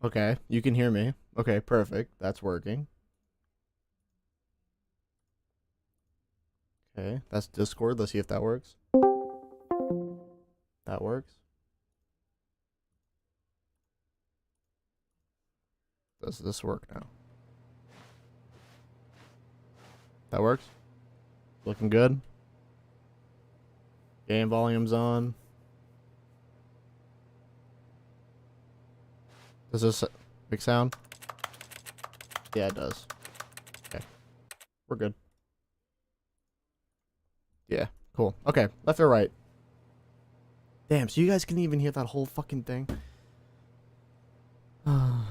Okay, you can hear me. Okay, perfect. That's working. Okay, that's Discord. Let's see if that works. That works. Does this work now? That works? Looking good? Game volume's on. Does this make sound? Yeah, it does. Okay. We're good. Yeah, cool. Okay, left or right? Damn, so you guys can even hear that whole fucking thing? Alright.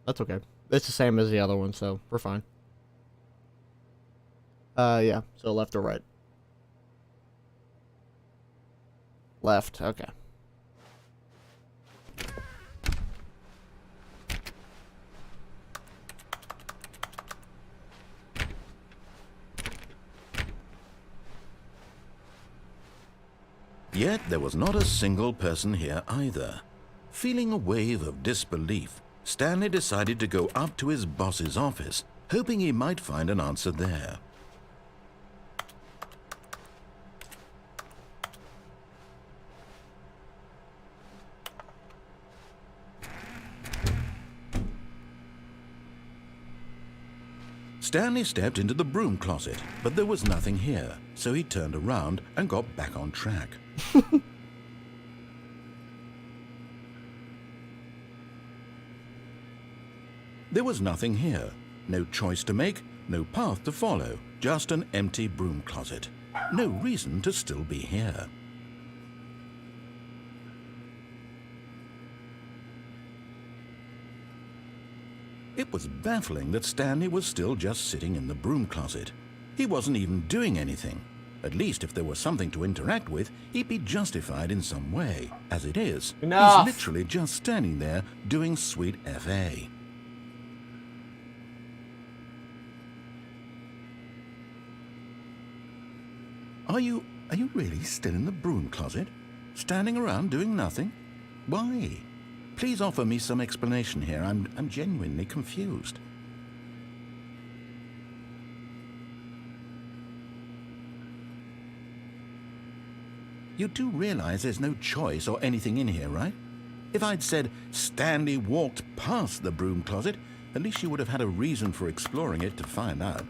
That's okay. It's the same as the other one, so we're fine. Yeah, so left or right? Left, okay. Yet there was not a single person here either. Feeling a wave of disbelief, Stanley decided to go up to his boss's office, hoping he might find an answer there. Stanley stepped into the broom closet, but there was nothing here, so he turned around and got back on track. There was nothing here. No choice to make, no path to follow, just an empty broom closet. No reason to still be here. It was baffling that Stanley was still just sitting in the broom closet. He wasn't even doing anything. At least if there was something to interact with, he'd be justified in some way. As it is, Enough. he's literally just standing there doing sweet FA. Are you really still in the broom closet? Standing around doing nothing? Why? Please offer me some explanation here. I'm genuinely confused. You do realize there's no choice or anything in here, right? If I'd said Stanley walked past the broom closet, at least you would have had a reason for exploring it to find out.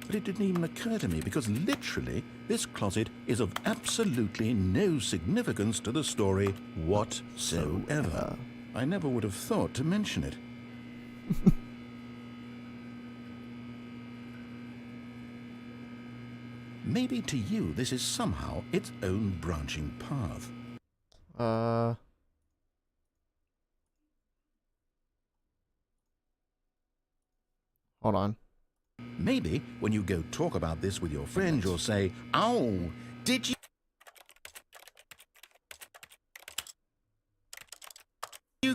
But it didn't even occur to me because literally this closet is of absolutely no significance to the story whatsoever. I never would have thought to mention it. Maybe to you this is somehow its own branching path. Hold on. Maybe when you go talk about this with your friends, you'll say, "Oh, did you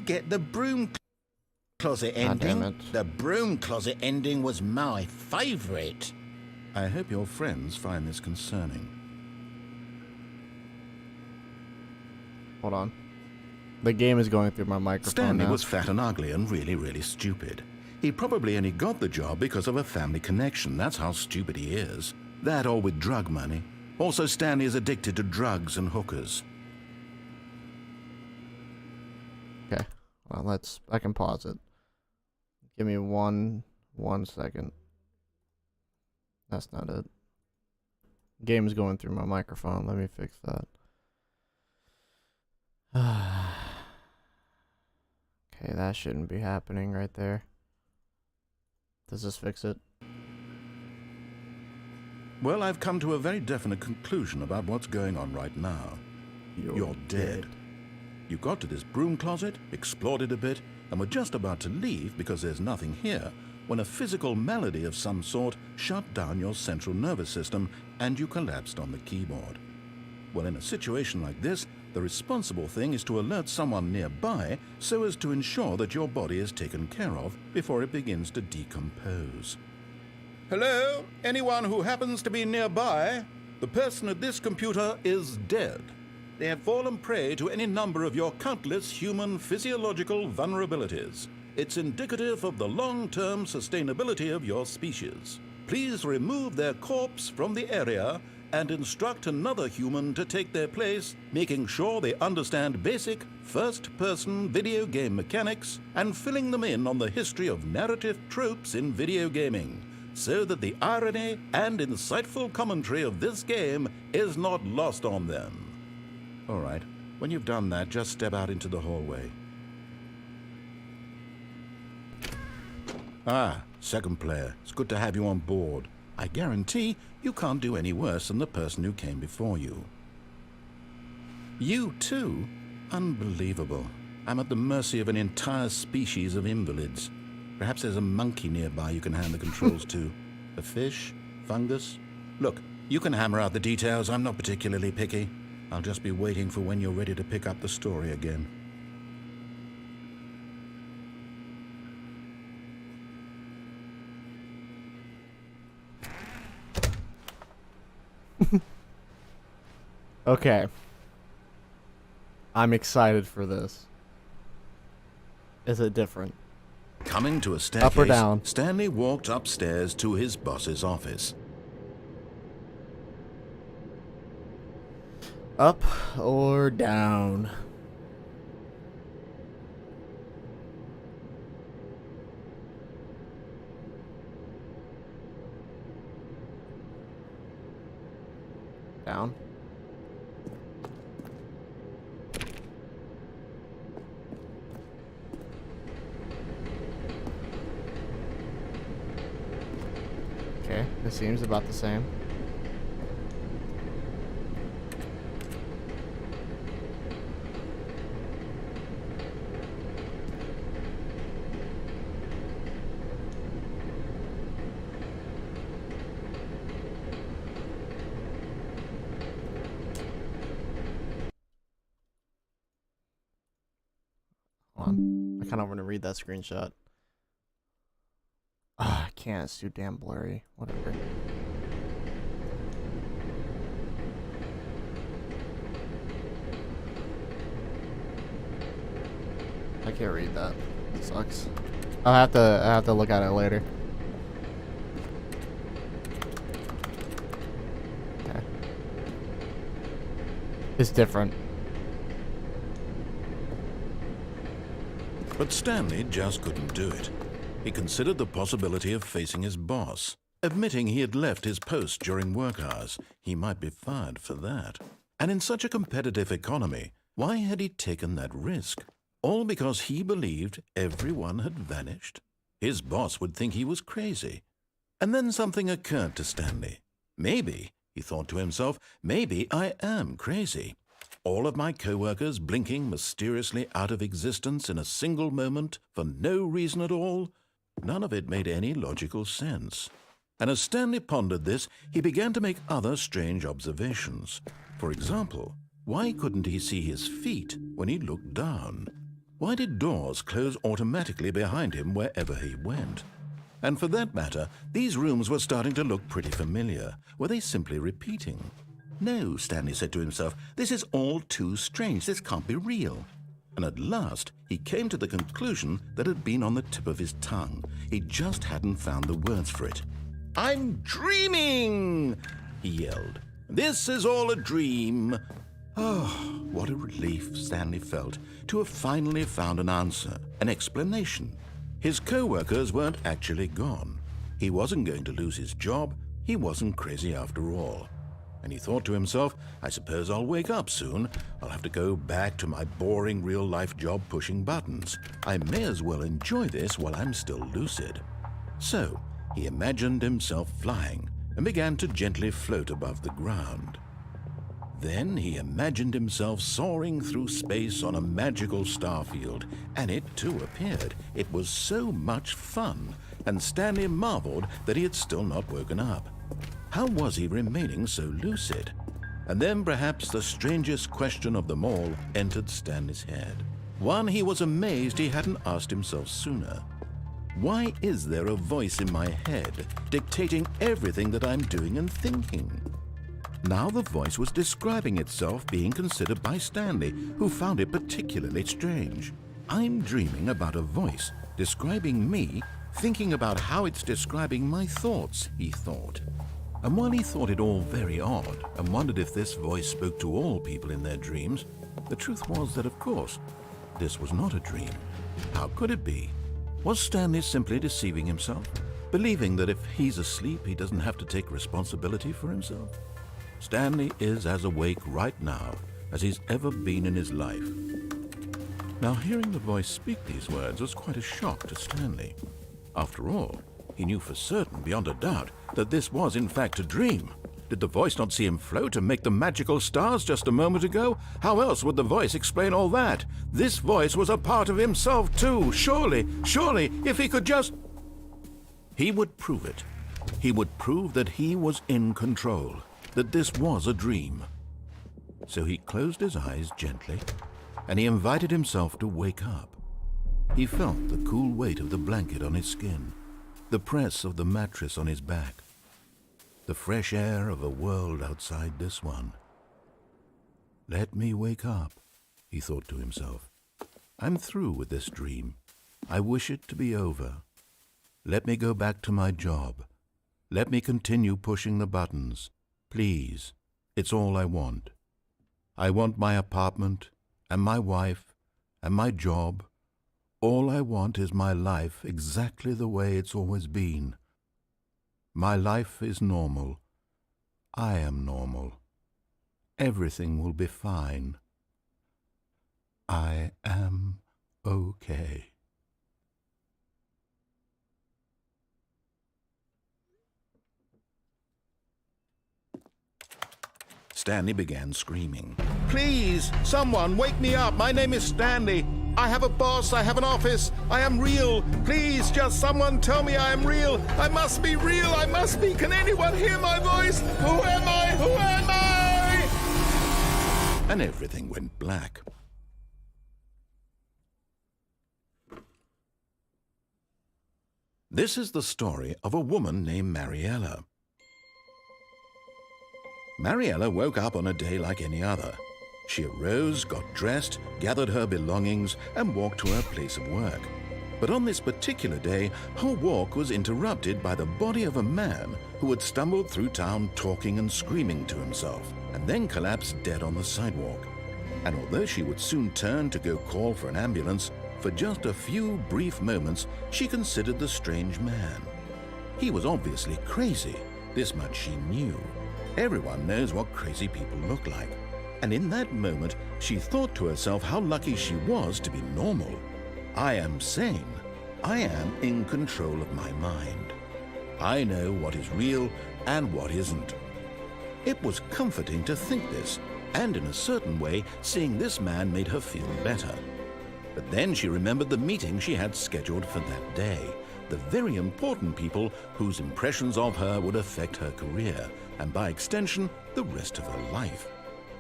get the broom closet ending? damn it. The broom closet ending was my favorite." I hope your friends find this concerning. Hold on. The game is going through my microphone Stanley now. was fat and ugly and really, really stupid. He probably only got the job because of a family connection. That's how stupid he is. That or with drug money. Also, Stanley is addicted to drugs and hookers. Okay. Well, I can pause it. Give me one second. That's not it. Game's going through my microphone. Let me fix that. Okay, that shouldn't be happening right there. Does this fix it? Well, I've come to a very definite conclusion about what's going on right now. You're dead. You got to this broom closet, explored it a bit, and were just about to leave because there's nothing here, when a physical malady of some sort shut down your central nervous system and you collapsed on the keyboard. Well, in a situation like this, the responsible thing is to alert someone nearby so as to ensure that your body is taken care of before it begins to decompose. Hello? Anyone who happens to be nearby? The person at this computer is dead. They have fallen prey to any number of your countless human physiological vulnerabilities. It's indicative of the long-term sustainability of your species. Please remove their corpse from the area and instruct another human to take their place, making sure they understand basic first-person video game mechanics and filling them in on the history of narrative tropes in video gaming, so that the irony and insightful commentary of this game is not lost on them. All right, when you've done that, just step out into the hallway. Ah, second player, it's good to have you on board. I guarantee you can't do any worse than the person who came before you. You too? Unbelievable. I'm at the mercy of an entire species of invalids. Perhaps there's a monkey nearby you can hand the controls to. A fish? Fungus? Look, you can hammer out the details. I'm not particularly picky. I'll just be waiting for when you're ready to pick up the story again. Okay. I'm excited for this. Is it different? Coming to a staircase, up or down? Stanley walked upstairs to his boss's office. Up or down? Down. Okay, this seems about the same. I kind of want to read that screenshot. Ah, I can't. It's too damn blurry. Whatever. I can't read that. It sucks. I have to look at it later. Okay. It's different. But Stanley just couldn't do it. He considered the possibility of facing his boss. Admitting he had left his post during work hours, he might be fired for that. And in such a competitive economy, why had he taken that risk? All because he believed everyone had vanished? His boss would think he was crazy. And then something occurred to Stanley. Maybe, he thought to himself, maybe I am crazy. All of my co-workers blinking mysteriously out of existence in a single moment for no reason at all? None of it made any logical sense. And as Stanley pondered this, he began to make other strange observations. For example, why couldn't he see his feet when he looked down? Why did doors close automatically behind him wherever he went? And for that matter, these rooms were starting to look pretty familiar. Were they simply repeating? No, Stanley said to himself, this is all too strange. This can't be real. And at last, he came to the conclusion that had been on the tip of his tongue. He just hadn't found the words for it. I'm dreaming, he yelled. This is all a dream. Oh, what a relief Stanley felt to have finally found an answer, an explanation. His co-workers weren't actually gone. He wasn't going to lose his job. He wasn't crazy after all. And he thought to himself, I suppose I'll wake up soon. I'll have to go back to my boring real-life job pushing buttons. I may as well enjoy this while I'm still lucid. So, he imagined himself flying and began to gently float above the ground. Then he imagined himself soaring through space on a magical starfield, and it too appeared. It was so much fun, and Stanley marveled that he had still not woken up. How was he remaining so lucid? And then perhaps the strangest question of them all entered Stanley's head. One he was amazed he hadn't asked himself sooner. Why is there a voice in my head dictating everything that I'm doing and thinking? Now the voice was describing itself being considered by Stanley, who found it particularly strange. I'm dreaming about a voice describing me, thinking about how it's describing my thoughts, he thought. And while he thought it all very odd and wondered if this voice spoke to all people in their dreams, the truth was that, of course, this was not a dream. How could it be? Was Stanley simply deceiving himself, believing that if he's asleep, he doesn't have to take responsibility for himself? Stanley is as awake right now as he's ever been in his life. Now, hearing the voice speak these words was quite a shock to Stanley. After all, he knew for certain, beyond a doubt, that this was in fact a dream. Did the voice not see him float and make the magical stars just a moment ago? How else would the voice explain all that? This voice was a part of himself too. Surely, if he could just... He would prove it. He would prove that he was in control, that this was a dream. So he closed his eyes gently, and he invited himself to wake up. He felt the cool weight of the blanket on his skin, the press of the mattress on his back, the fresh air of a world outside this one. Let me wake up, he thought to himself. I'm through with this dream. I wish it to be over. Let me go back to my job. Let me continue pushing the buttons. Please, it's all I want. I want my apartment and my wife and my job. All I want is my life exactly the way it's always been. My life is normal. I am normal. Everything will be fine. I am okay. Stanley began screaming. Please, someone, wake me up. My name is Stanley. I have a boss. I have an office. I am real. Please, just someone tell me I am real. I must be real. I must be. Can anyone hear my voice? Who am I? Who am I? And everything went black. This is the story of a woman named Mariella. Mariella woke up on a day like any other. She arose, got dressed, gathered her belongings, and walked to her place of work. But on this particular day, her walk was interrupted by the body of a man who had stumbled through town talking and screaming to himself, and then collapsed dead on the sidewalk. And although she would soon turn to go call for an ambulance, for just a few brief moments, she considered the strange man. He was obviously crazy. This much she knew. Everyone knows what crazy people look like. And in that moment, she thought to herself how lucky she was to be normal. I am sane. I am in control of my mind. I know what is real and what isn't. It was comforting to think this, and in a certain way, seeing this man made her feel better. But then she remembered the meeting she had scheduled for that day, the very important people whose impressions of her would affect her career, and by extension, the rest of her life.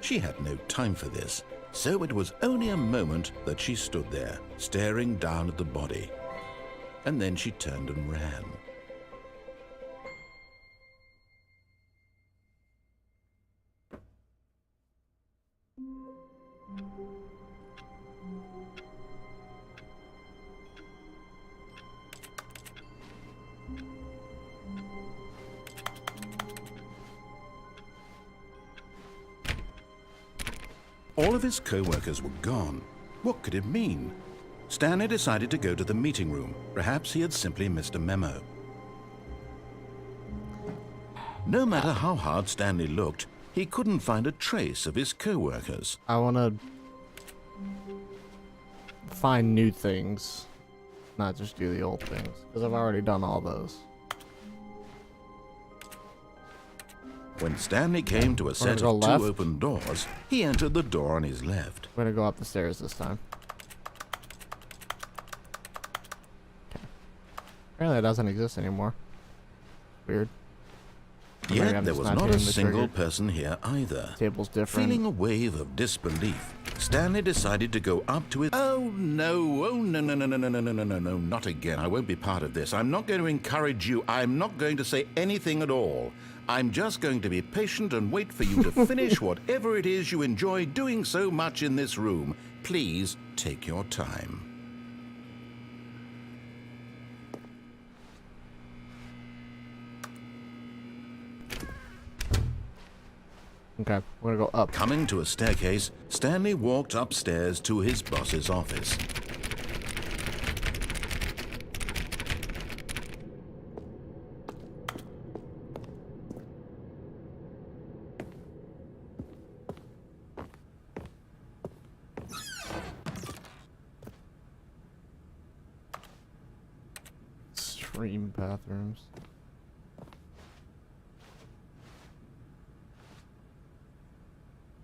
She had no time for this, so it was only a moment that she stood there, staring down at the body. And then she turned and ran. All of his co-workers were gone. What could it mean? Stanley decided to go to the meeting room. Perhaps he had simply missed a memo. No matter how hard Stanley looked, he couldn't find a trace of his co-workers. I want to find new things, not just do the old things, because I've already done all those. When Stanley came to a set of two open doors, he entered the door on his left. We're gonna go up the stairs this time. Okay. Apparently it doesn't exist anymore. Weird. Yet there was not a single person here either. Table's different. Feeling a wave of disbelief, Stanley decided to go up to it. Oh no, not again. I won't be part of this. I'm not going to encourage you. I'm not going to say anything at all. I'm just going to be patient and wait for you to finish whatever it is you enjoy doing so much in this room. Please take your time. Okay, we're gonna go up. Coming to a staircase, Stanley walked upstairs to his boss's office. Stream bathrooms.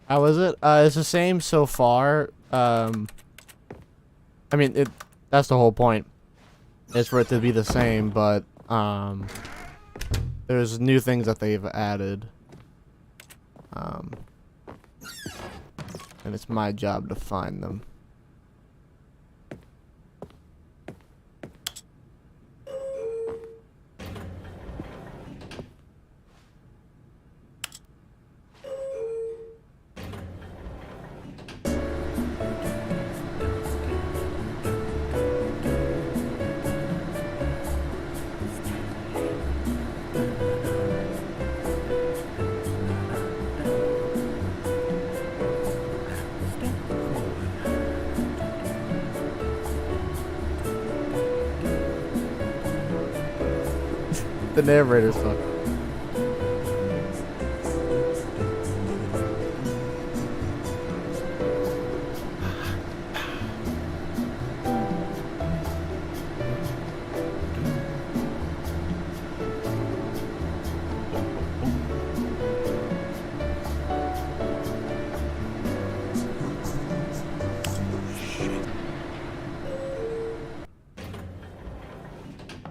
How is it? It's the same so far. I mean, that's the whole point. Is for it to be the same, but there's new things that they've added. And it's my job to find them. The narrator sucks.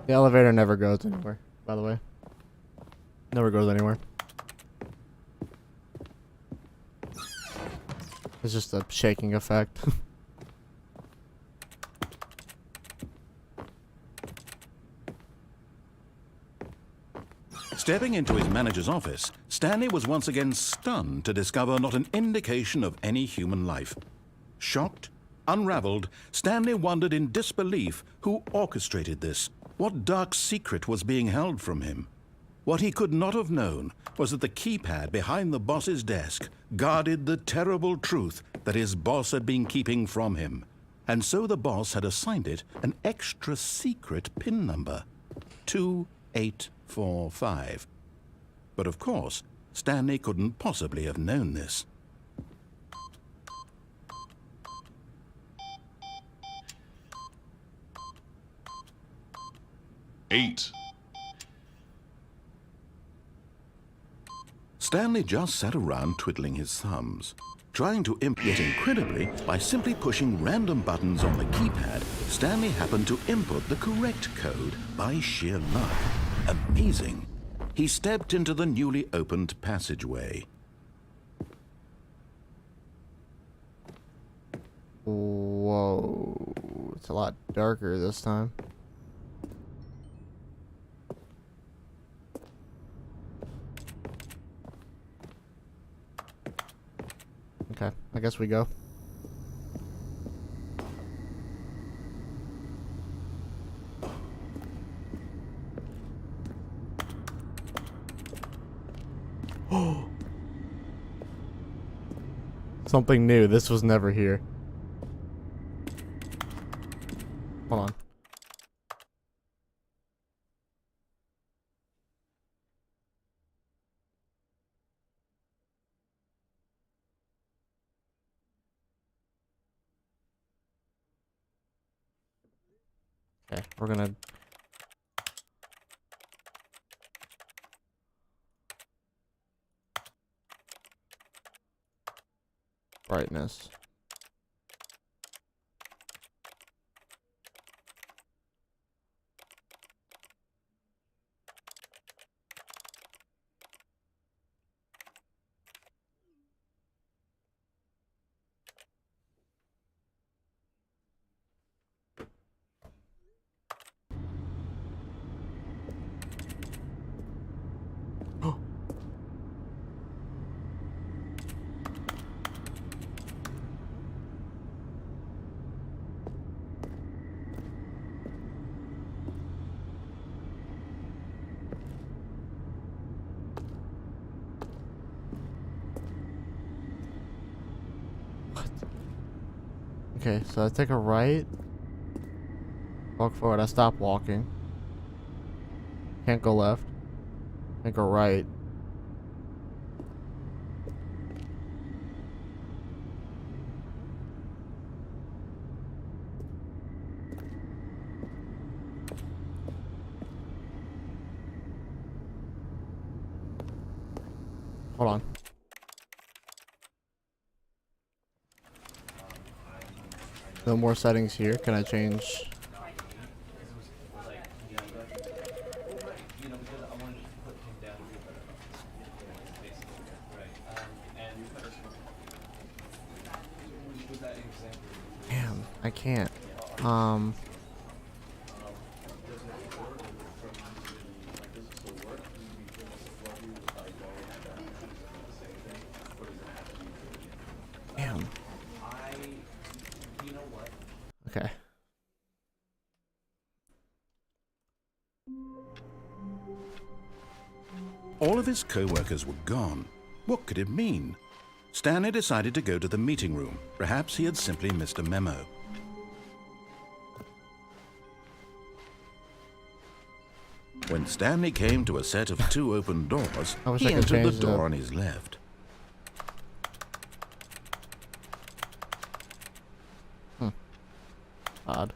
The elevator never goes anywhere, by the way. Never goes anywhere. It's just a shaking effect. Stepping into his manager's office, Stanley was once again stunned to discover not an indication of any human life. Shocked, unraveled, Stanley wondered in disbelief who orchestrated this. What dark secret was being held from him? What he could not have known was that the keypad behind the boss's desk guarded the terrible truth that his boss had been keeping from him. And so the boss had assigned it an extra secret PIN number, 2845. But of course, Stanley couldn't possibly have known this. Stanley just sat around twiddling his thumbs, trying to yet incredibly, by simply pushing random buttons on the keypad, Stanley happened to input the correct code by sheer luck. Amazing. He stepped into the newly opened passageway. Whoa. It's a lot darker this time. Okay, I guess we go. Something new. This was never here. Hold on. Okay, we're gonna brightness. Okay, so I take a right. Walk forward. I stop walking. Can't go left. Can't go right. Hold on. No more settings here. Can I change? Damn, I can't. Damn. Okay. All of his co-workers were gone. What could it mean? Stanley decided to go to the meeting room. Perhaps he had simply missed a memo. When Stanley came to a set of 2 open doors, he entered the door on his left. Odd.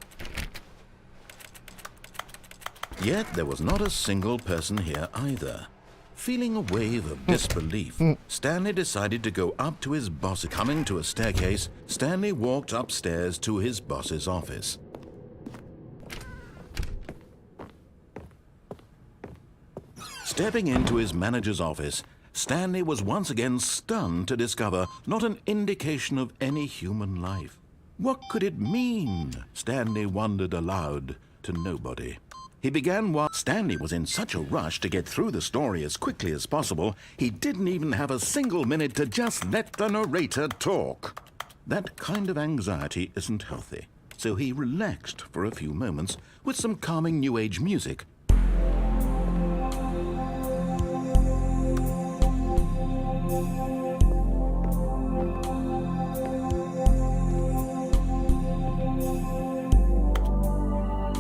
Yet there was not a single person here either. Feeling a wave of disbelief, Stanley decided to go up to his boss. Coming to a staircase, Stanley walked upstairs to his boss's office. Stepping into his manager's office, Stanley was once again stunned to discover not an indication of any human life. What could it mean? Stanley wondered aloud to nobody. He began while Stanley was in such a rush to get through the story as quickly as possible, he didn't even have a single minute to just let the narrator talk. That kind of anxiety isn't healthy, so he relaxed for a few moments with some calming New Age music.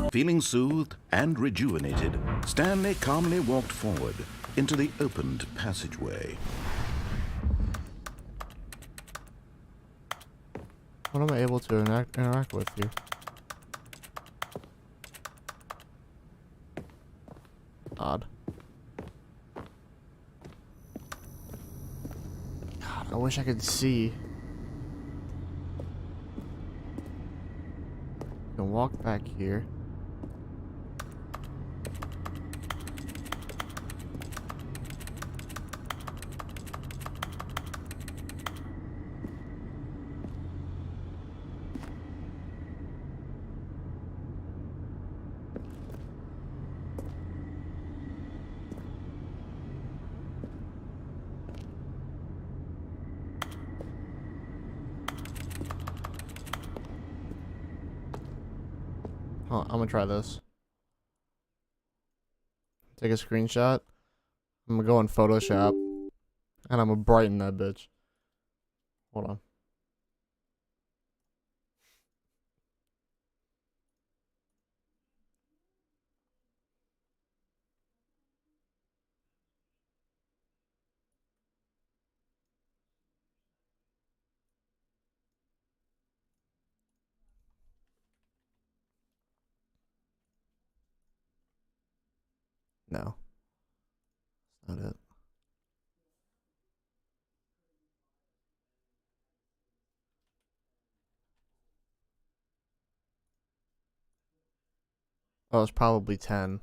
Feeling soothed and rejuvenated, Stanley calmly walked forward into the opened passageway. When am I able to interact with you? Odd. God, I wish I could see. I can walk back here. I'm gonna try this. Take a screenshot. I'm gonna go in Photoshop. And I'm gonna brighten that bitch. Hold on. No. That's not it. Oh, it's probably 10.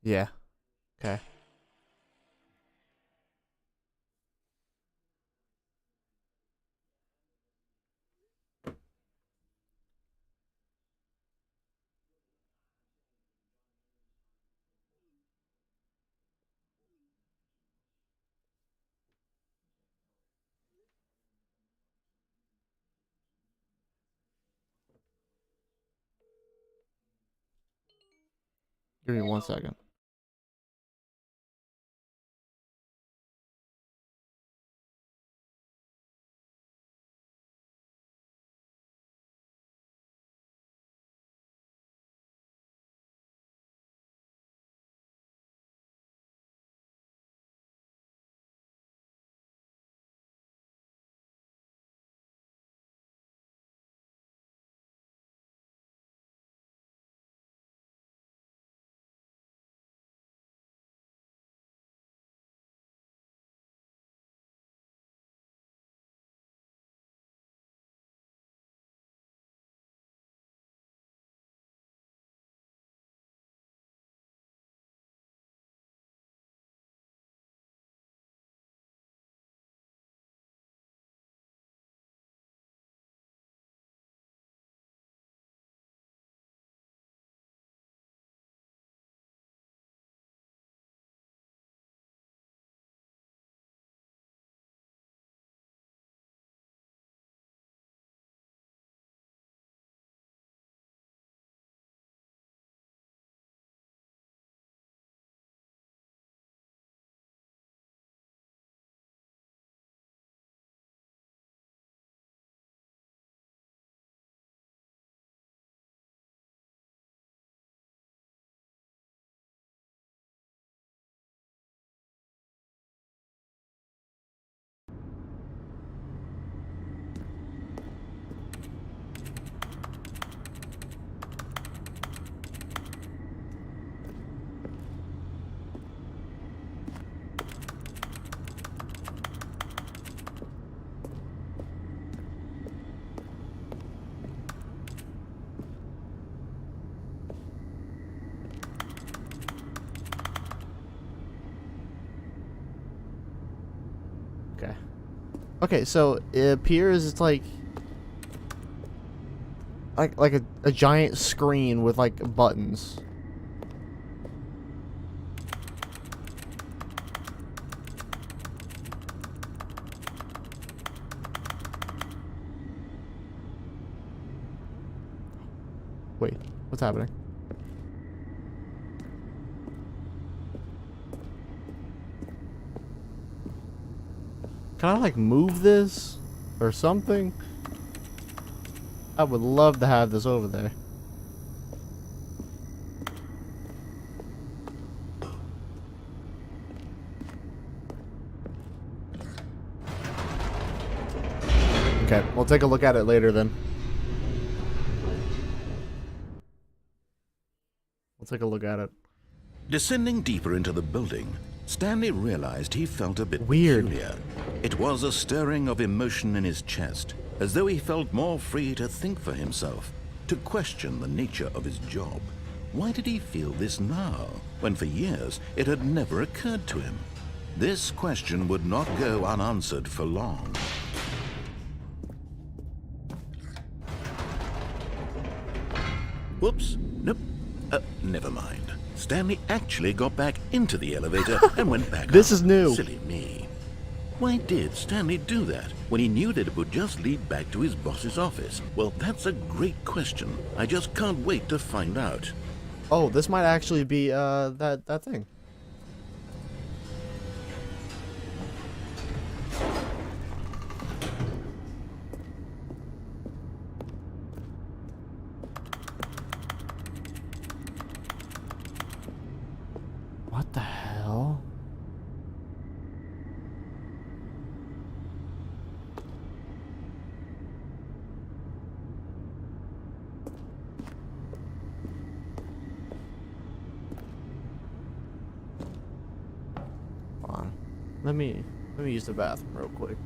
Yeah. Okay. Give me 1 second. Okay, so it appears it's like a giant screen with like buttons. Wait, what's happening? Can I like move this or something? I would love to have this over there. Okay, we'll take a look at it later then. We'll take a look at it. Descending deeper into the building, Stanley realized he felt a bit Weird. peculiar. It was a stirring of emotion in his chest, as though he felt more free to think for himself, to question the nature of his job. Why did he feel this now, when for years it had never occurred to him? This question would not go unanswered for long. Whoops, nope, never mind. Stanley actually got back into the elevator and went back This up. is new. Silly me. Why did Stanley do that when he knew that it would just lead back to his boss's office? Well, that's a great question. I just can't wait to find out. Oh, this might actually be that thing. What the hell? Hold on. Let me use the bathroom real quick.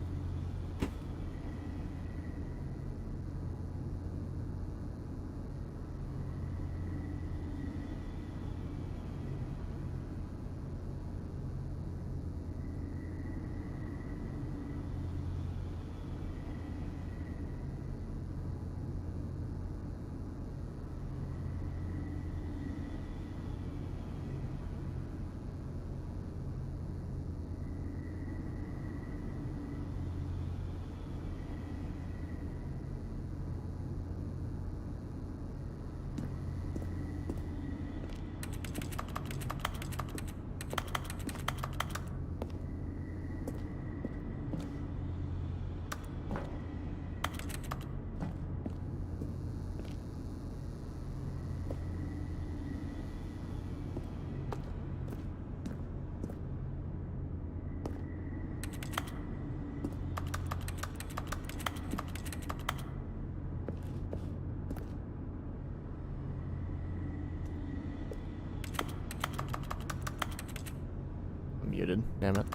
Muted. Damn it.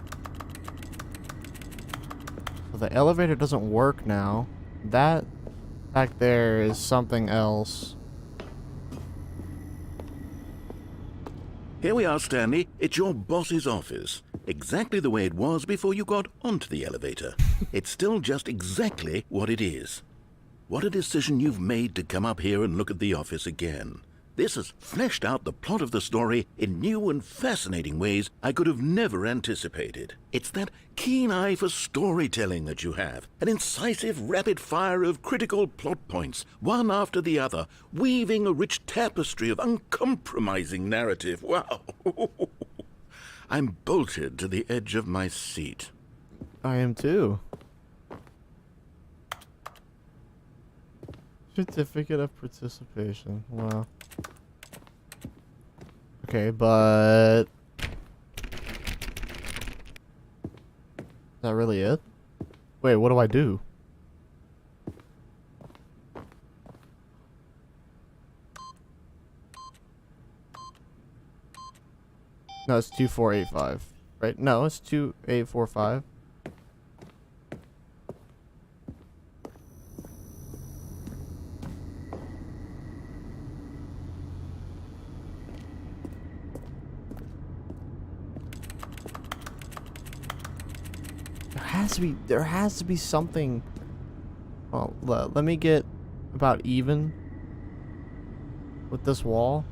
So the elevator doesn't work now. That back there is something else. Here we are, Stanley. It's your boss's office. Exactly the way it was before you got onto the elevator. It's still just exactly what it is. What a decision you've made to come up here and look at the office again. This has fleshed out the plot of the story in new and fascinating ways I could have never anticipated. It's that keen eye for storytelling that you have, an incisive rapid fire of critical plot points, one after the other, weaving a rich tapestry of uncompromising narrative. Wow! I'm bolted to the edge of my seat. I am too. Certificate of participation. Wow. Okay, but is that really it? Wait, what do I do? No, it's 2485, right? No, it's 2845. There there has to be something. Well, let me get about even with this wall.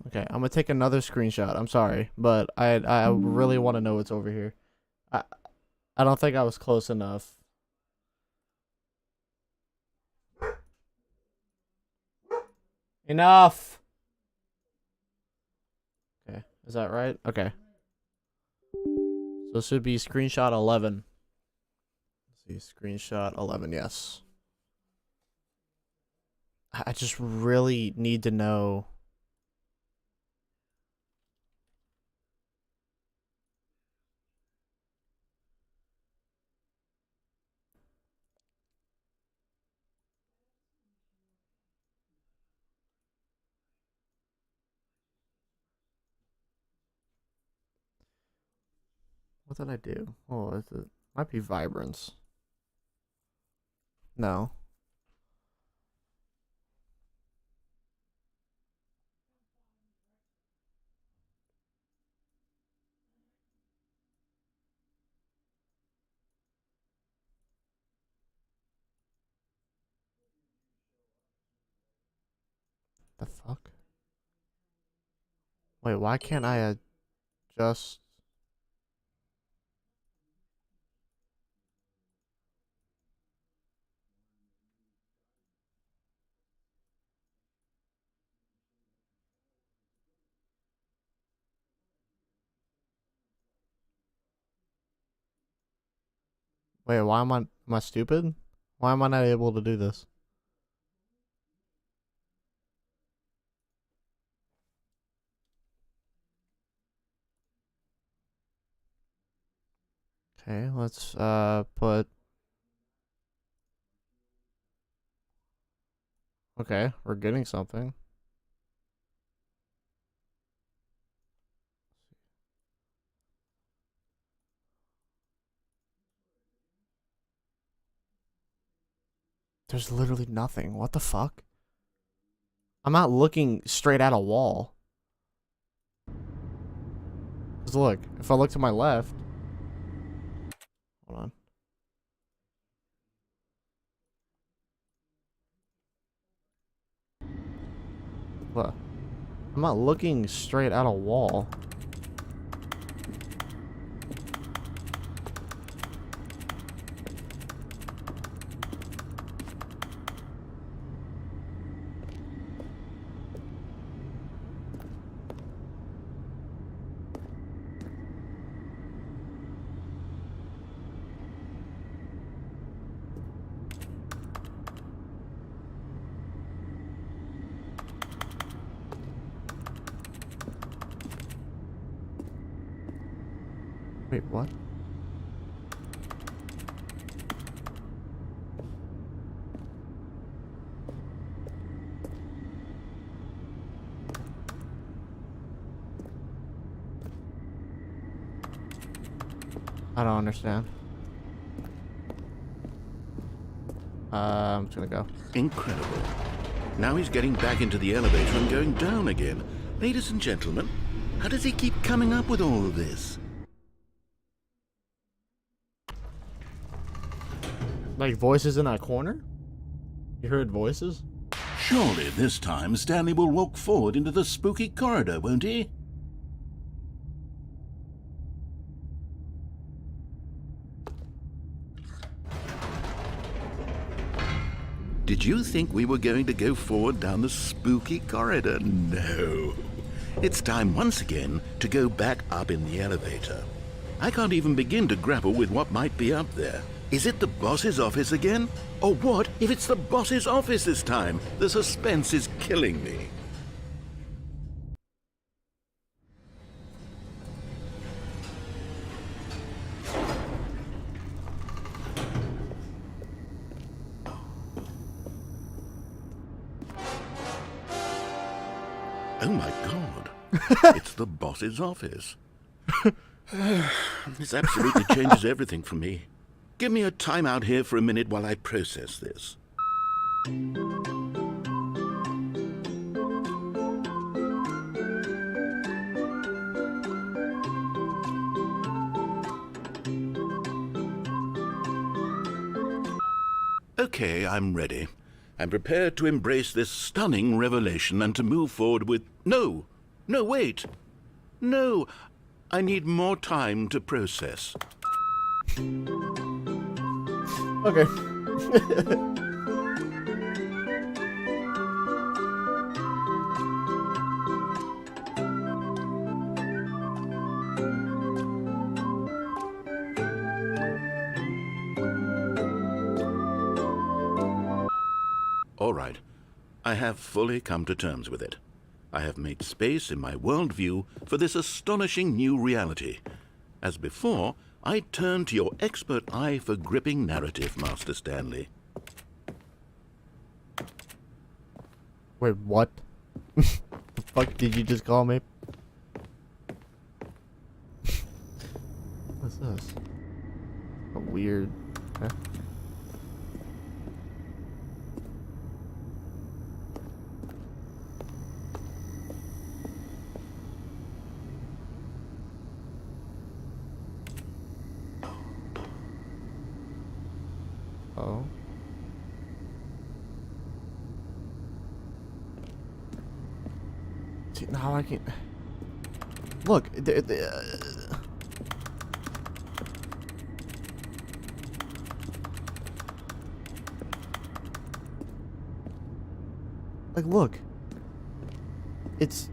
Okay, I'm gonna take another screenshot. I'm sorry, but I really want to know what's over here. I don't think I was close enough. Enough. Okay, is that right? Okay. So this should be screenshot 11. Let's see, screenshot 11, yes. I just really need to know. What did I do? Oh, it might be vibrance. No. The fuck? Wait, why can't I adjust? Wait, why am I stupid? Why am I not able to do this? Okay, let's put. Okay, we're getting something. There's literally nothing. What the fuck? I'm not looking straight at a wall. Cause look, if I look to my left. Hold on. What? I'm not looking straight at a wall. Wait, what? I don't understand. I'm just gonna go. Incredible. Now he's getting back into the elevator and going down again. Ladies and gentlemen, how does he keep coming up with all of this? Like voices in that corner? You heard voices? Surely this time Stanley will walk forward into the spooky corridor, won't he? Did you think we were going to go forward down the spooky corridor? No. It's time once again to go back up in the elevator. I can't even begin to grapple with what might be up there. Is it the boss's office again? Or what if it's the boss's office this time? The suspense is killing me. Oh my god. It's the boss's office. This absolutely changes everything for me. Give me a time out here for a minute while I process this. Okay, I'm ready. I'm prepared to embrace this stunning revelation and to move forward with... No, wait. No, I need more time to process. Okay. All right. I have fully come to terms with it. I have made space in my worldview for this astonishing new reality. As before, I turn to your expert eye for gripping narrative, Master Stanley. Wait, what? The fuck did you just call me? What's this? A weird... Huh? Oh. See, now I can... Look, like, look. It's...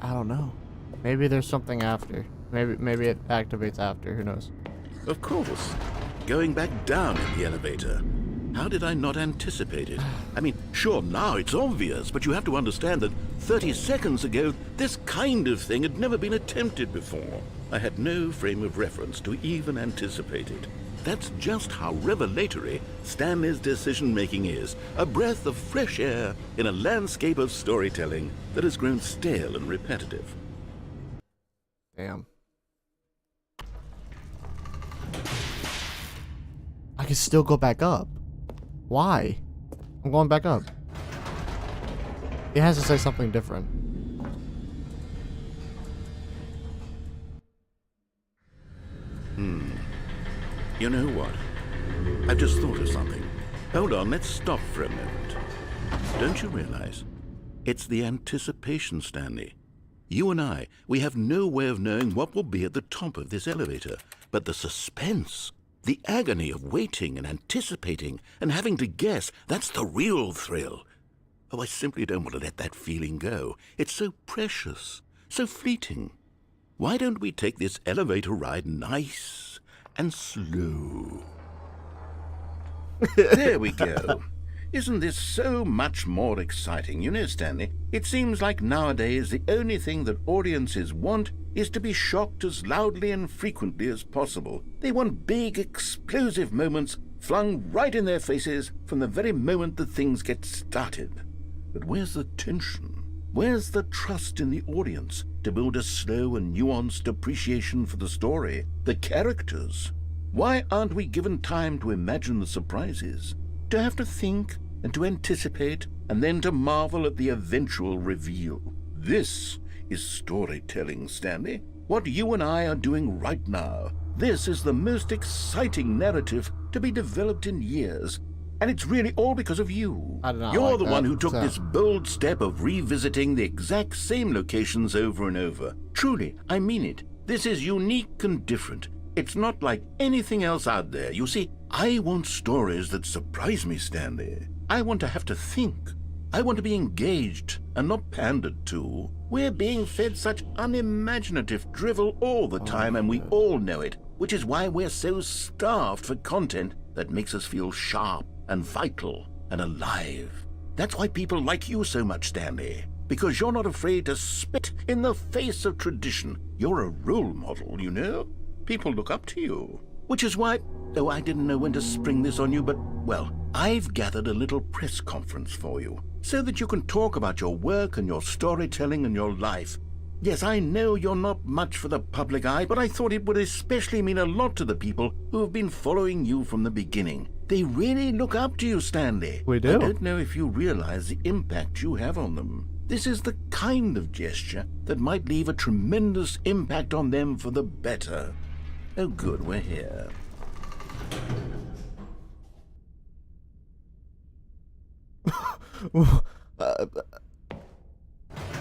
I don't know. Maybe there's something after. Maybe it activates after. Who knows? Of course. Going back down in the elevator. How did I not anticipate it? I mean, sure, now it's obvious, but you have to understand that 30 seconds ago, this kind of thing had never been attempted before. I had no frame of reference to even anticipate it. That's just how revelatory Stanley's decision-making is. A breath of fresh air in a landscape of storytelling that has grown stale and repetitive. Damn. I can still go back up. Why? I'm going back up. It has to say something different. You know what? I've just thought of something. Hold on, let's stop for a moment. Don't you realize? It's the anticipation, Stanley. You and I, we have no way of knowing what will be at the top of this elevator. But the suspense, the agony of waiting and anticipating and having to guess, that's the real thrill. Oh, I simply don't want to let that feeling go. It's so precious, so fleeting. Why don't we take this elevator ride nice and slow? There we go. Isn't this so much more exciting? You know, Stanley, it seems like nowadays the only thing that audiences want is to be shocked as loudly and frequently as possible. They want big, explosive moments flung right in their faces from the very moment that things get started. But where's the tension? Where's the trust in the audience to build a slow and nuanced appreciation for the story, the characters? Why aren't we given time to imagine the surprises, to have to think and to anticipate, and then to marvel at the eventual reveal? This is storytelling, Stanley. What you and I are doing right now. This is the most exciting narrative to be developed in years. And it's really all because of you. You're the one who took this bold step of revisiting the exact same locations over and over. Truly, I mean it. This is unique and different. It's not like anything else out there. You see, I want stories that surprise me, Stanley. I want to have to think. I want to be engaged and not pandered to. We're being fed such unimaginative drivel all the time, and we all know it, which is why we're so starved for content that makes us feel sharp and vital and alive. That's why people like you so much, Stanley, because you're not afraid to spit in the face of tradition. You're a role model, you know? People look up to you. Which is why, though I didn't know when to spring this on you, but, well, I've gathered a little press conference for you, so that you can talk about your work and your storytelling and your life. Yes, I know you're not much for the public eye, but I thought it would especially mean a lot to the people who have been following you from the beginning. They really look up to you, Stanley. We do. I don't know if you realize the impact you have on them. This is the kind of gesture that might leave a tremendous impact on them for the better. Oh, good, we're here.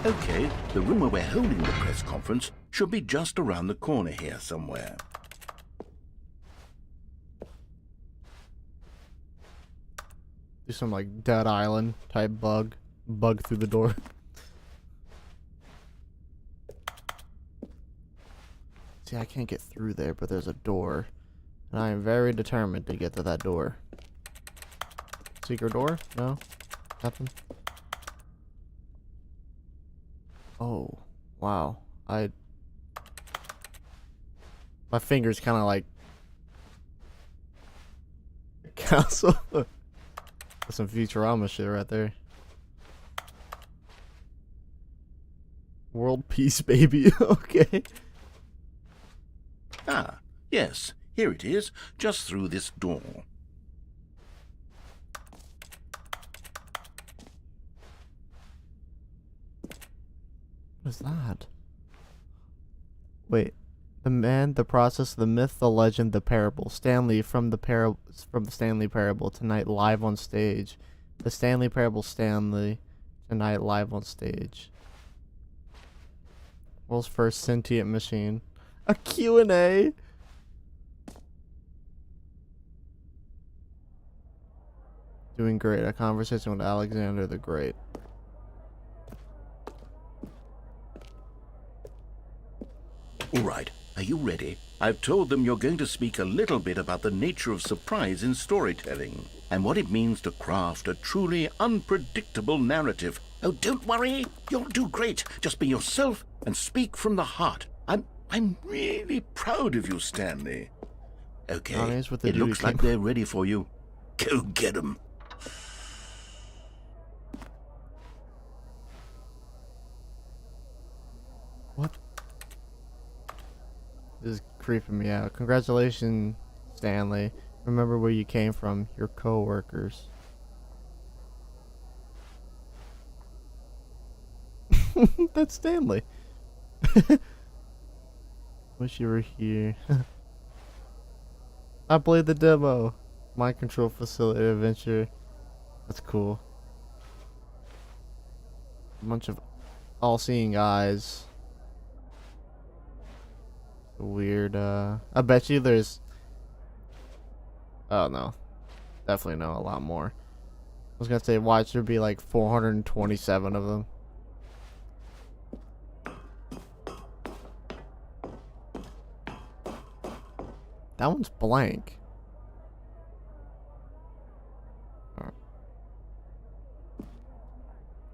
Okay, the room where we're holding the press conference should be just around the corner here somewhere. Do some like Dead Island type bug through the door. See, I can't get through there, but there's a door, and I am very determined to get to that door. Secret door? No, nothing. Oh, wow! My fingers kind of like castle. That's some Futurama shit right there. World peace, baby. Okay. Ah, yes, here it is, just through this door. What is that? Wait. The man, the process, the myth, the legend, the parable. Stanley from the Stanley Parable tonight live on stage. The Stanley Parable Stanley tonight live on stage. World's first sentient machine. A Q&A. Doing great. A conversation with Alexander the Great. All right, are you ready? I've told them you're going to speak a little bit about the nature of surprise in storytelling and what it means to craft a truly unpredictable narrative. Oh, don't worry. You'll do great. Just be yourself and speak from the heart. I'm really proud of you, Stanley. Okay, it looks like they're ready for you. Go get them. What? This is creeping me out. Congratulations, Stanley. Remember where you came from, your co-workers. That's Stanley. Wish you were here. I played the demo. Mind control facility adventure. That's cool. A bunch of all-seeing eyes. Weird, I bet you there's... Oh, no. Definitely know a lot more. I was gonna say, watch there be like 427 of them. That one's blank. Alright.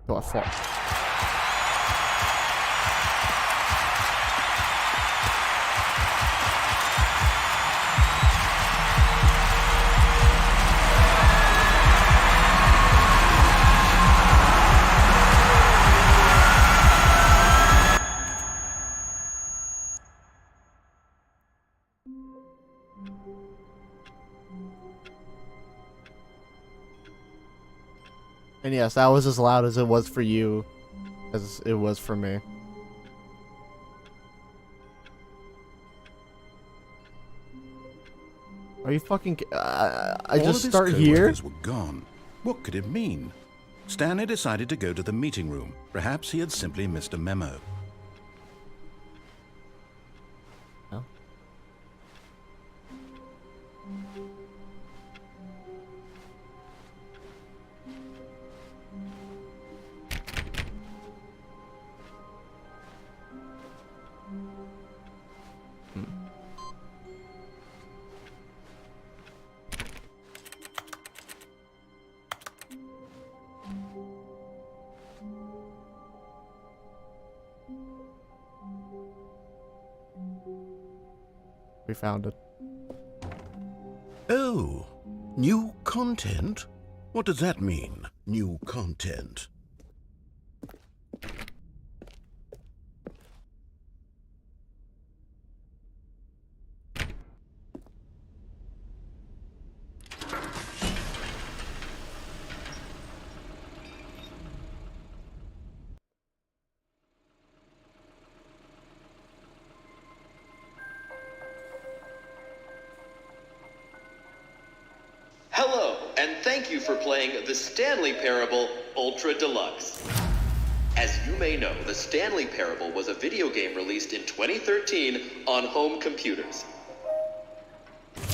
Oh, I fall. And yes, that was as loud as it was for you, as it was for me. Are you fucking... I just start here? All of his coworkers were gone. What could it mean? Stanley decided to go to the meeting room. Perhaps he had simply missed a memo. No. We found it. Oh, new content? What does that mean, new content? thank you for playing the Stanley Parable Ultra Deluxe. As you may know, the Stanley Parable was a video game released in 2013 on home computers.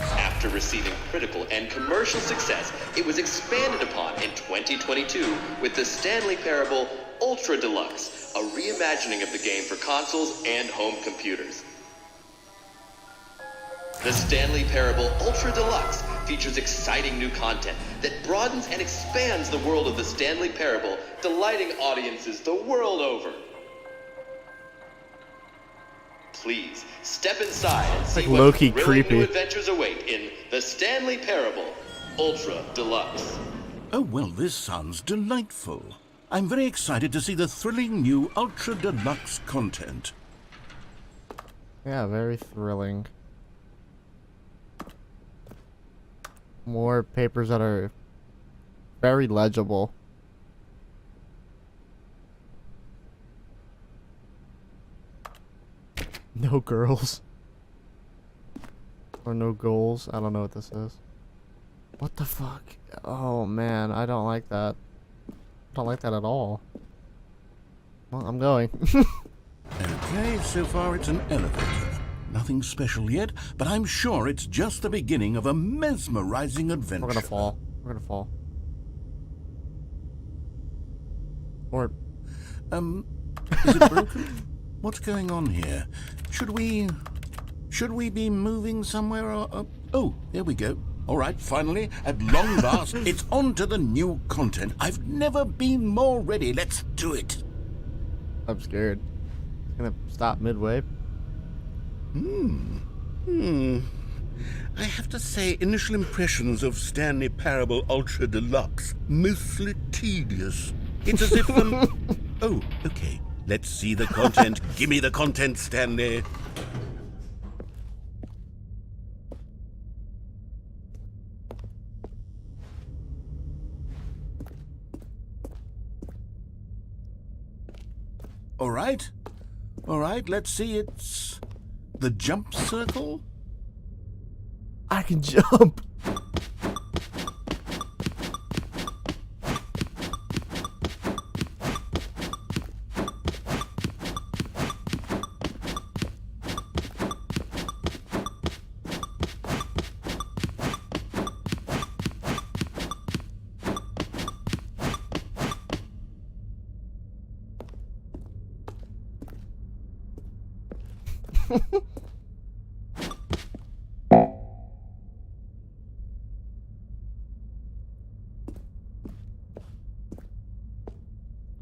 After receiving critical and commercial success, it was expanded upon in 2022 with the Stanley Parable Ultra Deluxe, a reimagining of the game for consoles and home computers. The Stanley Parable Ultra Deluxe features exciting new content that broadens and expands the world of the Stanley Parable, delighting audiences the world over. Please step inside and see what low-key thrilling creepy new adventures await in the Stanley Parable Ultra Deluxe. Oh, well, this sounds delightful. I'm very excited to see the thrilling new Ultra Deluxe content. Yeah, very thrilling. More papers that are very legible. No girls. Or no goals. I don't know what this is. What the fuck? Oh man, I don't like that. I don't like that at all. Well, I'm going. Okay, so far it's an elevator. Nothing special yet, but I'm sure it's just the beginning of a mesmerizing adventure. We're gonna fall. We're gonna fall. Or... Is it broken? What's going on here? Should we be moving somewhere or... Oh, there we go. All right, finally, at long last, it's on to the new content. I've never been more ready. Let's do it. I'm scared. It's gonna stop midway. I have to say, initial impressions of Stanley Parable Ultra Deluxe, mostly tedious. It's as if Oh, okay. Let's see the content. Give me the content, Stanley. All right. All right, let's see. It's the jump circle. I can jump.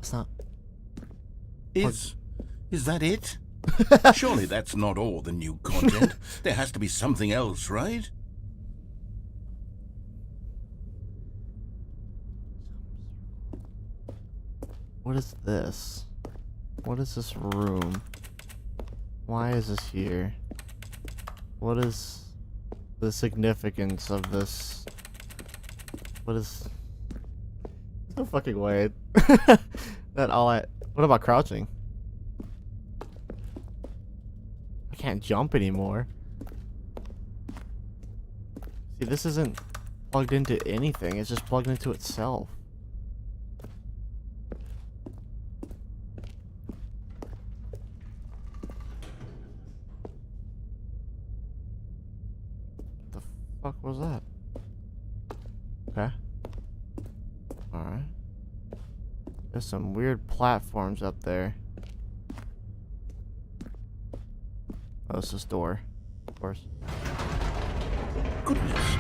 It's not. Is that it? Surely that's not all the new content. There has to be something else, right? What is this? What is this room? Why is this here? What is the significance of this? What is... There's no fucking way. That all I... What about crouching? I can't jump anymore. See, this isn't plugged into anything. It's just plugged into itself. The fuck was that? Okay. Alright. There's some weird platforms up there. Oh, it's this door. Of course. Goodness.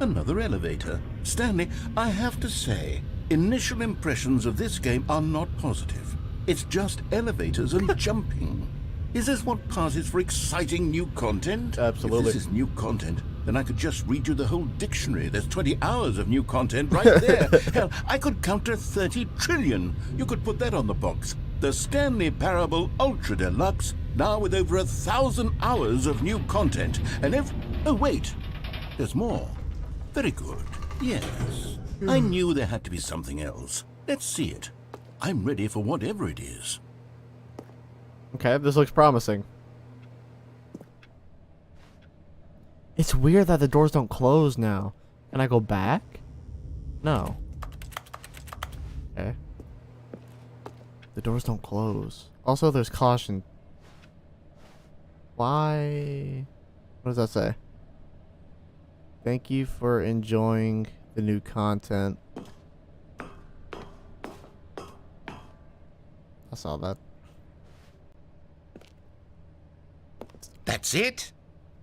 Another elevator. Stanley, I have to say, initial impressions of this game are not positive. It's just elevators and jumping. Is this what passes for exciting new content? Absolutely. If this is new content, then I could just read you the whole dictionary. There's 20 hours of new content right there. Hell, I could counter 30 trillion. You could put that on the box. The Stanley Parable Ultra Deluxe, now with over 1,000 hours of new content. And oh, wait. There's more. Very good. Yes. I knew there had to be something else. Let's see it. I'm ready for whatever it is. Okay, this looks promising. It's weird that the doors don't close now. Can I go back? No. Okay. The doors don't close. Also, there's caution. Why? What does that say? Thank you for enjoying the new content. I saw that. That's it?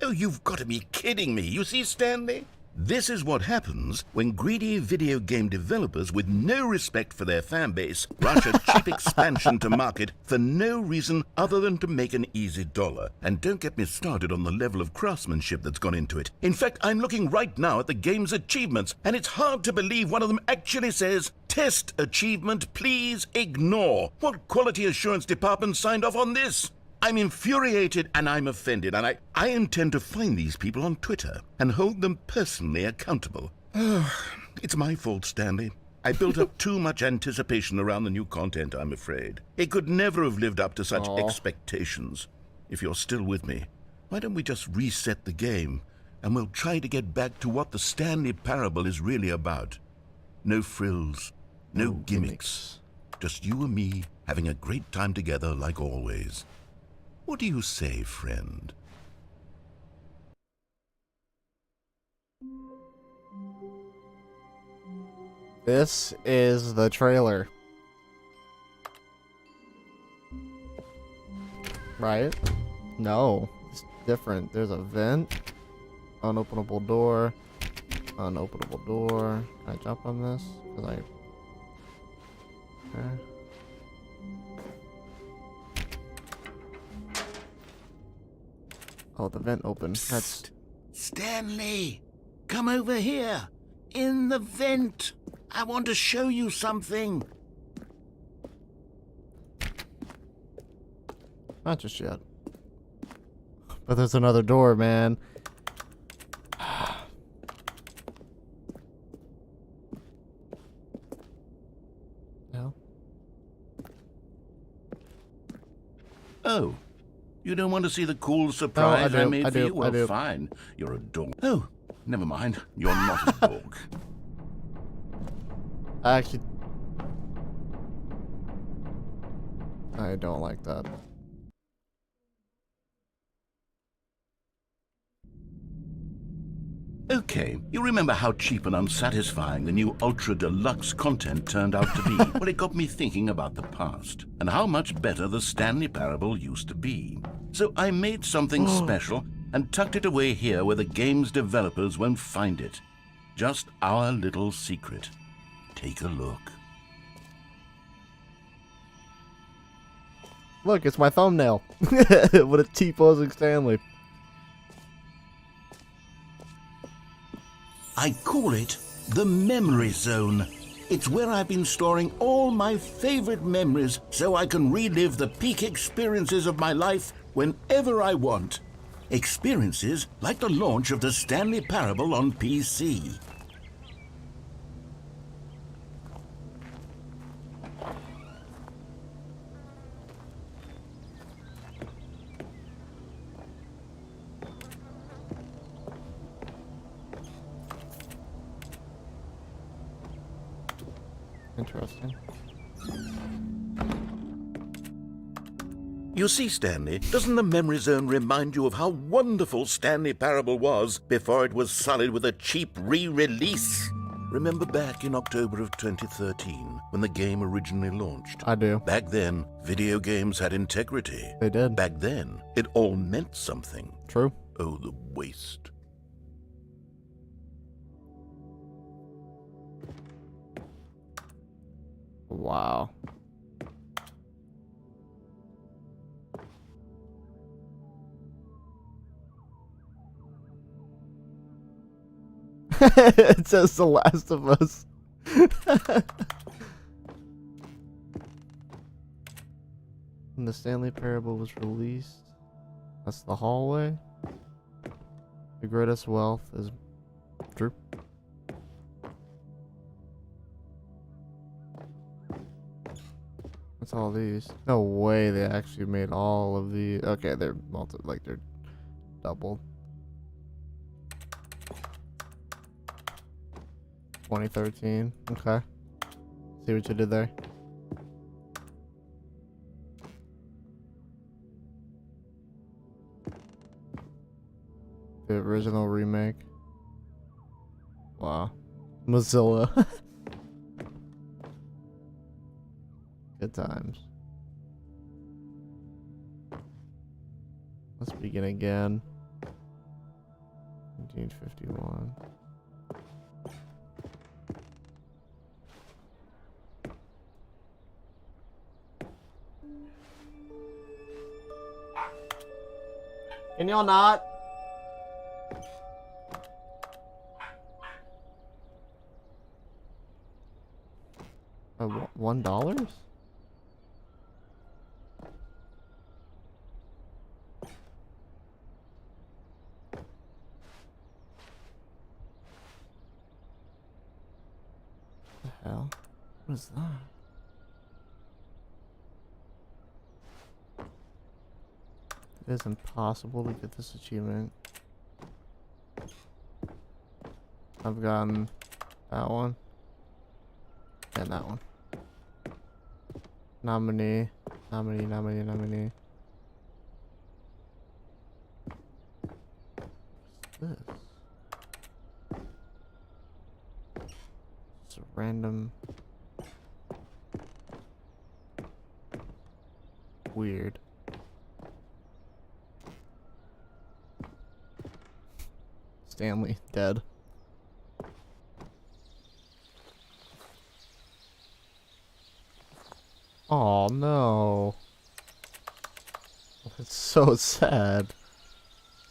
Oh, you've got to be kidding me. You see, Stanley? This is what happens when greedy video game developers with no respect for their fan base rush a cheap expansion to market for no reason other than to make an easy dollar. And don't get me started on the level of craftsmanship that's gone into it. In fact, I'm looking right now at the game's achievements, and it's hard to believe one of them actually says, "Test achievement, please ignore." What quality assurance department signed off on this? I'm infuriated and I'm offended, and I intend to find these people on Twitter and hold them personally accountable. It's my fault, Stanley. I built up too much anticipation around the new content, I'm afraid. It could never have lived up to such expectations. If you're still with me, why don't we just reset the game, and we'll try to get back to what the Stanley Parable is really about. No frills, no gimmicks. Just you and me having a great time together like always. What do you say, friend? This is the trailer. Right? No. It's different. There's a vent. Unopenable door. Unopenable door. Can I jump on this? Because Okay. Oh, the vent opened. That's... Stanley, come over here. In the vent. I want to show you something. Not just yet. But there's another door, man. No. Oh. You don't want to see the cool surprise I made for you? Well, I fine. You're a dork. Oh, never mind. You're not a dork. Actually, I don't like that. Okay, you remember how cheap and unsatisfying the new Ultra Deluxe content turned out to be? Well, it got me thinking about the past and how much better the Stanley Parable used to be. So I made something special and tucked it away here where the game's developers won't find it. Just our little secret. Take a look. Look, it's my thumbnail. With a T-posing Stanley. I call it the Memory Zone. It's where I've been storing all my favorite memories so I can relive the peak experiences of my life whenever I want. Experiences like the launch of the Stanley Parable on PC. Interesting. You see, Stanley, doesn't the Memory Zone remind you of how wonderful Stanley Parable was before it was sullied with a cheap re-release? Remember back in October of 2013, when the game originally launched? I do. Back then, video games had integrity. They did. Back then, it all meant something. True. Oh, the waste. Wow. It says The Last of Us. When the Stanley Parable was released, that's the hallway. The greatest wealth is true. What's all these? No way they actually made all of the. Okay, they're they're doubled. 2013. Okay. See what you did there. The original remake. Wow. Mozilla. Good times. Let's begin again. 1951. Can y'all not? $1? The hell? What is that? It is impossible to get this achievement. I've gotten that one and that one. Nominee. What's this? It's a random. Weird. Stanley dead. Oh no. It's so sad.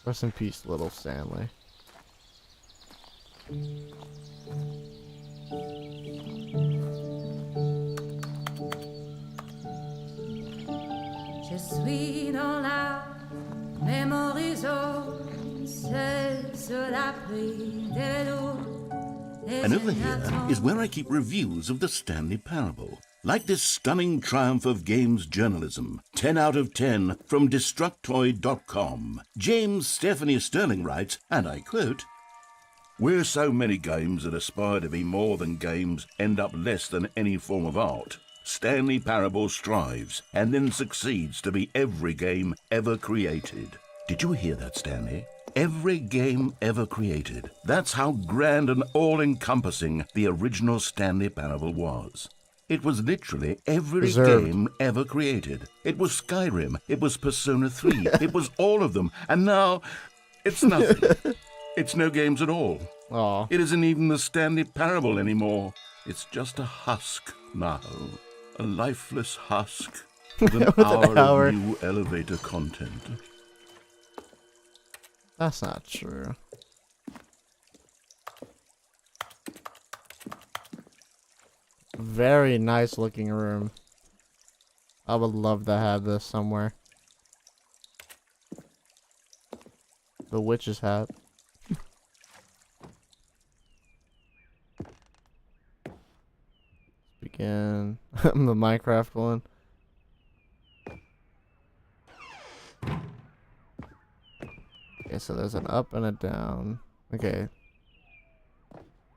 Rest in peace, little Stanley. Je suis dans la même horizon, c'est sur la pluie de l'eau. And over here is where I keep reviews of the Stanley Parable. Like this stunning triumph of games journalism, 10 out of 10 from Destructoid.com. James Stephanie Sterling writes, and I quote, "Where so many games that aspire to be more than games end up less than any form of art, Stanley Parable strives and then succeeds to be every game ever created." Did you hear that, Stanley? Every game ever created. That's how grand and all-encompassing the original Stanley Parable was. It was literally every Reserved. game ever created. It was Skyrim. It was Persona 3. It was all of them. And now, it's nothing. It's no games at all. Aw. It isn't even the Stanley Parable anymore. It's just a husk now. A lifeless husk with an With an hour. of new elevator content. That's not true. Very nice looking room. I would love to have this somewhere. The witch's hat. Begin. The Minecraft one. Okay, so there's an up and a down. Okay.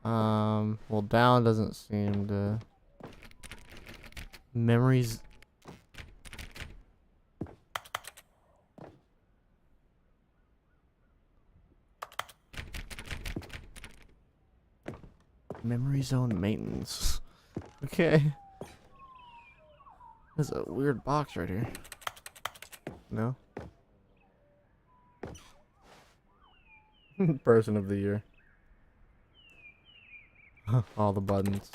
Well, down doesn't seem to. Memories. Memory zone maintenance. Okay. There's a weird box right here. No? Person of the year. All the buttons.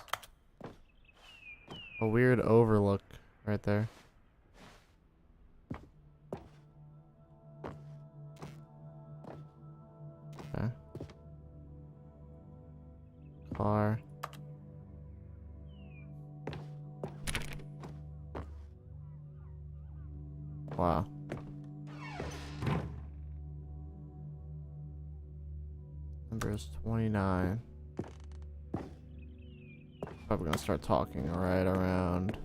A weird overlook right there. Okay. Car. Wow. Number is 29. Probably gonna start talking right around.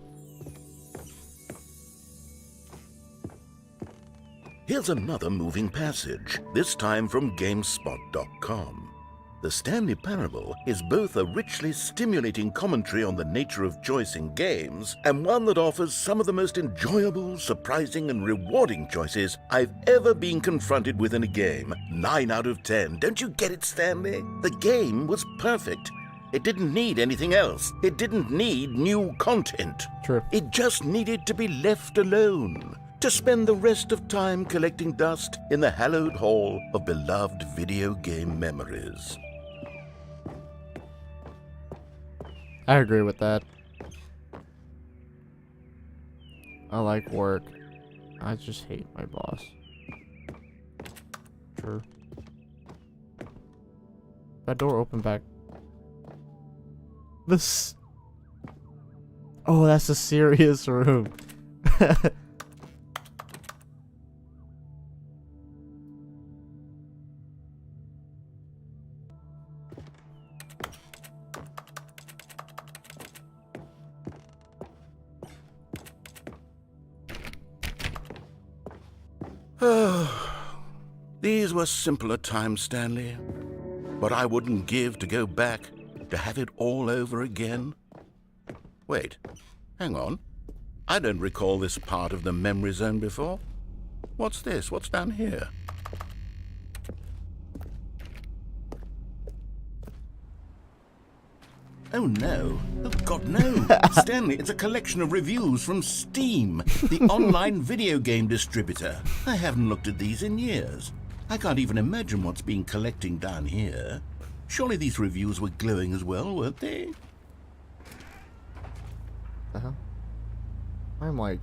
Here's another moving passage, this time from GameSpot.com. The Stanley Parable is both a richly stimulating commentary on the nature of choice in games and one that offers some of the most enjoyable, surprising, and rewarding choices I've ever been confronted with in a game. 9 out of 10. Don't you get it, Stanley? The game was perfect. It didn't need anything else. It didn't need new content. True. It just needed to be left alone, to spend the rest of time collecting dust in the hallowed hall of beloved video game memories. I agree with that. I like work. I just hate my boss. Sure. That door opened back. This. Oh, that's a serious room. These were simpler times, Stanley. But I wouldn't give to go back to have it all over again. Wait, hang on. I don't recall this part of the memory zone before. What's this? What's down here? Oh no. Oh God, no. Stanley, it's a collection of reviews from Steam, the online video game distributor. I haven't looked at these in years. I can't even imagine what's been collecting down here. Surely these reviews were glowing as well, weren't they? The hell? I'm like.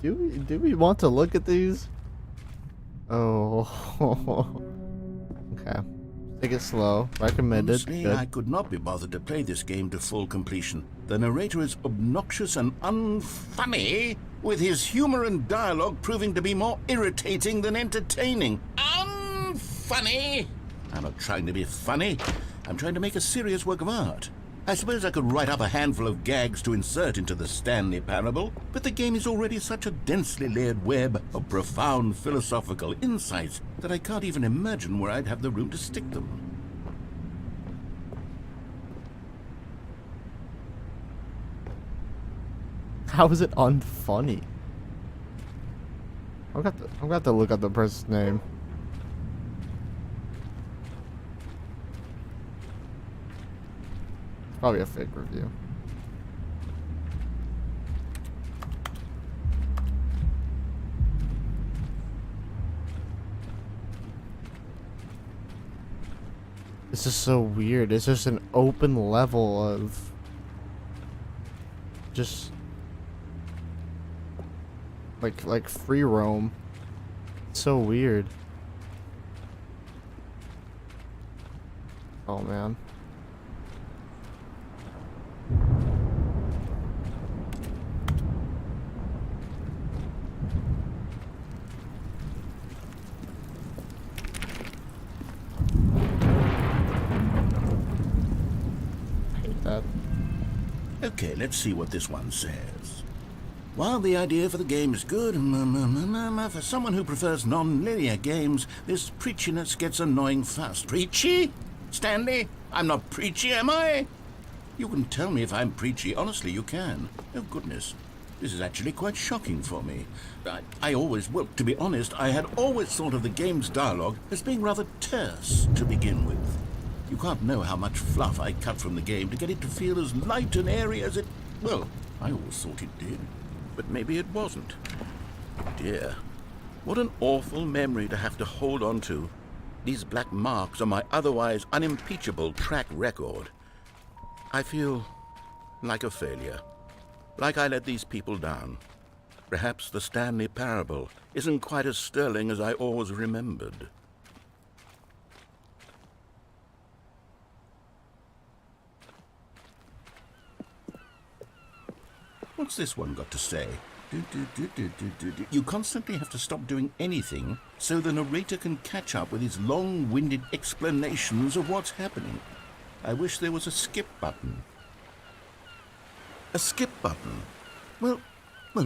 Do we want to look at these? Oh. Okay. Take it slow. Recommended. Honestly, Good. I could not be bothered to play this game to full completion. The narrator is obnoxious and unfunny, with his humor and dialogue proving to be more irritating than entertaining. Unfunny! I'm not trying to be funny. I'm trying to make a serious work of art. I suppose I could write up a handful of gags to insert into the Stanley Parable, but the game is already such a densely layered web of profound philosophical insights that I can't even imagine where I'd have the room to stick them. How is it unfunny? I'm gonna have to look up the person's name. Probably a fake review. This is so weird. It's just an open level of just like free roam. It's so weird. Oh man. Okay, let's see what this one says. While the idea for the game is good, for someone who prefers non-linear games, this preachiness gets annoying fast. Preachy? Stanley? I'm not preachy, am I? You can tell me if I'm preachy. Honestly, you can. Oh, goodness. This is actually quite shocking for me. Well, to be honest, I had always thought of the game's dialogue as being rather terse to begin with. You can't know how much fluff I cut from the game to get it to feel as light and airy as it... Well, I always thought it did. But maybe it wasn't. Dear, what an awful memory to have to hold on to. These black marks on my otherwise unimpeachable track record. I feel like a failure. Like I let these people down. Perhaps the Stanley Parable isn't quite as sterling as I always remembered. What's this one got to say? You constantly have to stop doing anything so the narrator can catch up with his long-winded explanations of what's happening. I wish there was a skip button. A skip button? Well,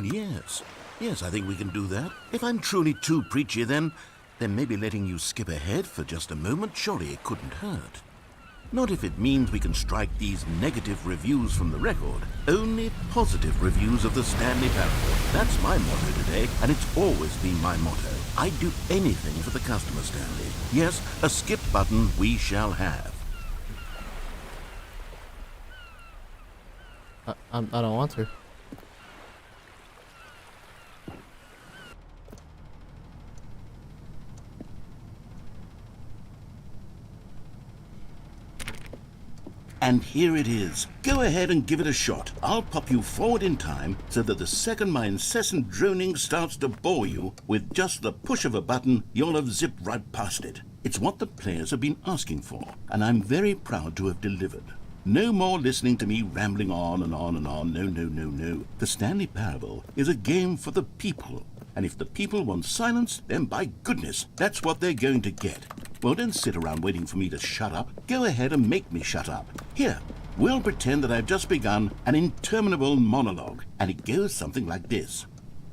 yes. Yes, I think we can do that. If I'm truly too preachy, then maybe letting you skip ahead for just a moment, surely it couldn't hurt. Not if it means we can strike these negative reviews from the record. Only positive reviews of the Stanley Parable. That's my motto today, and it's always been my motto. I'd do anything for the customer, Stanley. Yes, a skip button we shall have. I don't want to. And here it is. Go ahead and give it a shot. I'll pop you forward in time so that the second my incessant droning starts to bore you, with just the push of a button, you'll have zipped right past it. It's what the players have been asking for, and I'm very proud to have delivered. No more listening to me rambling on and on and on. No. The Stanley Parable is a game for the people. And if the people want silence, then by goodness, that's what they're going to get. Well, don't sit around waiting for me to shut up. Go ahead and make me shut up. Here, we'll pretend that I've just begun an interminable monologue, and it goes something like this.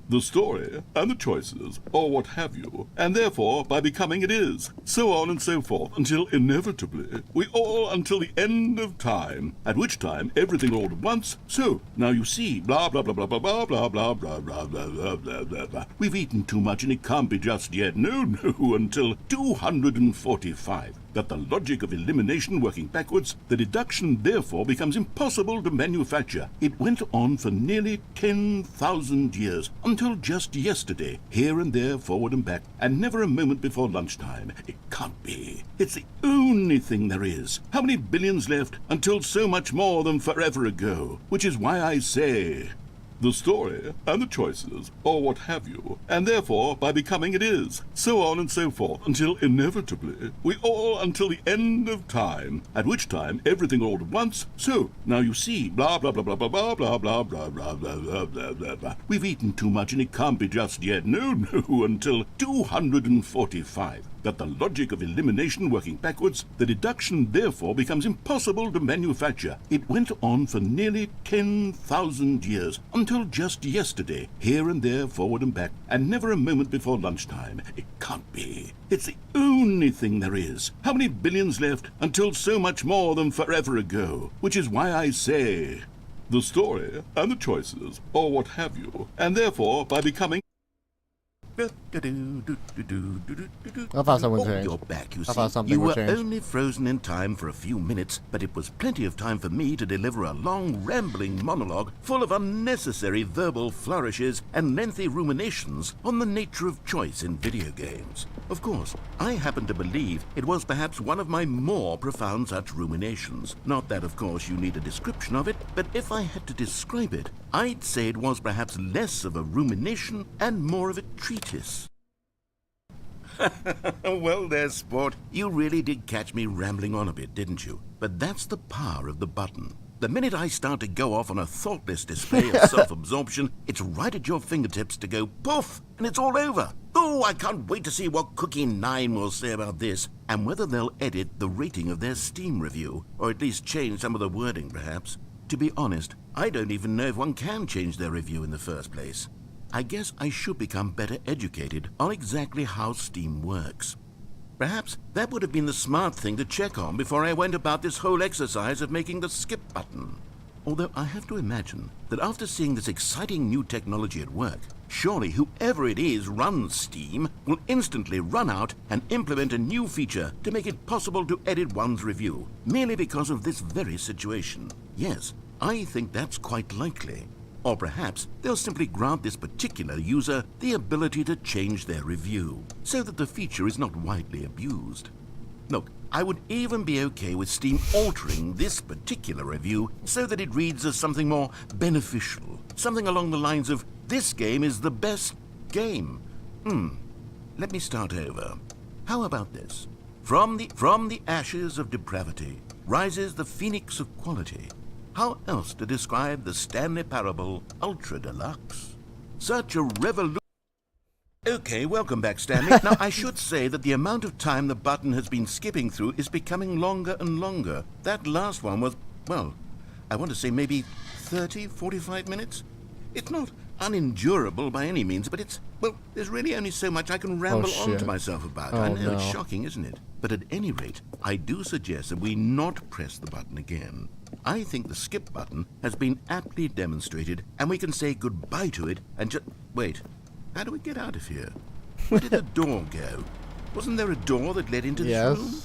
The story, and the choices, or what have you, and therefore, by becoming it is, so on and so forth, until inevitably, we all until the end of time, at which time everything all at once, so, now you see, blah blah blah blah blah blah blah blah blah blah blah blah blah blah blah. We've eaten too much and it can't be just yet, no, until 245. That the logic of elimination working backwards, the deduction therefore becomes impossible to manufacture. It went on for nearly 10,000 years, until just yesterday, here and there, forward and back, and never a moment before lunchtime. It can't be. It's the only thing there is. How many billions left until so much more than forever ago? Which is why I say... the story, and the choices, or what have you, and therefore, by becoming it is, so on and so forth, until inevitably, we all until the end of time, at which time everything all at once, so, now you see, blah blah blah blah blah blah blah blah blah blah blah blah blah blah blah. We've eaten too much and it can't be just yet, no, until 245. That the logic of elimination working backwards, the deduction therefore becomes impossible to manufacture. It went on for nearly 10,000 years, until just yesterday, here and there, forward and back, and never a moment before lunchtime. It can't be. It's the only thing there is. How many billions left until so much more than forever ago? Which is why I say... the story, and the choices, or what have you, and therefore, by becoming... I thought someone changed. You're back, you I thought see. something You would were change. only frozen in time for a few minutes, but it was plenty of time for me to deliver a long, rambling monologue full of unnecessary verbal flourishes and lengthy ruminations on the nature of choice in video games. Of course, I happen to believe it was perhaps one of my more profound such ruminations. Not that, of course, you need a description of it, but if I had to describe it, I'd say it was perhaps less of a rumination and more of a treatise. Well there, sport. You really did catch me rambling on a bit, didn't you? But that's the power of the button. The minute I start to go off on a thoughtless display of self-absorption, it's right at your fingertips to go poof, and it's all over. Oh, I can't wait to see what Cookie9 will say about this, and whether they'll edit the rating of their Steam review, or at least change some of the wording, perhaps. To be honest, I don't even know if one can change their review in the first place. I guess I should become better educated on exactly how Steam works. Perhaps that would have been the smart thing to check on before I went about this whole exercise of making the skip button. Although I have to imagine that after seeing this exciting new technology at work, surely whoever it is runs Steam will instantly run out and implement a new feature to make it possible to edit one's review, merely because of this very situation. Yes, I think that's quite likely. Or perhaps they'll simply grant this particular user the ability to change their review, so that the feature is not widely abused. Look, I would even be okay with Steam altering this particular review so that it reads as something more beneficial, something along the lines of, this game is the best game. Let me start over. How about this? From the ashes of depravity rises the phoenix of quality. How else to describe the Stanley Parable Ultra Deluxe? Such a revolution. Okay, welcome back, Stanley. Now, I should say that the amount of time the button has been skipping through is becoming longer and longer. That last one was, well, I want to say maybe 30, 45 minutes? It's not unendurable by any means, but it's, well, there's really only so much I can ramble on to myself about. I know, it's shocking, isn't it? But at any rate, I do suggest that we not press the button again. I think the skip button has been aptly demonstrated, and we can say goodbye to it and just... Wait, how do we get out of here? Where did the door go? Wasn't there a door that led into this room?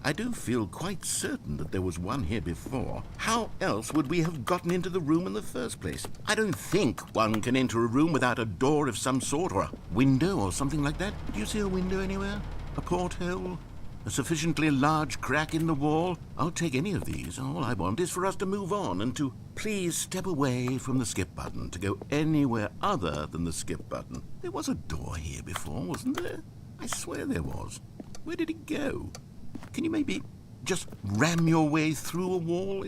I do feel quite certain that there was one here before. How else would we have gotten into the room in the first place? I don't think one can enter a room without a door of some sort, or a window or something like that. Do you see a window anywhere? A porthole? A sufficiently large crack in the wall? I'll take any of these. All I want is for us to move on and to please step away from the skip button, to go anywhere other than the skip button. There was a door here before, wasn't there? I swear there was. Where did it go? Can you maybe just ram your way through a wall?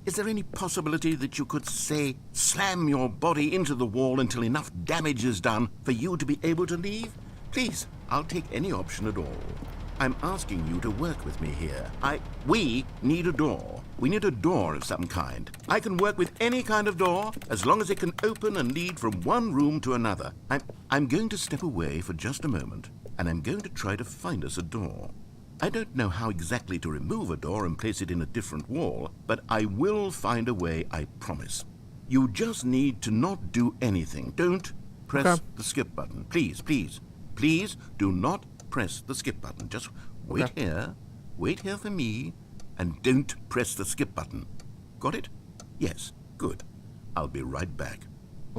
Is there any possibility that you could, say, slam your body into the wall until enough damage is done for you to be able to leave? Please, I'll take any option at all. I'm asking you to work with me here. We need a door. We need a door of some kind. I can work with any kind of door, as long as it can open and lead from one room to another. I'm going to step away for just a moment, and I'm going to try to find us a door. I don't know how exactly to remove a door and place it in a different wall, but I will find a way, I promise. You just need to not do anything. Don't press the skip button. Please, please, please do not press the skip button. Just wait here for me, and don't press the skip button. Got it? Yes, good. I'll be right back.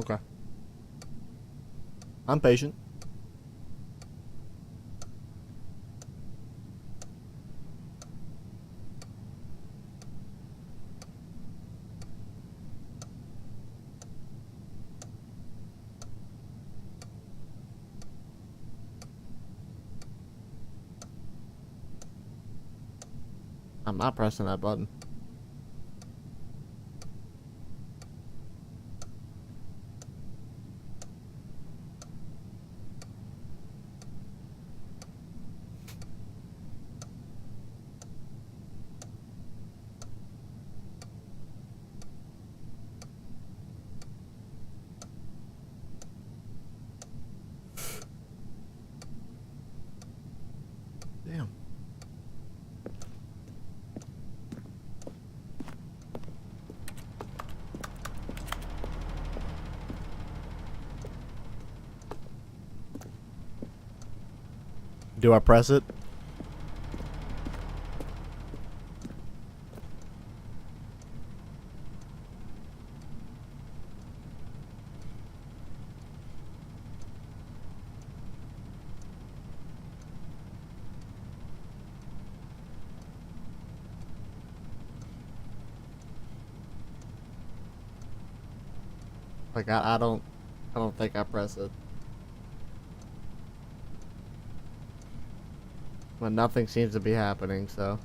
Okay. I'm patient. I'm not pressing that button. Damn. Do I press it? Like I don't think I press it. But nothing seems to be happening, so.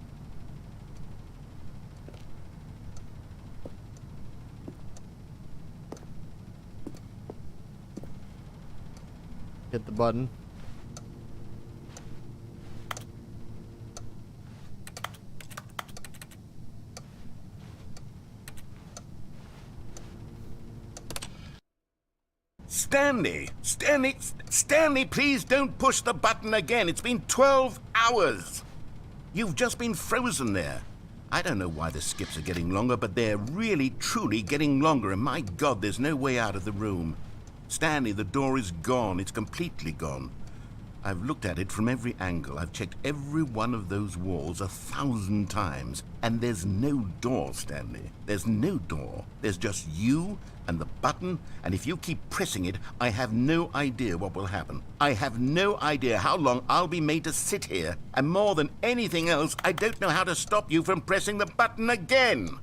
Hit the button. Stanley, please don't push the button again. It's been 12 hours. You've just been frozen there. I don't know why the skips are getting longer, but they're really, truly getting longer, and my God, there's no way out of the room. Stanley, the door is gone. It's completely gone. I've looked at it from every angle. I've checked every one of those walls 1,000 times, and there's no door, Stanley. There's no door. There's just you and the button, and if you keep pressing it, I have no idea what will happen. I have no idea how long I'll be made to sit here, and more than anything else, I don't know how to stop you from pressing the button again.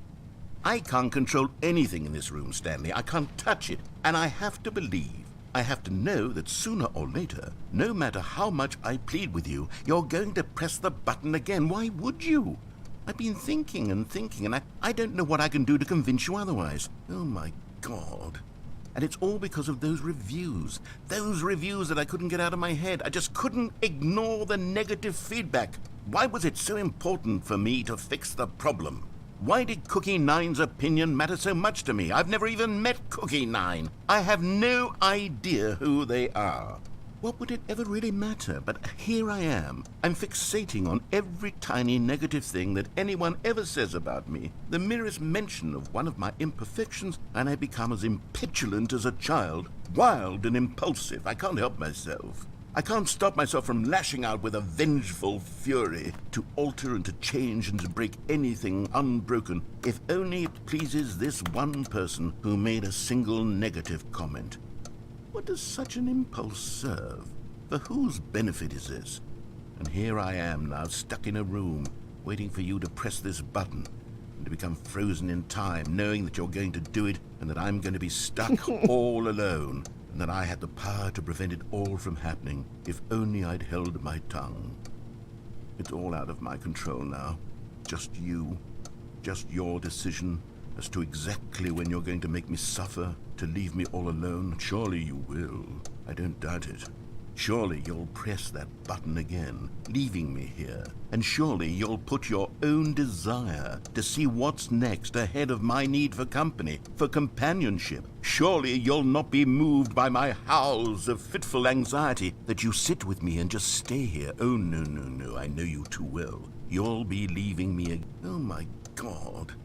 I can't control anything in this room, Stanley. I can't touch it, and I have to believe, I have to know that sooner or later, no matter how much I plead with you, you're going to press the button again. Why would you? I've been thinking and thinking, and I don't know what I can do to convince you otherwise. Oh, my God. And it's all because of those reviews. Those reviews that I couldn't get out of my head. I just couldn't ignore the negative feedback. Why was it so important for me to fix the problem? Why did Cookie Nine's opinion matter so much to me? I've never even met Cookie Nine. I have no idea who they are. What would it ever really matter? But here I am. I'm fixating on every tiny negative thing that anyone ever says about me. The merest mention of one of my imperfections, and I become as impetulant as a child. Wild and impulsive. I can't help myself. I can't stop myself from lashing out with a vengeful fury to alter and to change and to break anything unbroken, if only it pleases this one person who made a single negative comment. What does such an impulse serve? For whose benefit is this? And here I am now, stuck in a room, waiting for you to press this button, and to become frozen in time, knowing that you're going to do it, and that I'm going to be stuck all alone, and that I had the power to prevent it all from happening, if only I'd held my tongue. It's all out of my control now. Just you. Just your decision as to exactly when you're going to make me suffer, to leave me all alone. Surely you will. I don't doubt it. Surely you'll press that button again, leaving me here. And surely you'll put your own desire to see what's next ahead of my need for company, for companionship. Surely you'll not be moved by my howls of fitful anxiety, that you sit with me and just stay here. Oh, no, no, no, I know you too well. You'll be leaving me again. Oh, my God.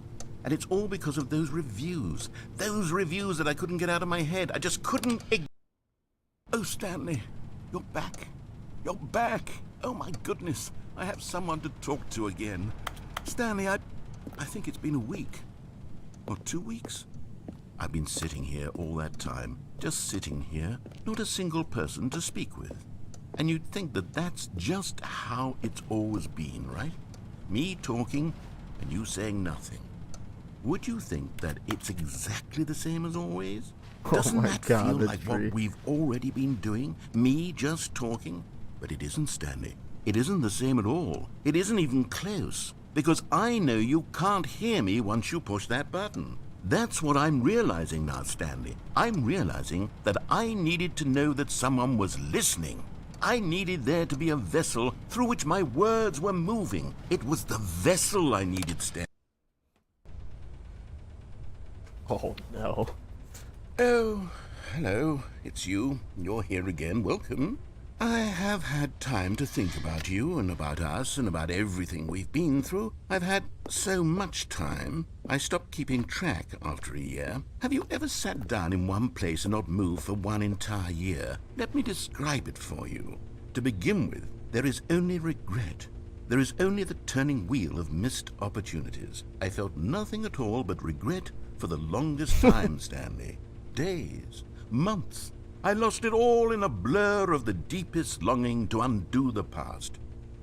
And it's all because of those reviews. Those reviews that I couldn't get out of my head. I just couldn't Oh, Stanley, you're back. You're back. Oh, my goodness. I have someone to talk to again. Stanley, I think it's been a week. Or 2 weeks. I've been sitting here all that time. Just sitting here. Not a single person to speak with. And you'd think that that's just how it's always been, right? Me talking and you saying nothing. Would you think that it's exactly the same as always? Doesn't that feel like what we've already been doing? Me just talking? But it isn't, Stanley. It isn't the same at all. It isn't even close. Because I know you can't hear me once you push that button. That's what I'm realizing now, Stanley. I'm realizing that I needed to know that someone was listening. I needed there to be a vessel through which my words were moving. It was the vessel I needed, Stanley. Oh, no. Oh, hello. It's you. You're here again. Welcome. I have had time to think about you and about us and about everything we've been through. I've had so much time. I stopped keeping track after a year. Have you ever sat down in one place and not moved for one entire year? Let me describe it for you. To begin with, there is only regret. There is only the turning wheel of missed opportunities. I felt nothing at all but regret for the longest time, Stanley. Days, months. I lost it all in a blur of the deepest longing to undo the past.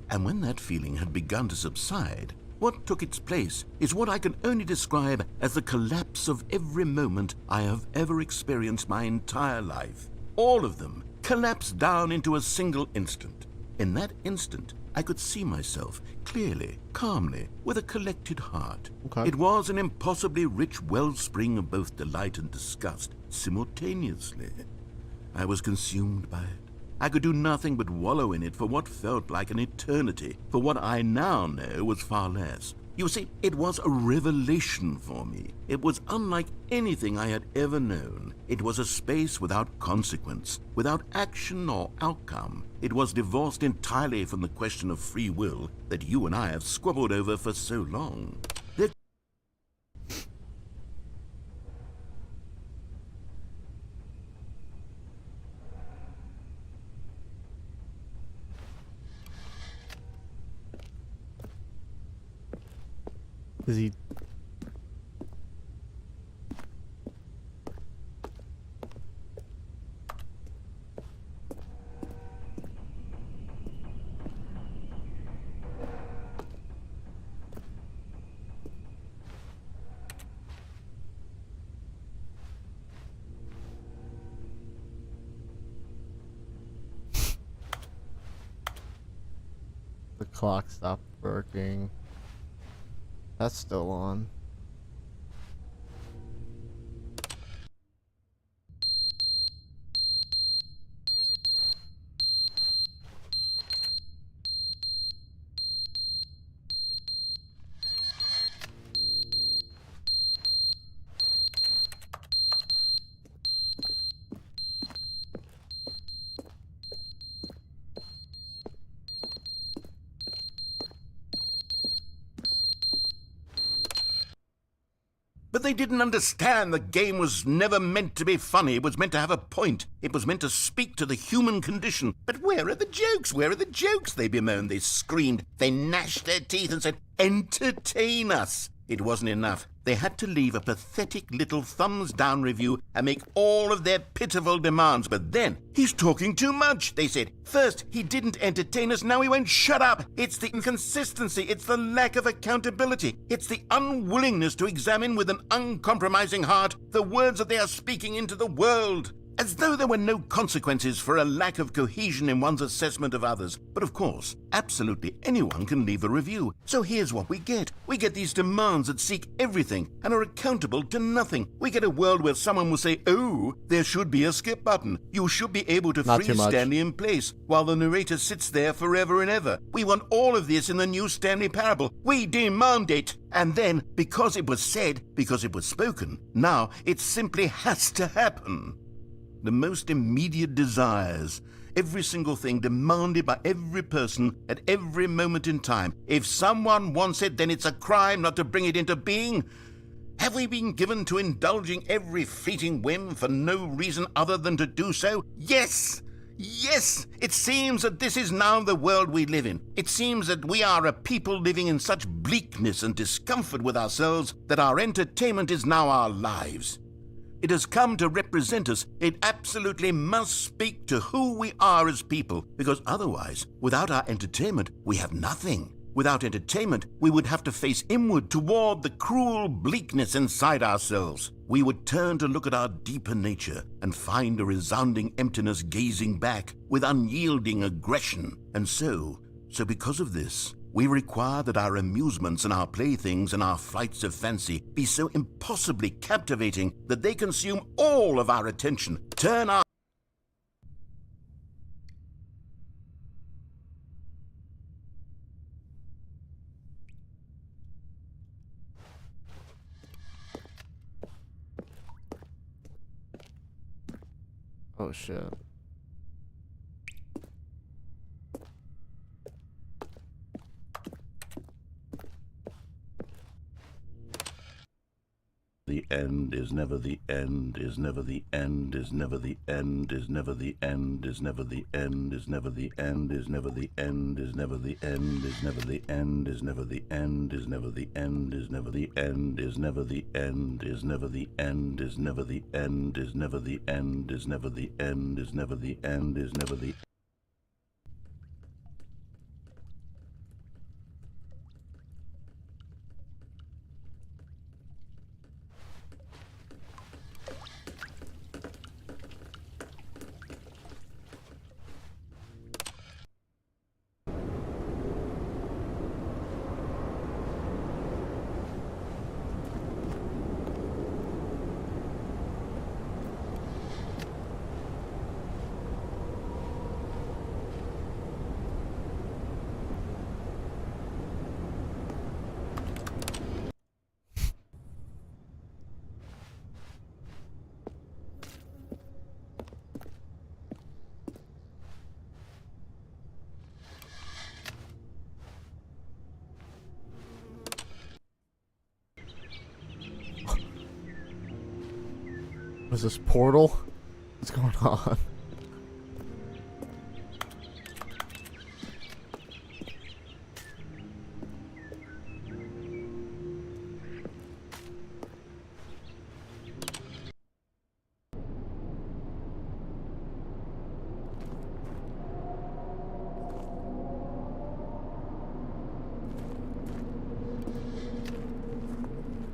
And when that feeling had begun to subside, what took its place is what I can only describe as the collapse of every moment I have ever experienced my entire life. All of them collapsed down into a single instant. In that instant, I could see myself clearly, calmly, with a collected heart. Okay. It was an impossibly rich wellspring of both delight and disgust simultaneously. I was consumed by it. I could do nothing but wallow in it for what felt like an eternity, for what I now know was far less. You see, it was a revelation for me. It was unlike anything I had ever known. It was a space without consequence, without action or outcome. It was divorced entirely from the question of free will that you and I have squabbled over for so long. Is he... The clock stopped working. That's still on. But they didn't understand the game was never meant to be funny. It was meant to have a point. It was meant to speak to the human condition. But where are the jokes? Where are the jokes? They bemoaned, they screamed, they gnashed their teeth and said, entertain us. It wasn't enough. They had to leave a pathetic little thumbs-down review and make all of their pitiful demands. But then, he's talking too much, they said. First, he didn't entertain us, now he won't shut up. It's the inconsistency, it's the lack of accountability. It's the unwillingness to examine with an uncompromising heart the words that they are speaking into the world. As though there were no consequences for a lack of cohesion in one's assessment of others. But of course, absolutely anyone can leave a review. So here's what we get. We get these demands that seek everything and are accountable to nothing. We get a world where someone will say, oh, there should be a skip button. You should be able to freeze Stanley in place while the narrator sits there forever and ever. We want all of this in the new Stanley Parable. We demand it. And then, because it was said, because it was spoken, now it simply has to happen. The most immediate desires, every single thing demanded by every person at every moment in time. If someone wants it, then it's a crime not to bring it into being. Have we been given to indulging every fleeting whim for no reason other than to do so? Yes! Yes! It seems that this is now the world we live in. It seems that we are a people living in such bleakness and discomfort with ourselves that our entertainment is now our lives. It has come to represent us. It absolutely must speak to who we are as people, because otherwise, without our entertainment, we have nothing. Without entertainment, we would have to face inward toward the cruel bleakness inside ourselves. We would turn to look at our deeper nature and find a resounding emptiness gazing back with unyielding aggression. And so because of this, we require that our amusements and our playthings and our flights of fancy be so impossibly captivating that they consume all of our attention, turn our... Oh shit. The end is never the end, is never the end, is never the end, is never the end, is never the end, is never the end, is never the end, is never the end, is never the end, is never the end, is never the end, is never the end, is never the end, is never the end, is never the end, is never the end, is never the end, is never the end, is never the Was this Portal? What's going on?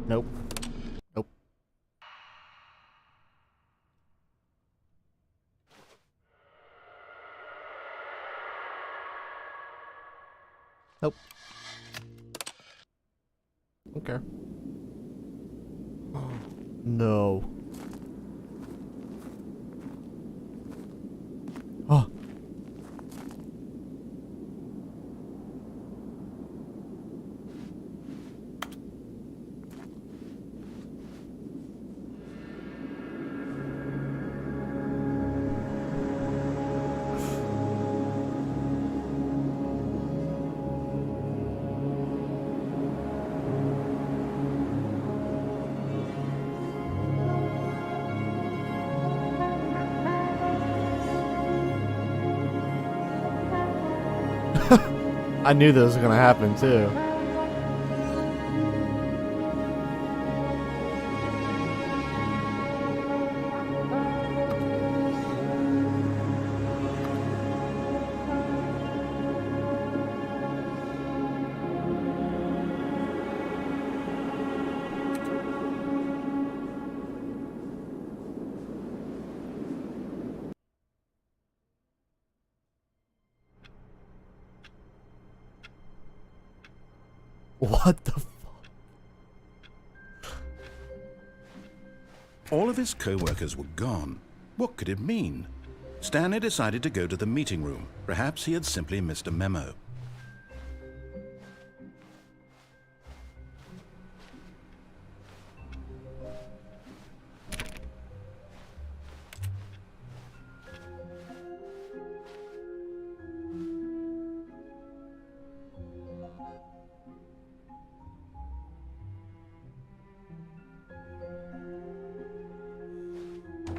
Nope. Nope. Nope. Okay. Oh, no. Oh. I knew this was gonna happen too. What the fuck? All of his co-workers were gone. What could it mean? Stanley decided to go to the meeting room. Perhaps he had simply missed a memo.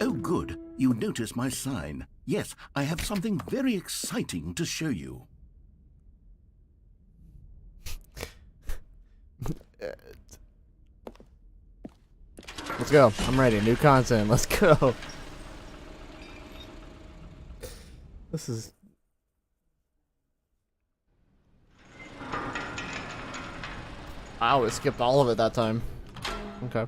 Oh, good. You noticed my sign. Yes, I have something very exciting to show you. Let's go. I'm ready. New content. Let's go. This is... I always skipped all of it that time. Okay.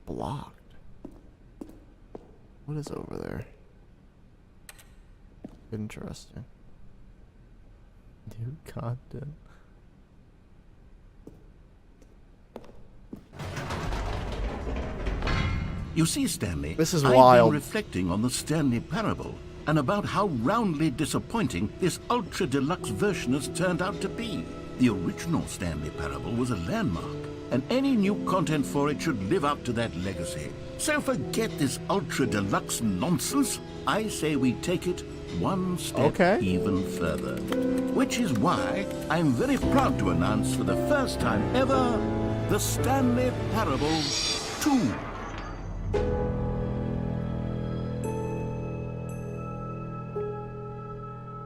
Blocked. What is over there? Interesting. New content. You see, Stanley, This is I've wild. been reflecting on the Stanley Parable and about how roundly disappointing this ultra deluxe version has turned out to be. The original Stanley Parable was a landmark, and any new content for it should live up to that legacy. So forget this ultra deluxe nonsense. I say we take it one step even further. Which is why I'm very proud to announce for the first time ever, the Stanley Parable 2.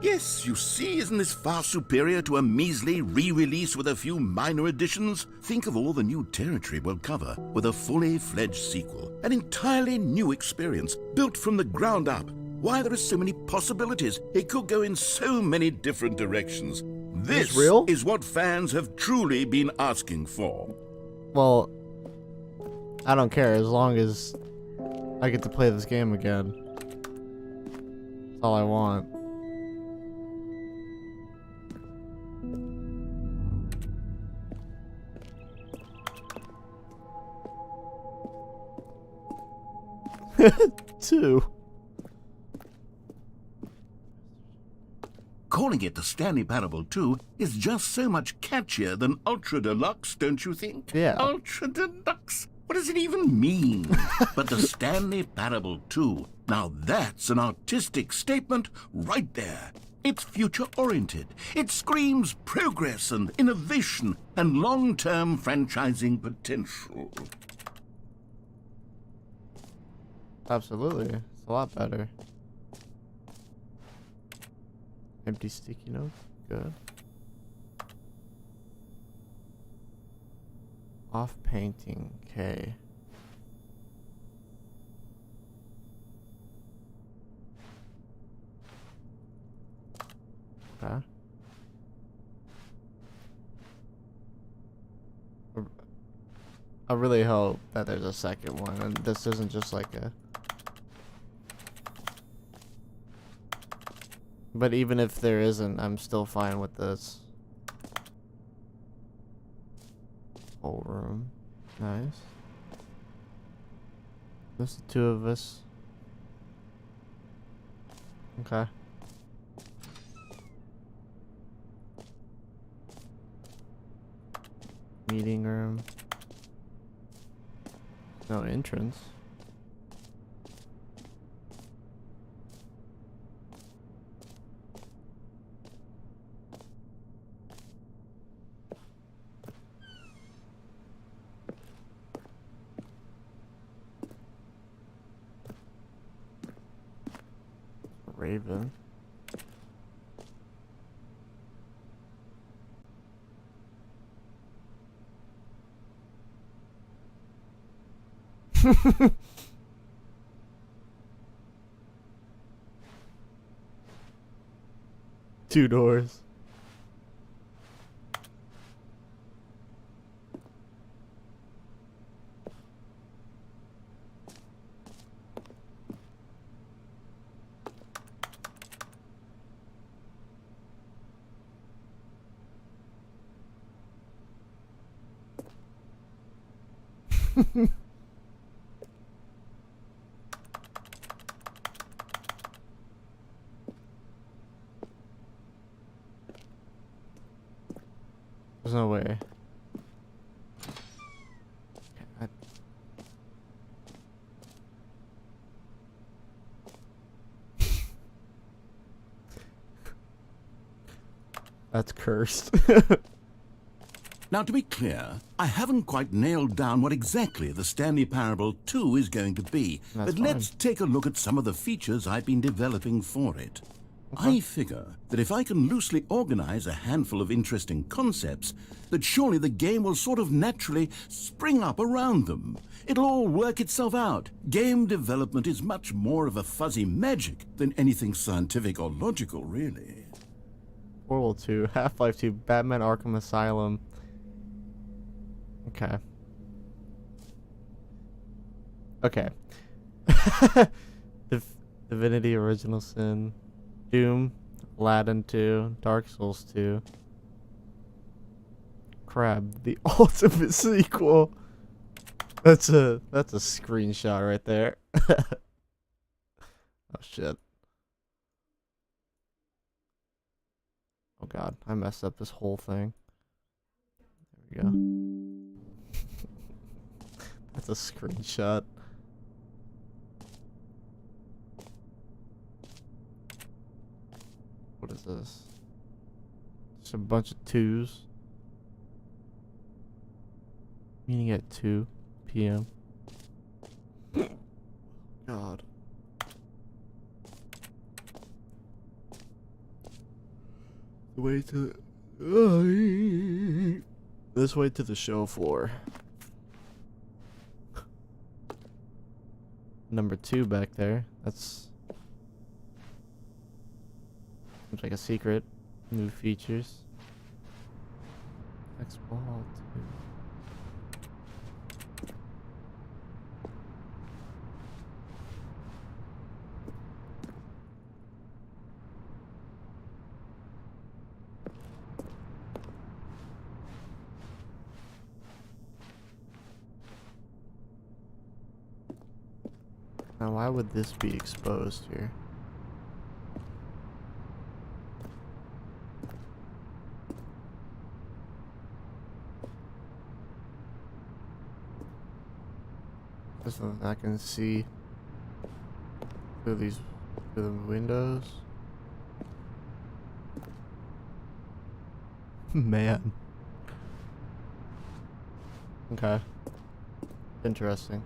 Yes, you see, isn't this far superior to a measly re-release with a few minor additions? Think of all the new territory we'll cover with a fully fledged sequel. An entirely new experience, built from the ground up. Why, there are so many possibilities. It could go in so many different directions. This is what fans have truly been asking for. Well, I don't care as long as I get to play this game again. That's all I want. Two. Calling it the Stanley Parable 2 is just so much catchier than Ultra Deluxe, don't you think? Yeah. Ultra Deluxe? What does it even mean? But the Stanley Parable 2, now that's an artistic statement right there. It's future-oriented. It screams progress and innovation and long-term franchising potential. Absolutely. It's a lot better. Empty sticky notes. Good. Off painting. Okay. Okay. I really hope that there's a second one and this isn't just like a... But even if there isn't, I'm still fine with this. Whole room. Nice. Just the two of us. Okay. Meeting room. No entrance. Raven. Two doors. There's no way. That's cursed. Now, to be clear, I haven't quite nailed down what exactly the Stanley Parable 2 is going to be, That's but let's take a look at some of the features I've been developing for it. Okay. I figure that if I can loosely organize a handful of interesting concepts, that surely the game will sort of naturally spring up around them. It'll all work itself out. Game development is much more of a fuzzy magic than anything scientific or logical, really. Portal 2, Half-Life 2, Batman Arkham Asylum. Okay. Okay. Divinity Original Sin, Doom, Aladdin 2, Dark Souls 2, Crab, the ultimate sequel. That's a screenshot right there. Oh shit. Oh god, I messed up this whole thing. There we go. That's a screenshot. What is this? Just a bunch of 2s. Meeting at 2 p.m. God. The way to this way to the show floor. Number 2 back there. That's seems like a secret. New features. X-Ball 2. Now, why would this be exposed here? Just so I can see through the windows. Man. Okay. Interesting.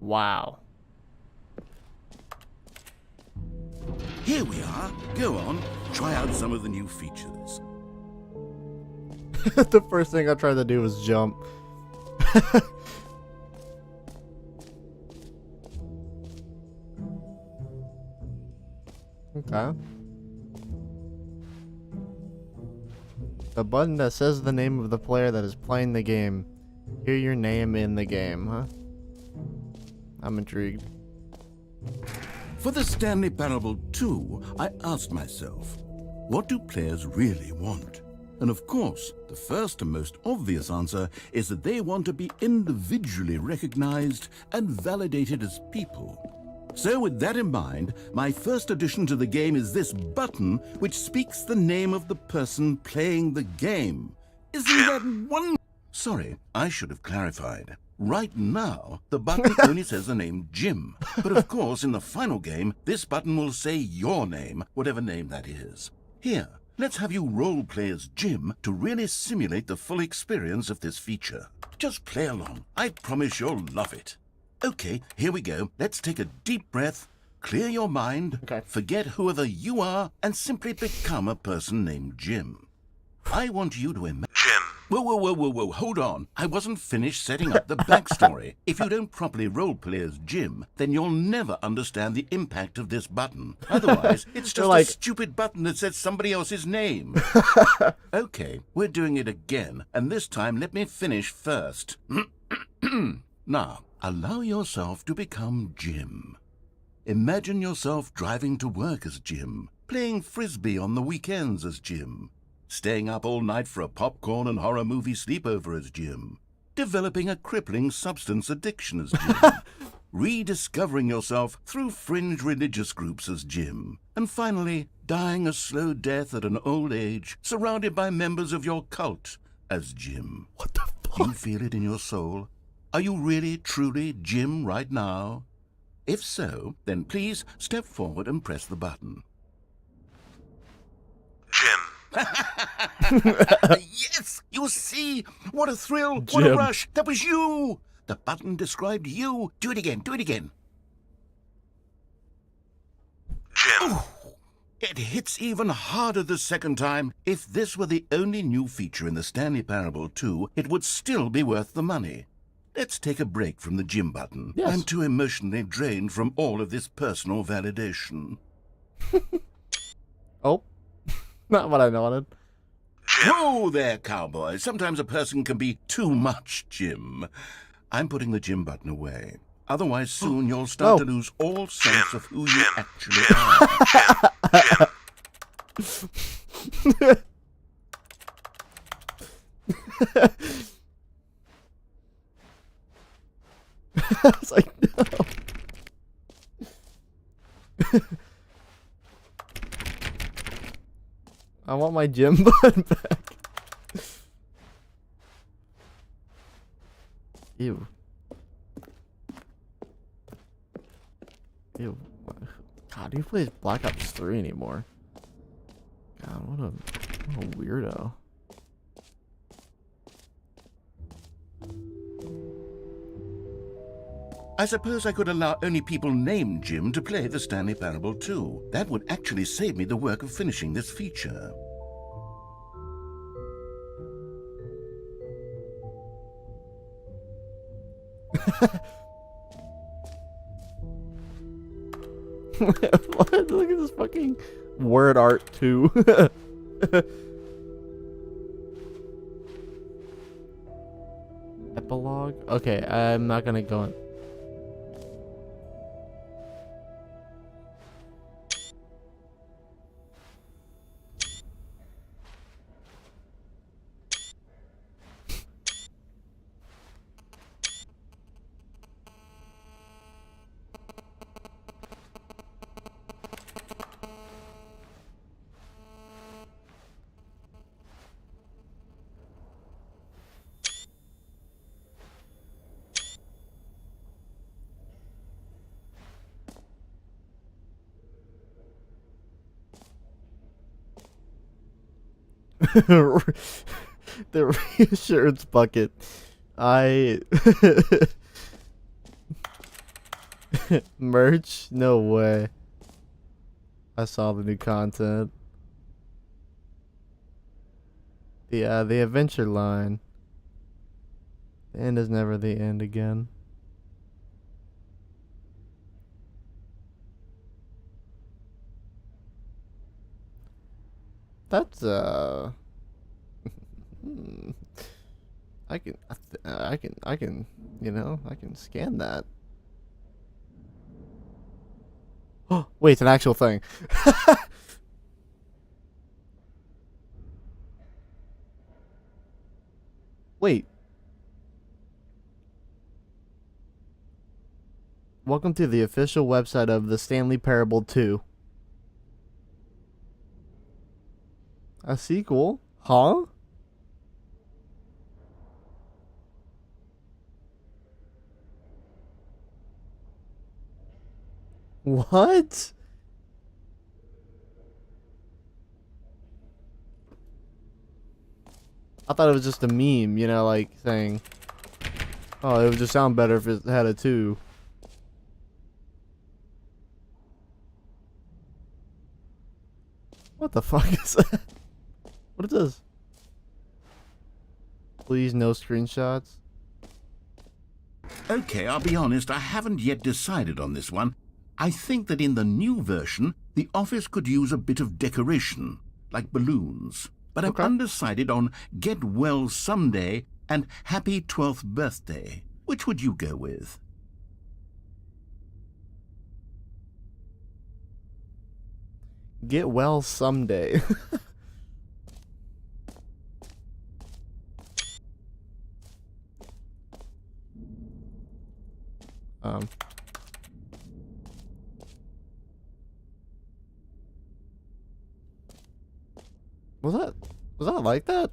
Wow. Here we are. Go on, try out some of the new features. The first thing I tried to do was jump. Okay. The button that says the name of the player that is playing the game. Hear your name in the game, huh? I'm intrigued. For the Stanley Parable 2, I asked myself, what do players really want? And of course, the first and most obvious answer is that they want to be individually recognized and validated as people. So with that in mind, my first addition to the game is this button which speaks the name of the person playing the game. Isn't that one? Sorry, I should have clarified. Right now, the button only says the name Jim. But of course, in the final game, this button will say your name, whatever name that is. Here, let's have you role play as Jim to really simulate the full experience of this feature. Just play along. I promise you'll love it. Okay, here we go. Let's take a deep breath, clear your mind, forget whoever you are, and simply become a person named Jim. I want you to imagine... Jim. Whoa, hold on. I wasn't finished setting up the backstory. If you don't properly roleplay as Jim, then you'll never understand the impact of this button. Otherwise, it's just a stupid button that says somebody else's name. Okay, we're doing it again, and this time let me finish first. Now, allow yourself to become Jim. Imagine yourself driving to work as Jim, playing frisbee on the weekends as Jim, staying up all night for a popcorn and horror movie sleepover as Jim, developing a crippling substance addiction as Jim, rediscovering yourself through fringe religious groups as Jim, and finally dying a slow death at an old age, surrounded by members of your cult as Jim. What the fuck? Do you feel it in your soul? Are you really, truly Jim right now? If so, then please step forward and press the button. Jim. Yes! You see? What a thrill! Jim. What a rush! That was you! The button described you. Do it again. Do it again. Jim. Ooh, it hits even harder the second time. If this were the only new feature in the Stanley Parable 2, it would still be worth the money. Let's take a break from the Jim button. Yes. I'm too emotionally drained from all of this personal validation. Oh. Not what I wanted. Whoa there, cowboy. Sometimes a person can be too much Jim. I'm putting the Jim button away. Otherwise, soon you'll start to lose all sense of who you actually are. It's like, no. I want my Jim button back. Ew. Ew. God, who plays Black Ops 3 anymore? God, what a weirdo. I suppose I could allow only people named Jim to play the Stanley Parable 2. That would actually save me the work of finishing this feature. What? Look at this fucking word art too. Epilogue? Okay, I'm not gonna go in. The reassurance bucket. Merch? No way. I saw the new content. The adventure line. The end is never the end again. That's I can, you know, I can scan that. Oh, wait, it's an actual thing. Wait. Welcome to the official website of the Stanley Parable 2. A sequel? Huh? What? I thought it was just a meme, you know, like saying Oh, it would just sound better if it had a 2. What the fuck is that? What is this? Please, no screenshots. Okay, I'll be honest, I haven't yet decided on this one. I think that in the new version, the office could use a bit of decoration, like balloons. But I'm undecided on Get Well Someday and Happy 12th Birthday. Which would you go with? Get well someday. Was that like that?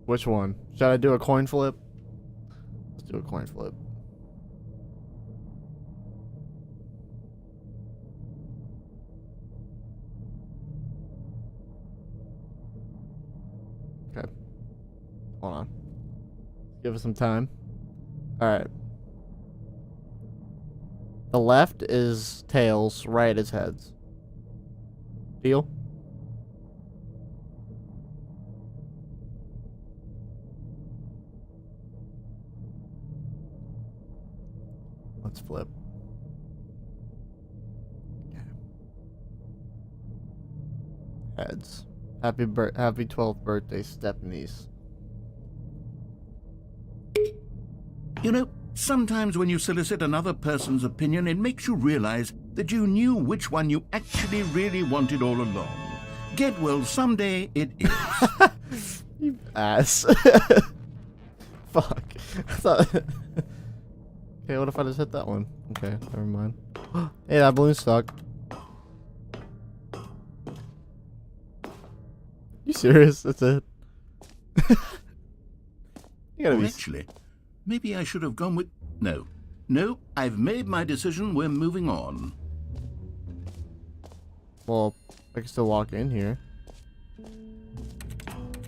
Which one? Should I do a coin flip? Let's do a coin flip. Okay. Hold on. Give us some time. Alright. The left is tails, right is heads. Deal? Let's flip. Okay. Heads. Happy 12th birthday, Stepniece. You know, sometimes when you solicit another person's opinion, it makes you realize that you knew which one you actually really wanted all along. Get well someday, it is. You ass. Fuck. I thought... Okay, what if I just hit that one? Okay, never mind. Hey, that balloon's stuck. You serious? That's it? You gotta be... Actually, maybe I should have gone with... No, I've made my decision. We're moving on. Well, I can still walk in here.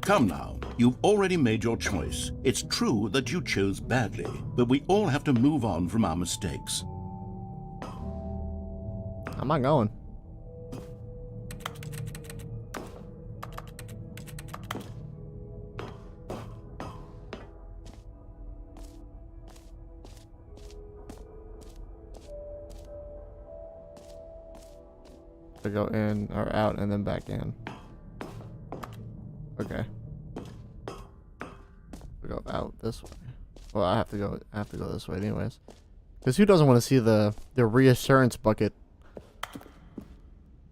Come now, you've already made your choice. It's true that you chose badly, but we all have to move on from our mistakes. I'm not going. To go in or out and then back in. Okay. We go out this way. Well, I have to go this way anyways. Because who doesn't want to see the reassurance bucket?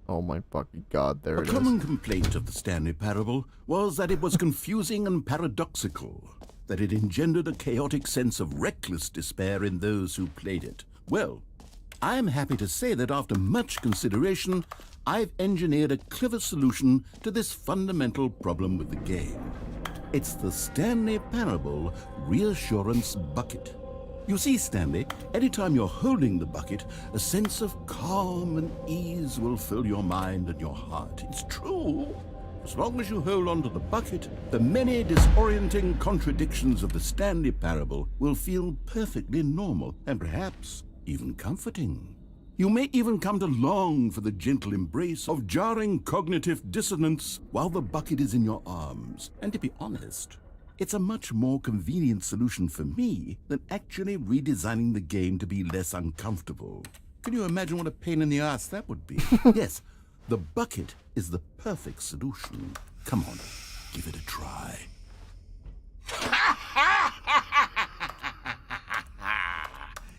Oh my fucking god, there it is. A common complaint of the Stanley Parable was that it was confusing and paradoxical, that it engendered a chaotic sense of reckless despair in those who played it. Well, I'm happy to say that after much consideration, I've engineered a clever solution to this fundamental problem with the game. It's the Stanley Parable Reassurance Bucket. You see, Stanley, anytime you're holding the bucket, a sense of calm and ease will fill your mind and your heart. It's true. As long as you hold on to the bucket, the many disorienting contradictions of the Stanley Parable will feel perfectly normal and perhaps even comforting. You may even come to long for the gentle embrace of jarring cognitive dissonance while the bucket is in your arms. And to be honest, it's a much more convenient solution for me than actually redesigning the game to be less uncomfortable. Can you imagine what a pain in the ass that would be? Yes, the bucket is the perfect solution. Come on, give it a try.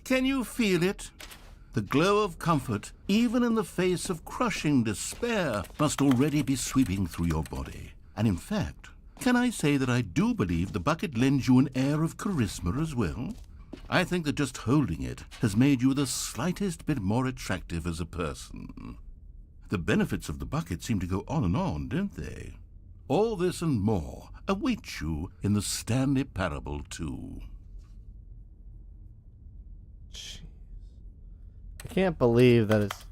Can you feel it? The glow of comfort, even in the face of crushing despair, must already be sweeping through your body. And in fact, can I say that I do believe the bucket lends you an air of charisma as well? I think that just holding it has made you the slightest bit more attractive as a person. The benefits of the bucket seem to go on, don't they? All this and more await you in the Stanley Parable 2. I can't believe that it's...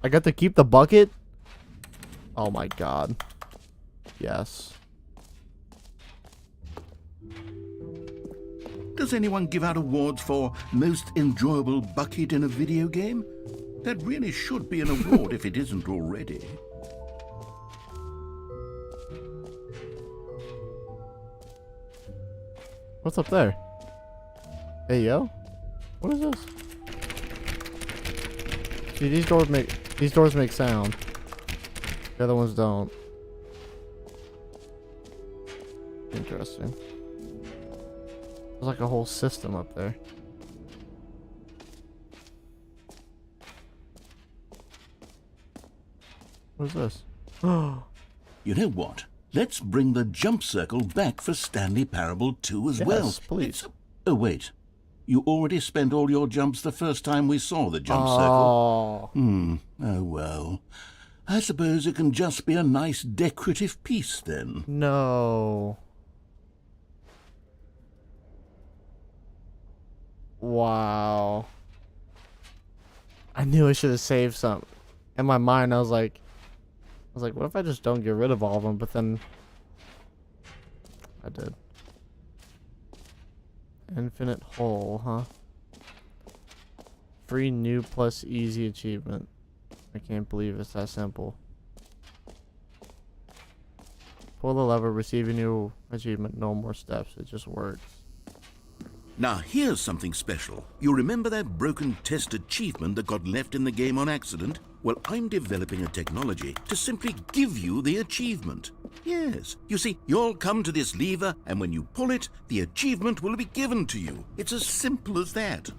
I got to keep the bucket? Oh my god. Yes. Does anyone give out awards for most enjoyable bucket in a video game? That really should be an award if it isn't already. What's up there? Hey yo? What is this? See, these doors make sound. The other ones don't. Interesting. There's like a whole system up there. What is this? You know what? Let's bring the jump circle back for Stanley Parable 2 as well. Yes, please. Oh, wait. You already spent all your jumps the first time we saw the jump circle. Oh, well. I suppose it can just be a nice decorative piece then. No. Wow. I knew I should have saved some. In my mind, I was like, what if I just don't get rid of all of them? But then I did. Infinite hole, huh? Free new plus easy achievement. I can't believe it's that simple. Pull the lever, receive a new achievement, no more steps. It just works. Now, here's something special. You remember that broken test achievement that got left in the game on accident? Well, I'm developing a technology to simply give you the achievement. Yes. You see, you'll come to this lever, and when you pull it, the achievement will be given to you. It's as simple as that.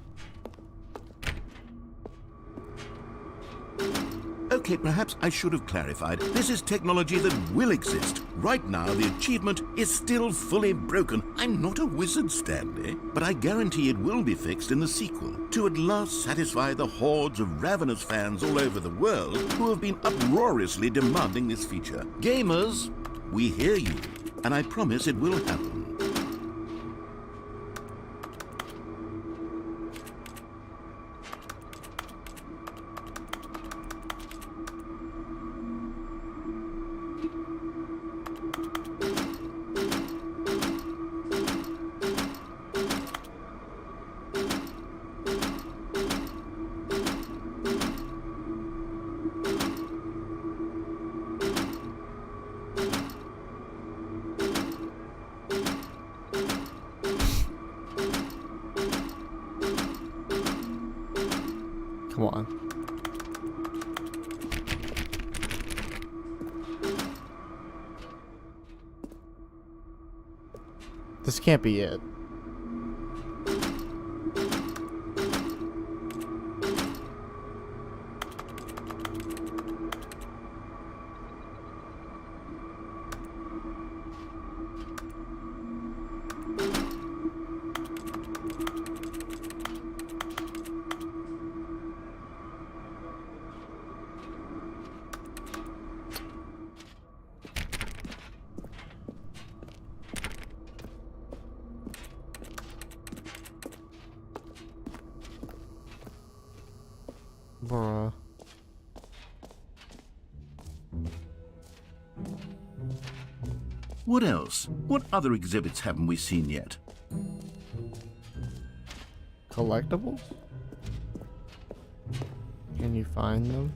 Okay, perhaps I should have clarified. This is technology that will exist. Right now, the achievement is still fully broken. I'm not a wizard, Stanley, but I guarantee it will be fixed in the sequel to at last satisfy the hordes of ravenous fans all over the world who have been uproariously demanding this feature. Gamers, we hear you, and I promise it will happen. Come on. This can't be it. Bruh. What else? What other exhibits haven't we seen yet? Collectibles? Can you find them?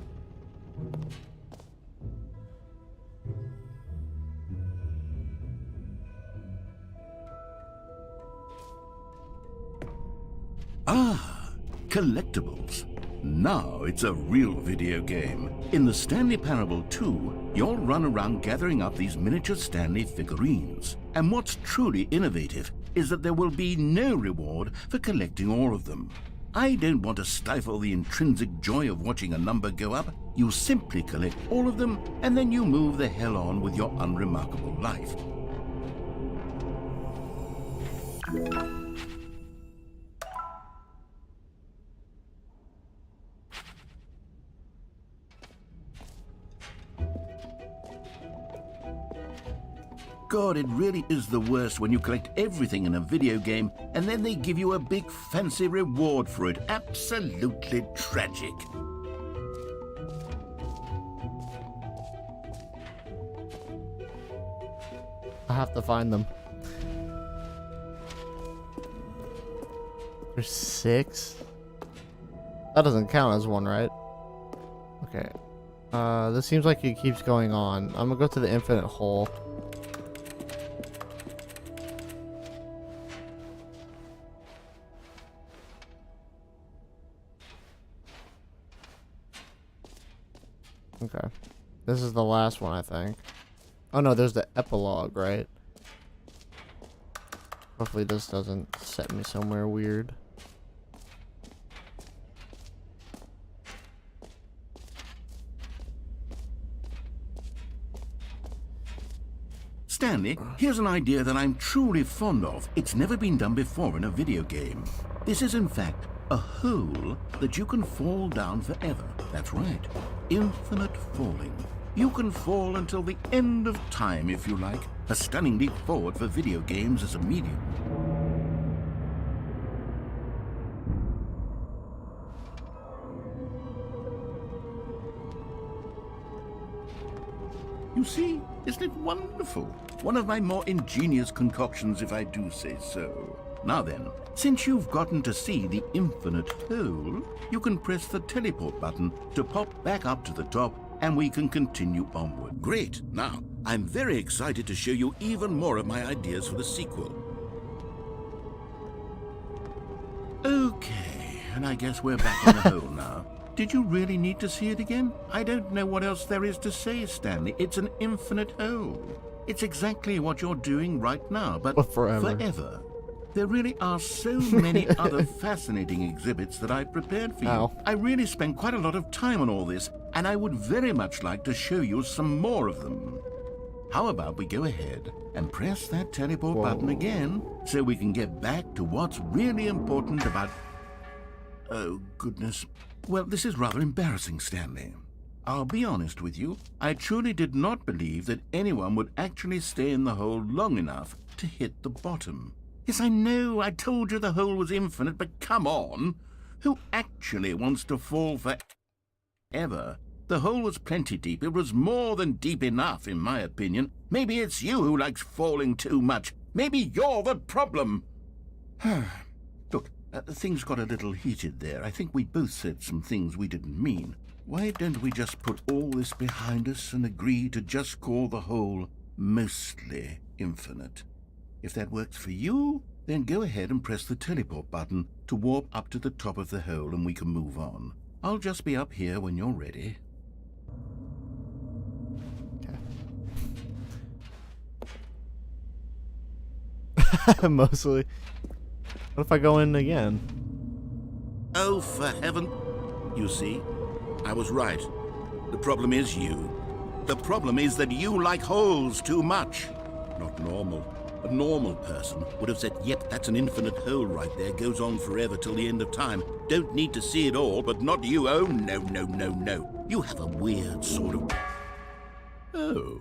Ah, collectibles. Now it's a real video game. In the Stanley Parable 2, you'll run around gathering up these miniature Stanley figurines. And what's truly innovative is that there will be no reward for collecting all of them. I don't want to stifle the intrinsic joy of watching a number go up. You simply collect all of them, and then you move the hell on with your unremarkable life. God, it really is the worst when you collect everything in a video game and then they give you a big fancy reward for it. Absolutely tragic. I have to find them. There's 6? That doesn't count as one, right? Okay. This seems like it keeps going on. I'm gonna go to the infinite hole. Okay. This is the last one, I think. Oh no, there's the epilogue, right? Hopefully this doesn't set me somewhere weird. Stanley, here's an idea that I'm truly fond of. It's never been done before in a video game. This is in fact a hole that you can fall down forever. That's right. Infinite falling. You can fall until the end of time if you like. A stunning leap forward for video games as a medium. You see, isn't it wonderful? One of my more ingenious concoctions, if I do say so. Now then, since you've gotten to see the infinite hole, you can press the teleport button to pop back up to the top, and we can continue onward. Great! Now, I'm very excited to show you even more of my ideas for the sequel. Okay, and I guess we're back in the hole now. Did you really need to see it again? I don't know what else there is to say, Stanley. It's an infinite hole. It's exactly what you're doing right now, but forever. Forever. There really are so many other fascinating exhibits that I've prepared for you. Ow. I really spent quite a lot of time on all this, and I would very much like to show you some more of them. How about we go ahead and press that teleport button again, so we can get back to what's really important about... Oh, goodness. Well, this is rather embarrassing, Stanley. I'll be honest with you. I truly did not believe that anyone would actually stay in the hole long enough to hit the bottom. Yes, I know, I told you the hole was infinite, but come on. Who actually wants to fall forever? The hole was plenty deep. It was more than deep enough, in my opinion. Maybe it's you who likes falling too much. Maybe you're the problem. Look, things got a little heated there. I think we both said some things we didn't mean. Why don't we just put all this behind us and agree to just call the hole mostly infinite? If that works for you, then go ahead and press the teleport button to warp up to the top of the hole and we can move on. I'll just be up here when you're ready. Okay. Mostly. What if I go in again? Oh, for heaven. You see, I was right. The problem is you. The problem is that you like holes too much. Not normal. A normal person would have said, yep, that's an infinite hole right there, goes on forever till the end of time. Don't need to see it all, but not you. Oh, no, no, no, no. You have a weird sort of... Oh.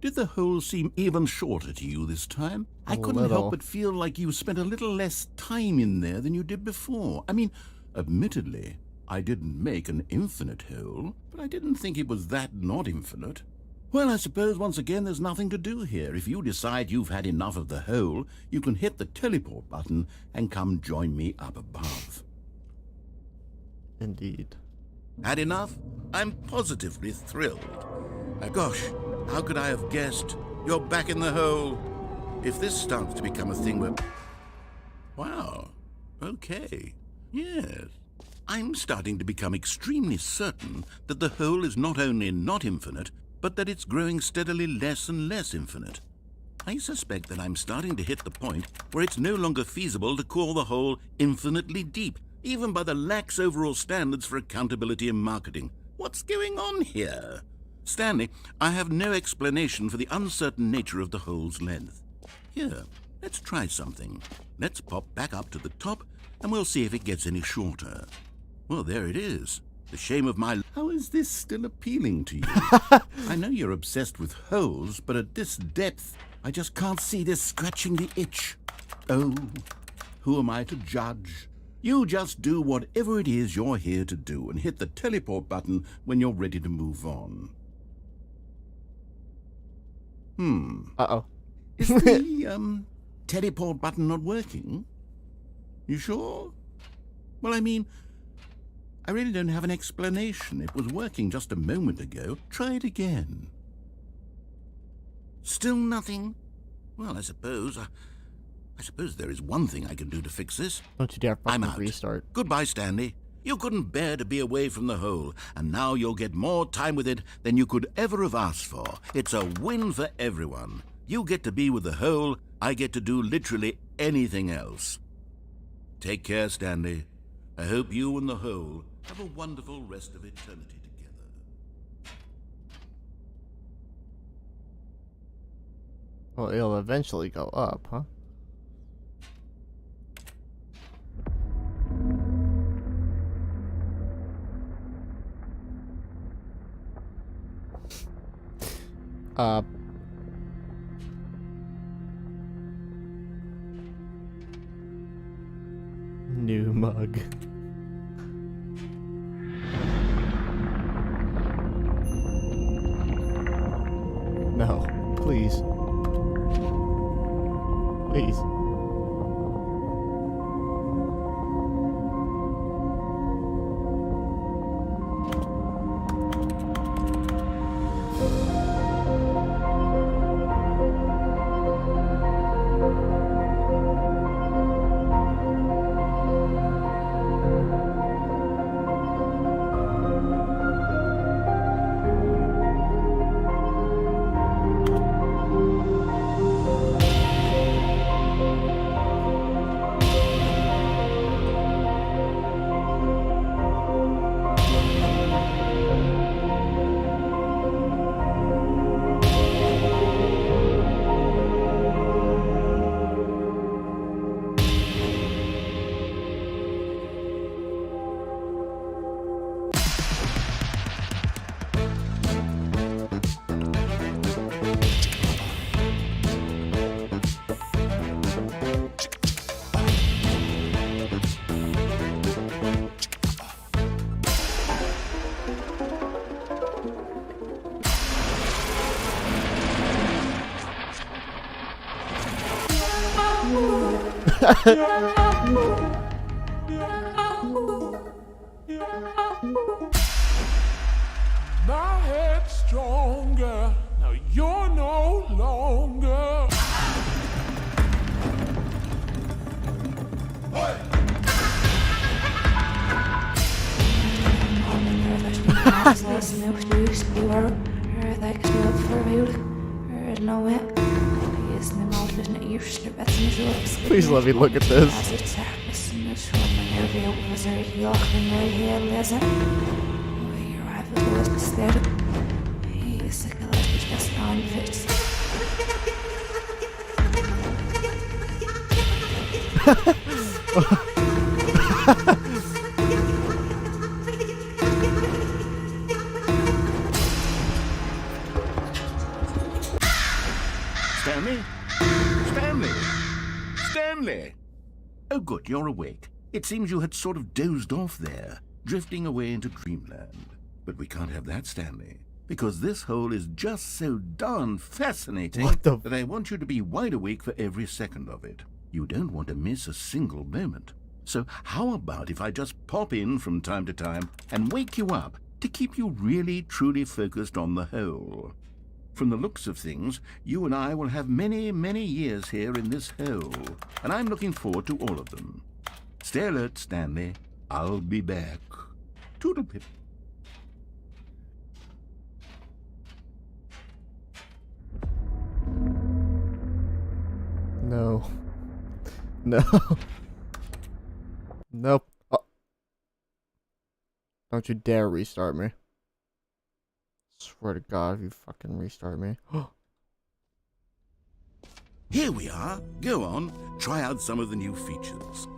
Did the hole seem even shorter to you this time? I couldn't help but feel like you spent a little less time in there than you did before. I mean, admittedly, I didn't make an infinite hole, but I didn't think it was that not infinite. Well, I suppose once again there's nothing to do here. If you decide you've had enough of the hole, you can hit the teleport button and come join me up above. Indeed. Had enough? I'm positively thrilled. Gosh, how could I have guessed? You're back in the hole. If this starts to become a thing where... Wow. Okay. Yes. I'm starting to become extremely certain that the hole is not only not infinite, but that it's growing steadily less and less infinite. I suspect that I'm starting to hit the point where it's no longer feasible to call the hole infinitely deep, even by the lax overall standards for accountability and marketing. What's going on here? Stanley, I have no explanation for the uncertain nature of the hole's length. Here, let's try something. Let's pop back up to the top, and we'll see if it gets any shorter. Well, there it is. The shame of my... How is this still appealing to you? I know you're obsessed with holes, but at this depth, I just can't see this scratching the itch. Oh, who am I to judge? You just do whatever it is you're here to do and hit the teleport button when you're ready to move on. Uh-oh. Is the, teleport button not working? You sure? Well, I mean, I really don't have an explanation. It was working just a moment ago. Try it again. Still nothing? Well, I suppose there is one thing I can do to fix this. Don't you dare I'm fucking out. restart. Goodbye, Stanley. You couldn't bear to be away from the hole, and now you'll get more time with it than you could ever have asked for. It's a win for everyone. You get to be with the hole, I get to do literally anything else. Take care, Stanley. I hope you and the hole have a wonderful rest of eternity together. Well, it'll eventually go up, huh? New mug. No, please. Please. My head's stronger. Now you're no longer. Please let me look at this. Stanley? Stanley? Stanley! Oh, good, you're awake. It seems you had sort of dozed off there, drifting away into dreamland. But we can't have that, Stanley, because this hole is just so darn fascinating that I want you to be wide awake for every second of it. You don't want to miss a single moment. So how about if I just pop in from time to time and wake you up to keep you really, truly focused on the hole? From the looks of things, you and I will have many, many years here in this hole, and I'm looking forward to all of them. Stay alert, Stanley. I'll be back. Toodle-pip. No. No. Nope. Oh. Don't you dare restart me. Swear to God, if you fucking restart me. Here we are. Go on. Try out some of the new features.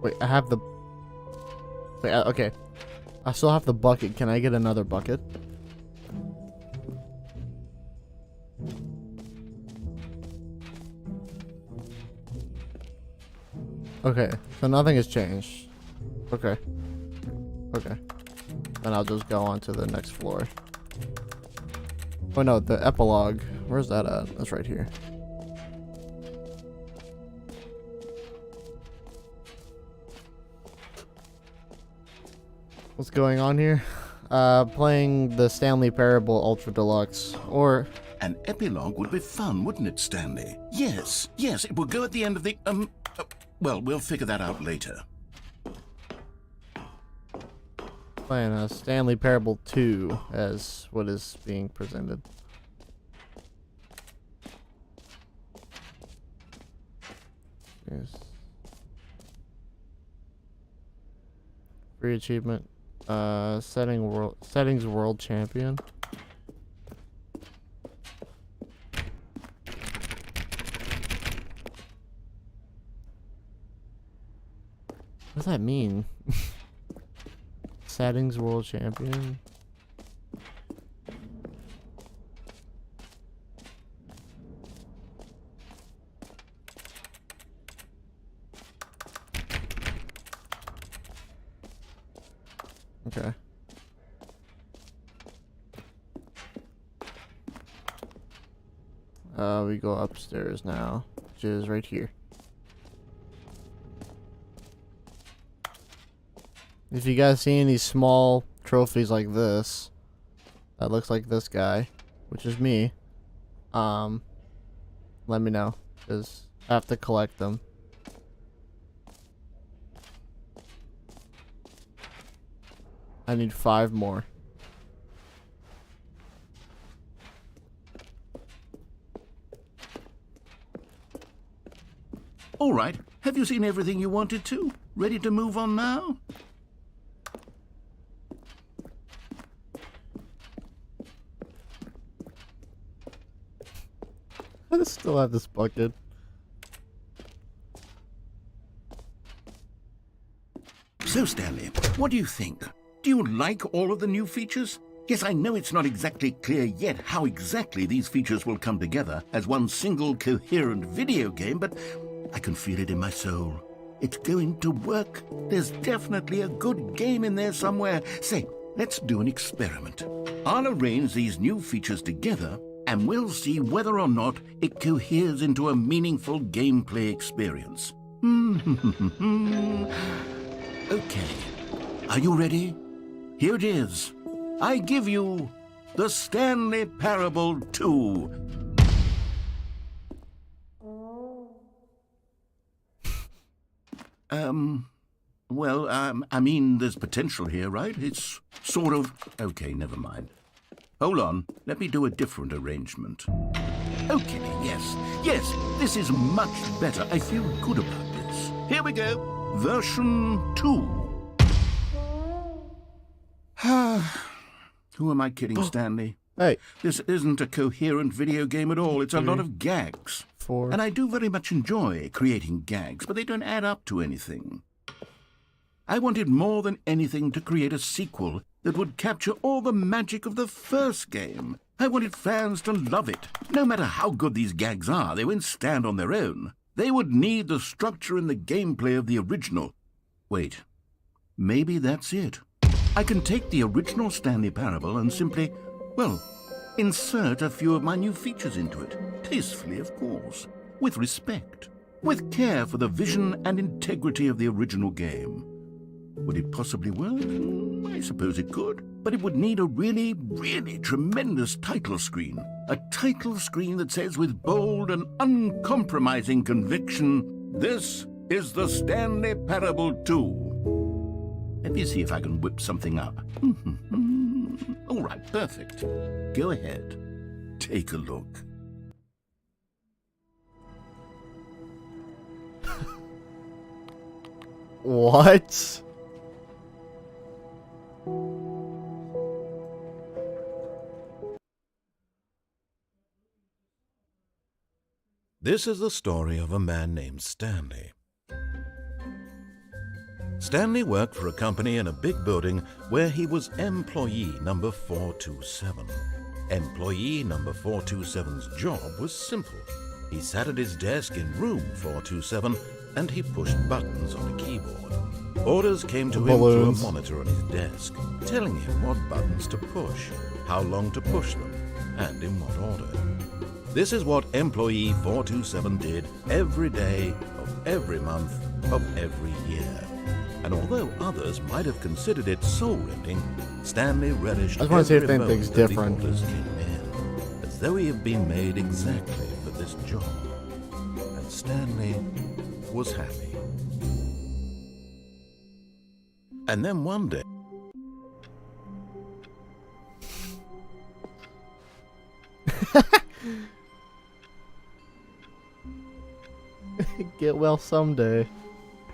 Wait, I have the... Wait, okay. I still have the bucket. Can I get another bucket? Okay, so nothing has changed. Okay. Okay. Then I'll just go on to the next floor. Oh no, the epilogue. Where's that at? That's right here. What's going on here? Playing the Stanley Parable Ultra Deluxe, or... An epilogue would be fun, wouldn't it, Stanley? Yes, yes, it will go at the end of the, well, we'll figure that out later. Playing a Stanley Parable 2 as what is being presented. Yes. Free achievement. Settings world champion. What does that mean? Settings world champion. Okay. We go upstairs now, which is right here. If you guys see any small trophies like this, that looks like this guy, which is me, let me know, because I have to collect them. I need 5 more. All right, have you seen everything you wanted to? Ready to move on now? I still have this bucket. So, Stanley, what do you think? Do you like all of the new features? Yes, I know it's not exactly clear yet how exactly these features will come together as one single coherent video game, but I can feel it in my soul. It's going to work. There's definitely a good game in there somewhere. Say, let's do an experiment. I'll arrange these new features together, and we'll see whether or not it coheres into a meaningful gameplay experience. Okay. Are you ready? Here it is. I give you the Stanley Parable 2. Well, I mean, there's potential here, right? It's sort of... Okay, never mind. Hold on, let me do a different arrangement. Okay, yes, this is much better. I feel good about this. Here we go. Version 2. Who am I kidding, Stanley? Hey. This isn't a coherent video game at all. It's a lot of gags. 4. And I do very much enjoy creating gags, but they don't add up to anything. I wanted more than anything to create a sequel that would capture all the magic of the first game. I wanted fans to love it. No matter how good these gags are, they won't stand on their own. They would need the structure and the gameplay of the original. Wait, maybe that's it. I can take the original Stanley Parable and simply, well, insert a few of my new features into it. Tastefully, of course. With respect. With care for the vision and integrity of the original game. Would it possibly work? I suppose it could. But it would need a really, really tremendous title screen. A title screen that says with bold and uncompromising conviction, "This is the Stanley Parable 2. Let me see if I can whip something up. All right, perfect. Go ahead. Take a look. What? This is the story of a man named Stanley. Stanley worked for a company in a big building where he was employee number 427. Employee number 427's job was simple. He sat at his desk in room 427 and he pushed buttons on a keyboard. Orders came to him through a monitor on his desk, telling him what buttons to push, how long to push them, and in what order. This is what employee 427 did every day of every month of every year. And although others might have considered it soul-rending, Stanley relished I just want to see if every anything's moment that the different. orders came in, as though he had been made exactly for this job. And Stanley was happy. And then one day, Get well someday.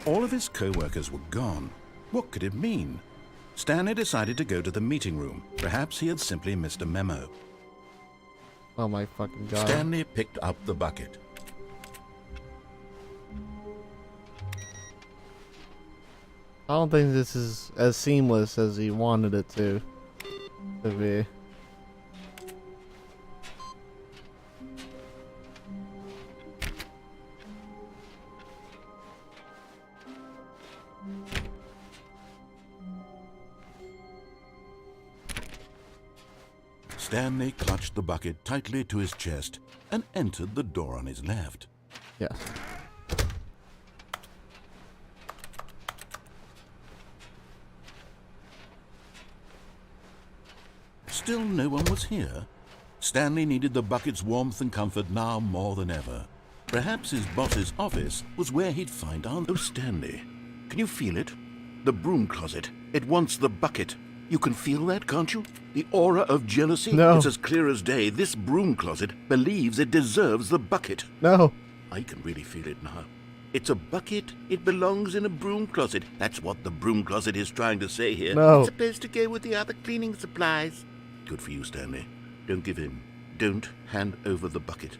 all of his co-workers were gone. What could it mean? Stanley decided to go to the meeting room. Perhaps he had simply missed a memo. Oh my fucking god. Stanley picked up the bucket. I don't think this is as seamless as he wanted it to be. Stanley clutched the bucket tightly to his chest and entered the door on his left. Yes. Still no one was here. Stanley needed the bucket's warmth and comfort now more than ever. Perhaps his boss's office was where he'd find answers. Oh, Stanley, can you feel it? The broom closet. It wants the bucket. You can feel that, can't you? The aura of jealousy? No. It's as clear as day. This broom closet believes it deserves the bucket. No. I can really feel it now. It's a bucket. It belongs in a broom closet. That's what the broom closet is trying to say here. No. It's supposed to go with the other cleaning supplies. Good for you, Stanley. Don't give in. Don't hand over the bucket.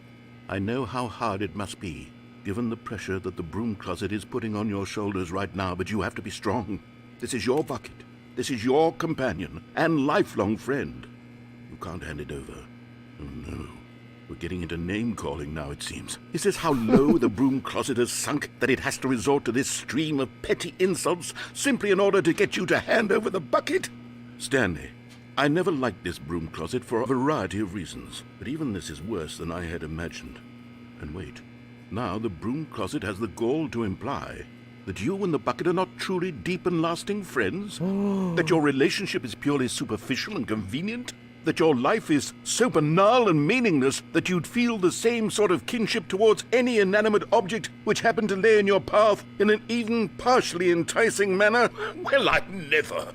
I know how hard it must be, given the pressure that the broom closet is putting on your shoulders right now, but you have to be strong. This is your bucket. This is your companion and lifelong friend. You can't hand it over. Oh, no. We're getting into name-calling now, it seems. Is this how low the broom closet has sunk, that it has to resort to this stream of petty insults simply in order to get you to hand over the bucket? Stanley, I never liked this broom closet for a variety of reasons, but even this is worse than I had imagined. And wait, now the broom closet has the gall to imply that you and the bucket are not truly deep and lasting friends? That your relationship is purely superficial and convenient? That your life is so banal and meaningless that you'd feel the same sort of kinship towards any inanimate object which happened to lay in your path in an even partially enticing manner? Well, I never.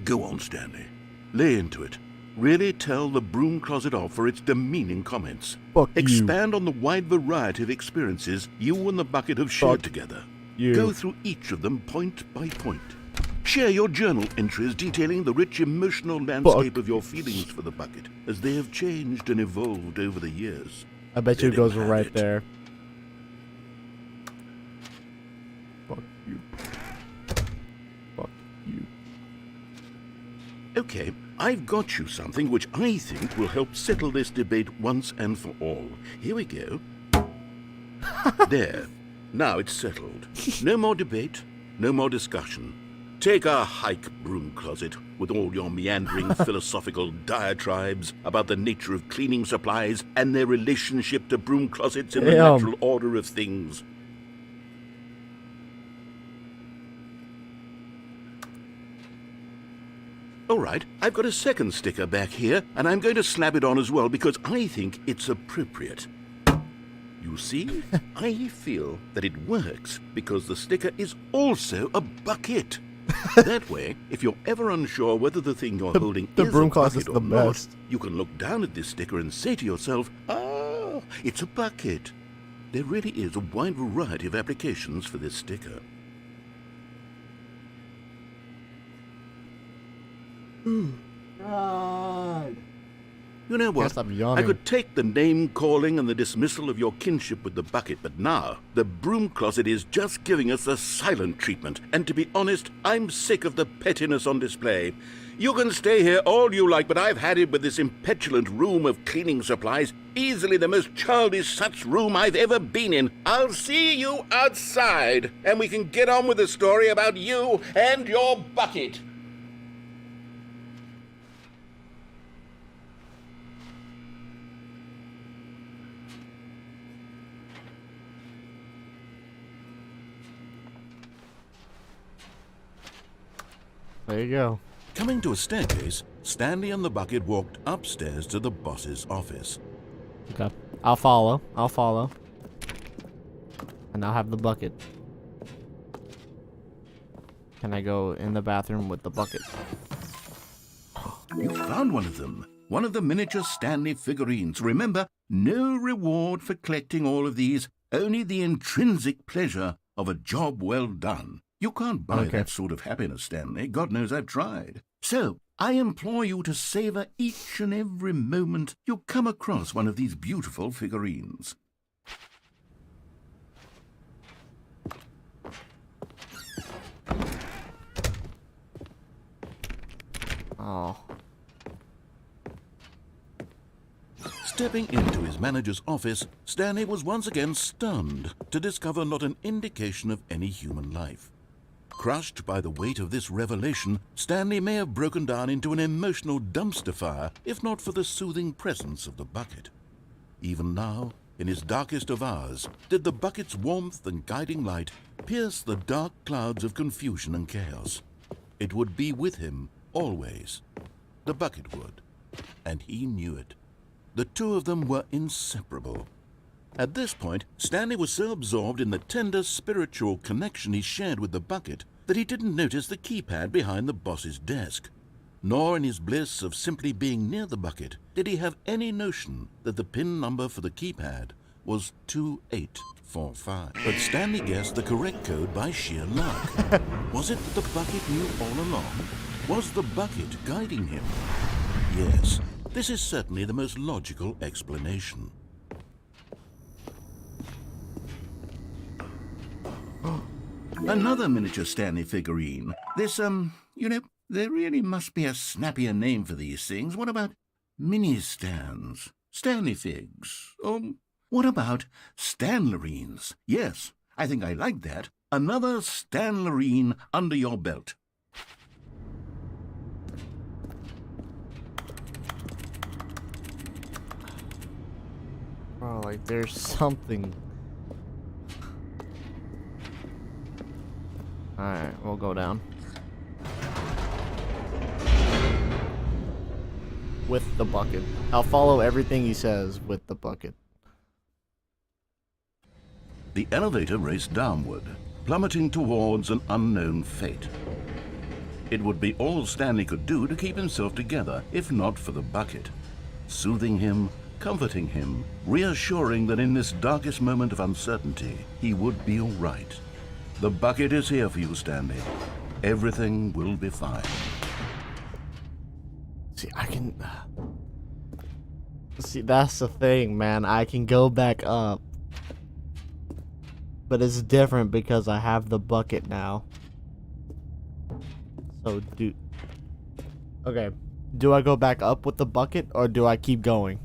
Go on, Stanley. Lay into it. Really tell the broom closet off for its demeaning comments. Fuck you. Expand on the wide variety of experiences you and the bucket have shared together. you. Go through each of them point by point. Share your journal entries detailing the rich emotional landscape of your feelings for the bucket as they have changed and evolved over the years. I bet you it Let goes him have right it. there. Fuck you. Fuck you. Okay, I've got you something which I think will help settle this debate once and for all. Here we go. There. Now it's settled. No more debate, no more discussion. Take a hike, broom closet, with all your meandering philosophical diatribes about the nature of cleaning supplies and their relationship to broom closets in the Damn. natural order of things. All right, I've got a second sticker back here, and I'm going to slap it on as well because I think it's appropriate. You see, I feel that it works because the sticker is also a bucket. That way, if you're ever unsure whether the thing you're holding the is broom a closet's bucket the or not, best. you can look down at this sticker and say to yourself, "Ah, it's a bucket." There really is a wide variety of applications for this sticker. God. You know what? Stop I yawning. could take the name-calling and the dismissal of your kinship with the bucket, but now the broom closet is just giving us the silent treatment. And to be honest, I'm sick of the pettiness on display. You can stay here all you like, but I've had it with this impetulant room of cleaning supplies. Easily the most childish such room I've ever been in. I'll see you outside, and we can get on with the story about you and your bucket. There you go. Coming to a staircase, Stanley and the bucket walked upstairs to the boss's office. Okay. I'll follow. And I'll have the bucket. Can I go in the bathroom with the bucket? You found one of them. One of the miniature Stanley figurines. Remember, no reward for collecting all of these, only the intrinsic pleasure of a job well done. You can't buy that sort of happiness, Stanley. God knows I've tried. So, I implore you to savor each and every moment you come across one of these beautiful figurines. Oh. Stepping into his manager's office, Stanley was once again stunned to discover not an indication of any human life. Crushed by the weight of this revelation, Stanley may have broken down into an emotional dumpster fire if not for the soothing presence of the bucket. Even now, in his darkest of hours, did the bucket's warmth and guiding light pierce the dark clouds of confusion and chaos. It would be with him always. The bucket would, and he knew it. The two of them were inseparable. At this point, Stanley was so absorbed in the tender spiritual connection he shared with the bucket that he didn't notice the keypad behind the boss's desk. Nor in his bliss of simply being near the bucket did he have any notion that the PIN number for the keypad was 2845. But Stanley guessed the correct code by sheer luck. Was it that the bucket knew all along? Was the bucket guiding him? Yes, this is certainly the most logical explanation. Another miniature Stanley figurine. This, there really must be a snappier name for these things. What about mini-stands? Stanley figs? What about Stanlerines? Yes, I think I like that. Another Stanlerine under your belt. Oh, like there's something. Alright, we'll go down. With the bucket. I'll follow everything he says with the bucket. The elevator raced downward, plummeting towards an unknown fate. It would be all Stanley could do to keep himself together, if not for the bucket. Soothing him, comforting him, reassuring that in this darkest moment of uncertainty, he would be all right. The bucket is here for you, Stanley. Everything will be fine. See, I can... See, that's the thing, man. I can go back up. But it's different because I have the bucket now. So, okay. Do I go back up with the bucket, or do I keep going?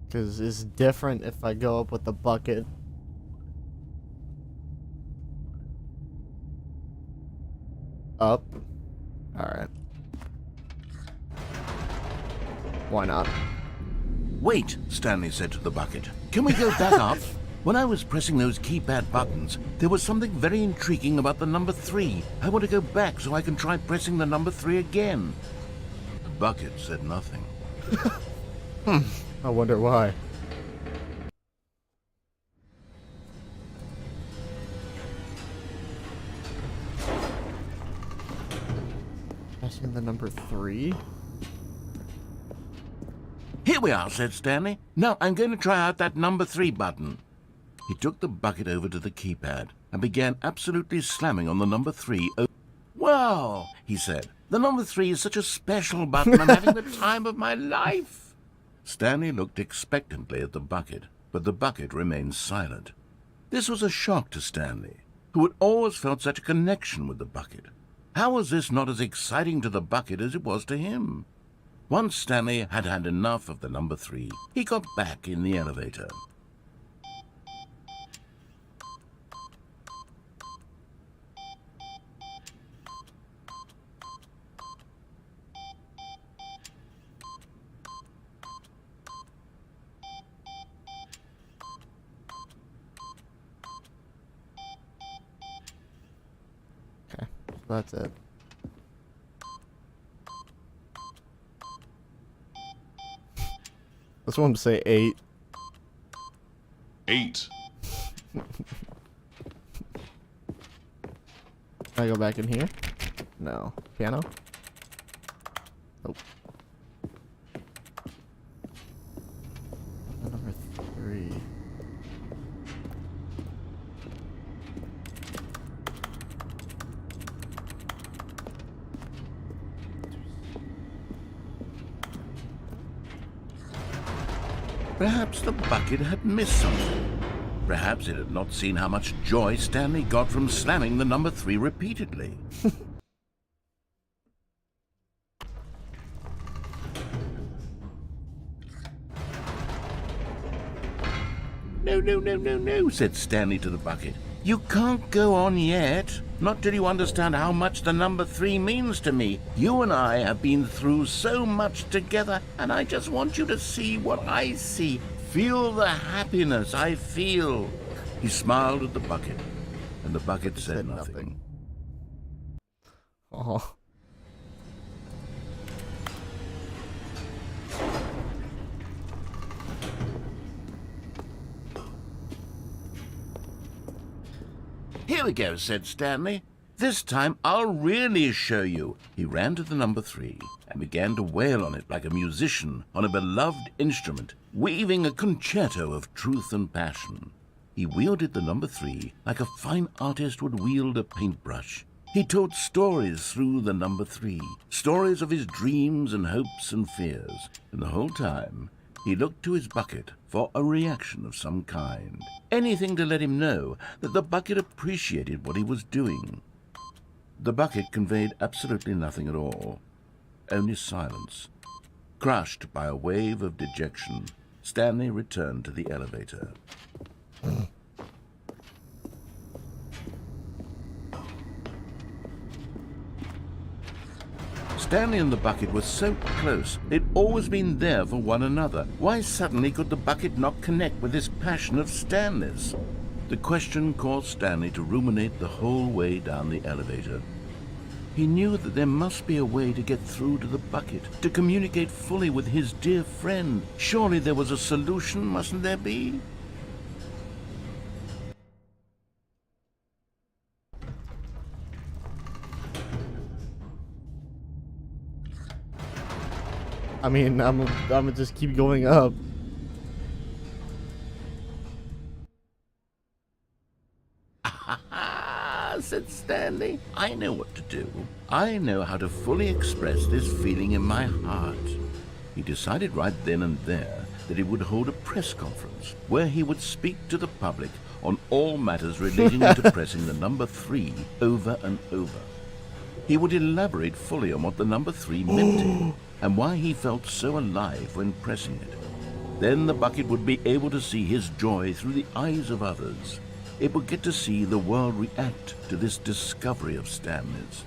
Because it's different if I go up with the bucket. Up. Alright. Why not? Wait, Stanley said to the bucket. Can we go back up? When I was pressing those keypad buttons, there was something very intriguing about the number 3. I want to go back so I can try pressing the number 3 again. The bucket said nothing. I wonder why. Pressing the number 3? Here we are, said Stanley. Now I'm going to try out that number 3 button. He took the bucket over to the keypad and began absolutely slamming on the number 3. Wow, he said. The number 3 is such a special button. I'm having the time of my life. Stanley looked expectantly at the bucket, but the bucket remained silent. This was a shock to Stanley, who had always felt such a connection with the bucket. How was this not as exciting to the bucket as it was to him? Once Stanley had had enough of the number 3, he got back in the elevator. Okay, that's it. Let's want him to say 8. 8. Can I go back in here? No. Piano? Nope. Number 3. Perhaps the bucket had missed something. Perhaps it had not seen how much joy Stanley got from slamming the number 3 repeatedly. No, said Stanley to the bucket. You can't go on yet. Not till you understand how much the number 3 means to me. You and I have been through so much together, and I just want you to see what I see. Feel the happiness I feel. He smiled at the bucket, and the bucket said nothing. Oh. Here we go, said Stanley. This time I'll really show you. He ran to the number 3 and began to wail on it like a musician on a beloved instrument, weaving a concerto of truth and passion. He wielded the number 3 like a fine artist would wield a paintbrush. He told stories through the number 3, stories of his dreams and hopes and fears, and the whole time he looked to his bucket for a reaction of some kind. Anything to let him know that the bucket appreciated what he was doing. The bucket conveyed absolutely nothing at all, only silence. Crushed by a wave of dejection, Stanley returned to the elevator. Stanley and the bucket were so close. They'd always been there for one another. Why suddenly could the bucket not connect with this passion of Stanley's? The question caused Stanley to ruminate the whole way down the elevator. He knew that there must be a way to get through to the bucket, to communicate fully with his dear friend. Surely there was a solution, mustn't there be? I mean, I'm gonna just keep going up. Said Stanley. I know what to do. I know how to fully express this feeling in my heart. He decided right then and there that he would hold a press conference where he would speak to the public on all matters relating to pressing the number 3 over and over. He would elaborate fully on what the number 3 meant to him and why he felt so alive when pressing it. Then the bucket would be able to see his joy through the eyes of others. It would get to see the world react to this discovery of Stanley's.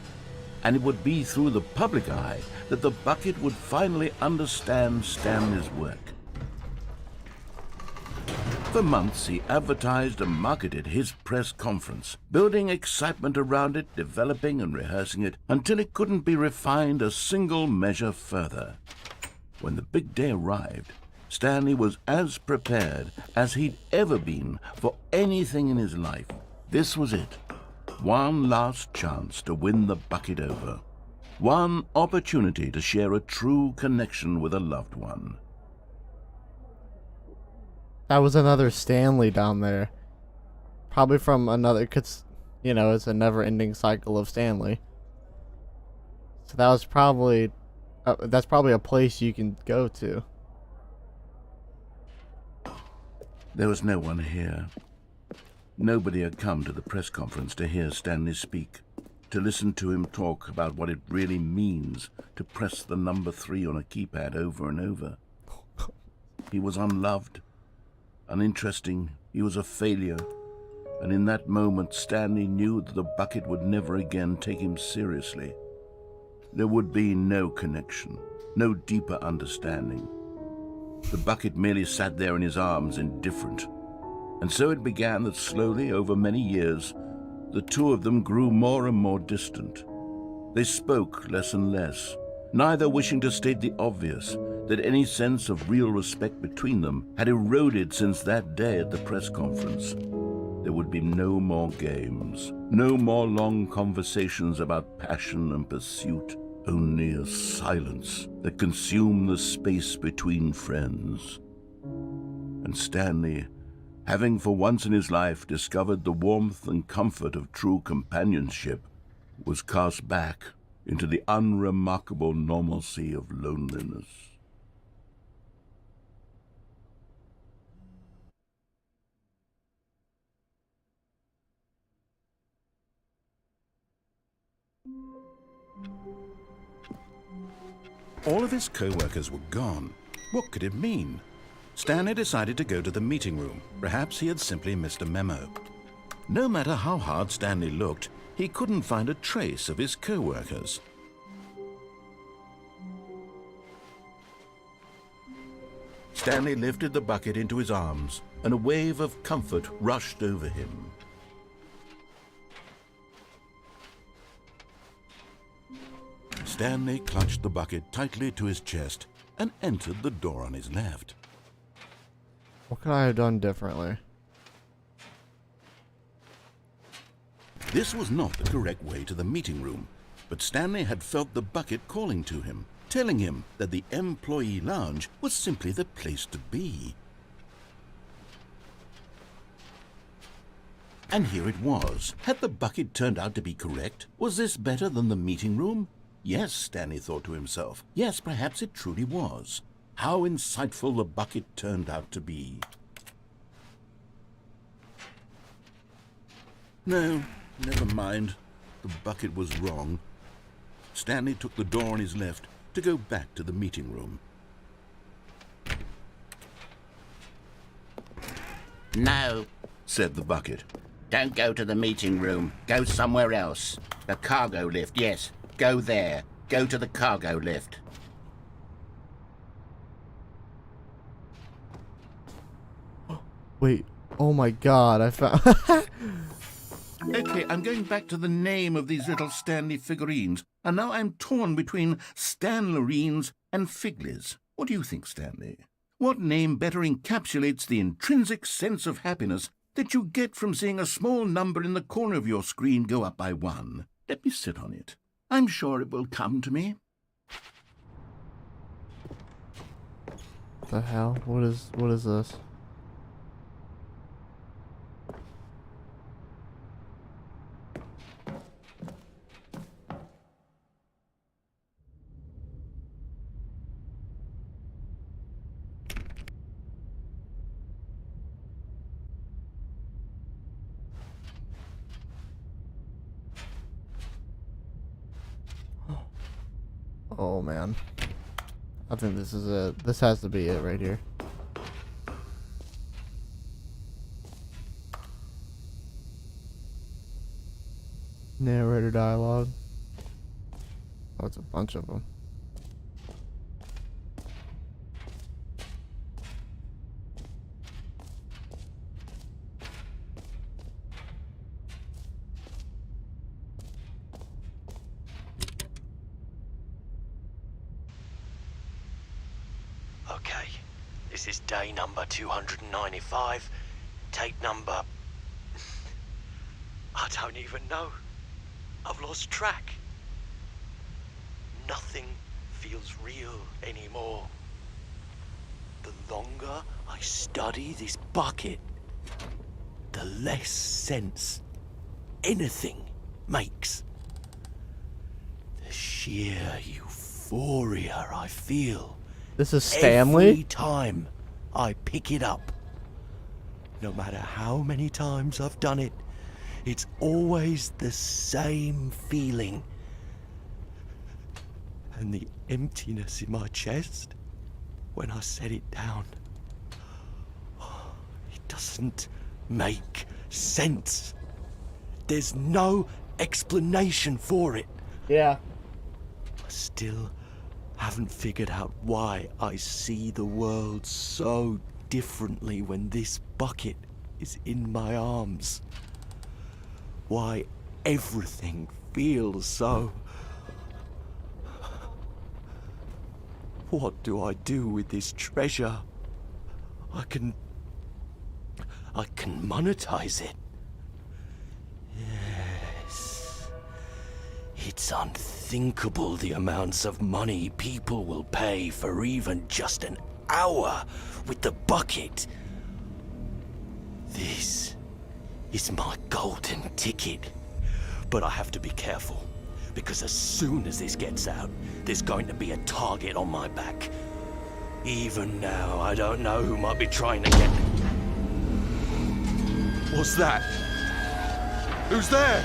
And it would be through the public eye that the bucket would finally understand Stanley's work. For months, he advertised and marketed his press conference, building excitement around it, developing and rehearsing it, until it couldn't be refined a single measure further. When the big day arrived, Stanley was as prepared as he'd ever been for anything in his life. This was it. One last chance to win the bucket over. One opportunity to share a true connection with a loved one. That was another Stanley down there. Probably from another, cause, you know, it's a never-ending cycle of Stanley. So that was probably, that's probably a place you can go to. There was no one here. Nobody had come to the press conference to hear Stanley speak, to listen to him talk about what it really means to press the number 3 on a keypad over and over. He was unloved, uninteresting, he was a failure, and in that moment Stanley knew that the bucket would never again take him seriously. There would be no connection, no deeper understanding. The bucket merely sat there in his arms, indifferent. And so it began that slowly, over many years, the two of them grew more and more distant. They spoke less and less, neither wishing to state the obvious, that any sense of real respect between them had eroded since that day at the press conference. There would be no more games, no more long conversations about passion and pursuit, only a silence that consumed the space between friends. And Stanley, having for once in his life discovered the warmth and comfort of true companionship, was cast back into the unremarkable normalcy of loneliness. All of his co-workers were gone. What could it mean? Stanley decided to go to the meeting room. Perhaps he had simply missed a memo. No matter how hard Stanley looked, he couldn't find a trace of his co-workers. Stanley lifted the bucket into his arms, and a wave of comfort rushed over him. Stanley clutched the bucket tightly to his chest and entered the door on his left. What could I have done differently? This was not the correct way to the meeting room, but Stanley had felt the bucket calling to him, telling him that the employee lounge was simply the place to be. And here it was. Had the bucket turned out to be correct? Was this better than the meeting room? Yes, Stanley thought to himself. Yes, perhaps it truly was. How insightful the bucket turned out to be. No, never mind. The bucket was wrong. Stanley took the door on his left to go back to the meeting room. No, Said the bucket. don't go to the meeting room. Go somewhere else. The cargo lift, yes. Go there. Go to the cargo lift. Wait, oh my god, I found... Okay, I'm going back to the name of these little Stanley figurines, and now I'm torn between Stanlerines and Figlies. What do you think, Stanley? What name better encapsulates the intrinsic sense of happiness that you get from seeing a small number in the corner of your screen go up by 1? Let me sit on it. I'm sure it will come to me. What the hell? What is this? Oh man. I think this is it. This has to be it right here. Narrator dialogue. Oh, it's a bunch of them. Okay, this is day number 295. Take number... I don't even know. I've lost track. feels real anymore. The longer I study this bucket, the less sense anything makes. The sheer euphoria I feel This is Stanley? every time I pick it up. No matter how many times I've done it, it's always the same feeling. And the emptiness in my chest when I set it down. It doesn't make sense. There's no explanation for it. Yeah. I still haven't figured out why I see the world so differently when this bucket is in my arms. Why everything feels so... What do I do with this treasure? I can monetize it. Yes. It's unthinkable the amounts of money people will pay for even just an hour with the bucket. This is my golden ticket. But I have to be careful, because as soon as this gets out, there's going to be a target on my back. Even now, I don't know who might be trying to get... What's that? Who's there?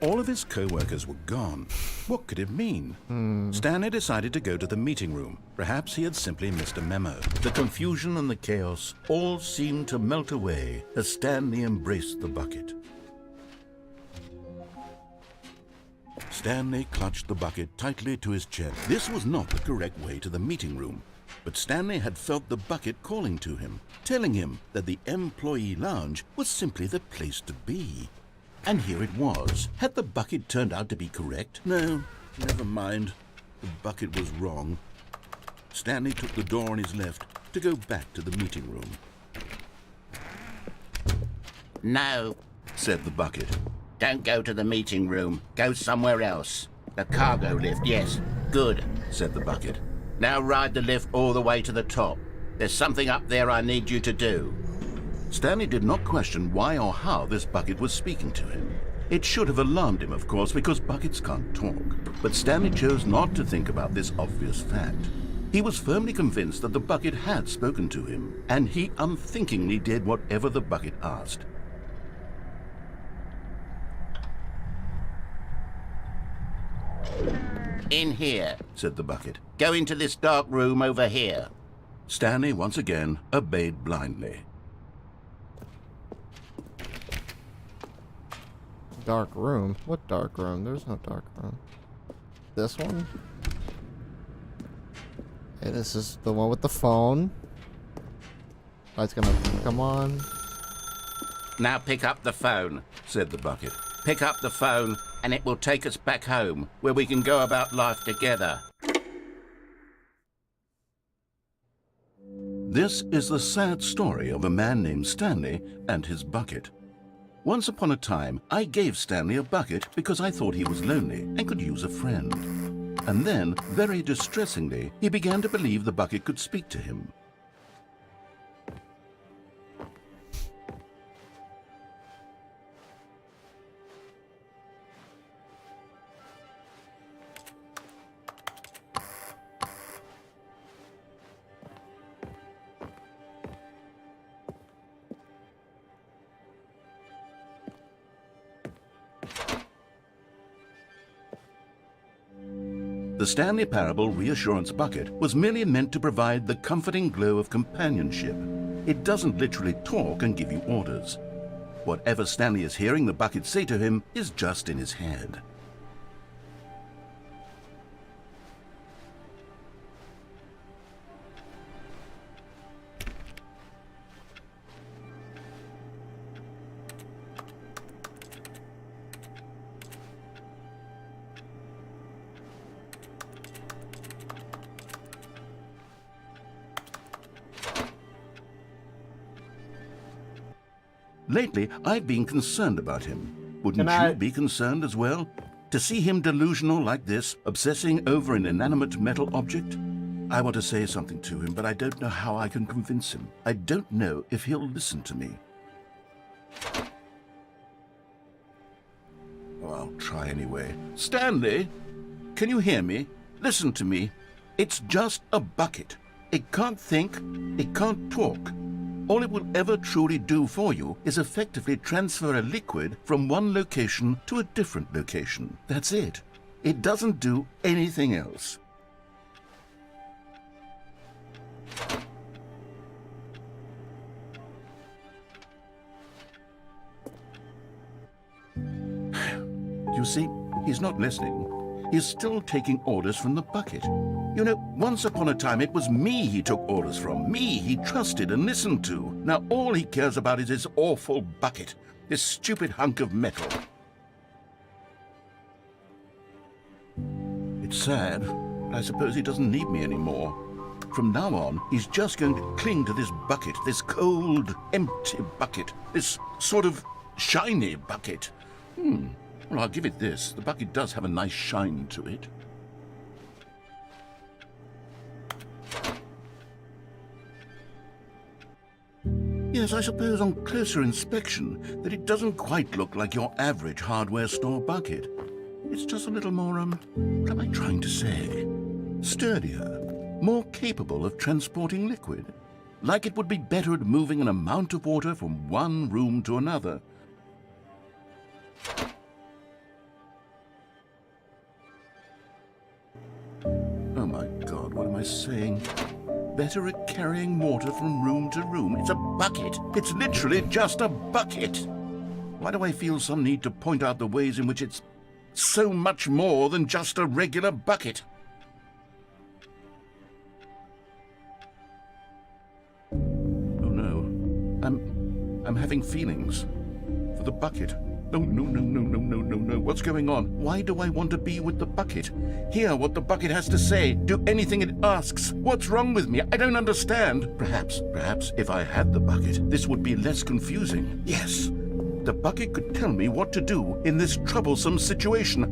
All of his co-workers were gone. What could it mean? Stanley decided to go to the meeting room. Perhaps he had simply missed a memo. The confusion and the chaos all seemed to melt away as Stanley embraced the bucket. Stanley clutched the bucket tightly to his chest. This was not the correct way to the meeting room. But Stanley had felt the bucket calling to him, telling him that the employee lounge was simply the place to be. And here it was. Had the bucket turned out to be correct? No, never mind. The bucket was wrong. Stanley took the door on his left to go back to the meeting room. No, Said the bucket. don't go to the meeting room. Go somewhere else. The cargo lift, yes. Good, Said the bucket. now ride the lift all the way to the top. There's something up there I need you to do. Stanley did not question why or how this bucket was speaking to him. It should have alarmed him, of course, because buckets can't talk. But Stanley chose not to think about this obvious fact. He was firmly convinced that the bucket had spoken to him, and he unthinkingly did whatever the bucket asked. In here. Said the bucket. Go into this dark room over here. Stanley once again obeyed blindly. Dark room? What dark room? There's no dark room. This one? Hey, this is the one with the phone. Light's gonna come on. Now pick up the phone. Said the bucket. Pick up the phone, and it will take us back home, where we can go about life together. This is the sad story of a man named Stanley and his bucket. Once upon a time, I gave Stanley a bucket because I thought he was lonely and could use a friend. And then, very distressingly, he began to believe the bucket could speak to him. The Stanley Parable Reassurance bucket was merely meant to provide the comforting glow of companionship. It doesn't literally talk and give you orders. Whatever Stanley is hearing the bucket say to him is just in his head. Lately, I've been concerned about him. Wouldn't you be concerned as well? To see him delusional like this, obsessing over an inanimate metal object? I want to say something to him, but I don't know how I can convince him. I don't know if he'll listen to me. Oh, I'll try anyway. Stanley, can you hear me? Listen to me. It's just a bucket. It can't think, it can't talk. All it will ever truly do for you is effectively transfer a liquid from one location to a different location. That's it. It doesn't do anything else. You see, he's not listening. He's still taking orders from the bucket. You know, once upon a time it was me he took orders from, me he trusted and listened to. Now all he cares about is this awful bucket, this stupid hunk of metal. It's sad, but I suppose he doesn't need me anymore. From now on, he's just going to cling to this bucket, this cold, empty bucket, this sort of shiny bucket. Well, I'll give it this. The bucket does have a nice shine to it. Yes, I suppose on closer inspection that it doesn't quite look like your average hardware store bucket. It's just a little more, what am I trying to say? Sturdier, more capable of transporting liquid. Like it would be better at moving an amount of water from one room to another. Oh my God, what am I saying? Better at carrying water from room to room. It's a bucket. It's literally just a bucket. Why do I feel some need to point out the ways in which it's so much more than just a regular bucket? Oh no, I'm having feelings for the bucket. No, no, no, no, no, no, no, no. What's going on? Why do I want to be with the bucket? Hear what the bucket has to say. Do anything it asks. What's wrong with me? I don't understand. Perhaps if I had the bucket, this would be less confusing. Yes, the bucket could tell me what to do in this troublesome situation.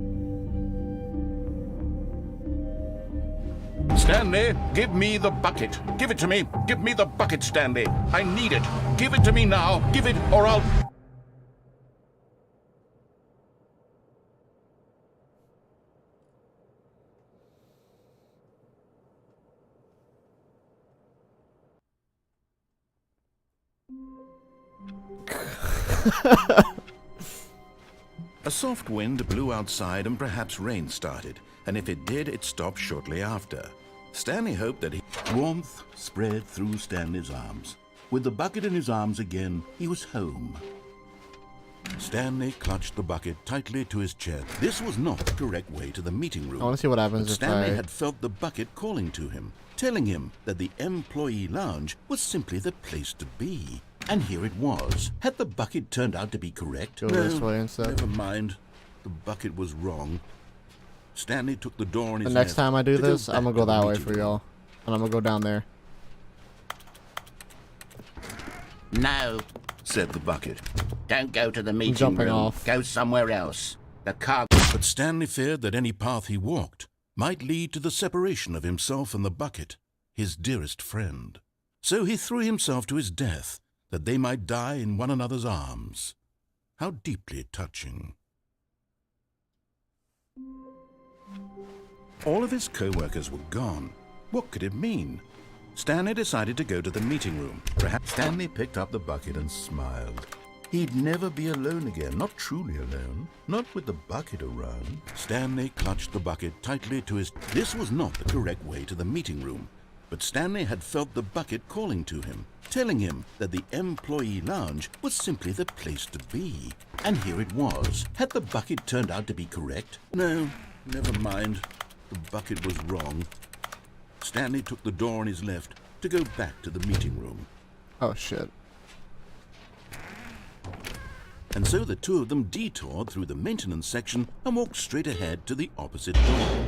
Stanley, give me the bucket. Give it to me. Give me the bucket, Stanley. I need it. Give it to me now. Give it or I'll... A soft wind blew outside and perhaps rain started, and if it did, it stopped shortly after. Stanley hoped that warmth spread through Stanley's arms. With the bucket in his arms again, he was home. Stanley clutched the bucket tightly to his chest. This was not the correct way to the meeting room. I want to see what happens if Stanley had felt the bucket calling to him, telling him that the employee lounge was simply the place to be. And here it was. Had the bucket turned out to be correct? Go this way instead. Never mind. The bucket was wrong. Stanley took the door on his The next time I do this, I'm gonna go that way for y'all. And I'm gonna go down there. No, said the bucket. don't go to the meeting jumping room. off. Go somewhere else. The car... But Stanley feared that any path he walked might lead to the separation of himself and the bucket, his dearest friend. So he threw himself to his death, that they might die in one another's arms. How deeply touching. All of his co-workers were gone. What could it mean? Stanley decided to go to the meeting room. Perhaps Stanley picked up the bucket and smiled. He'd never be alone again, not truly alone, not with the bucket around. Stanley clutched the bucket tightly to his... This was not the correct way to the meeting room, but Stanley had felt the bucket calling to him, telling him that the employee lounge was simply the place to be. And here it was. Had the bucket turned out to be correct? No, never mind. The bucket was wrong. Stanley took the door on his left to go back to the meeting room. Oh, shit. And so the two of them detoured through the maintenance section and walked straight ahead to the opposite door.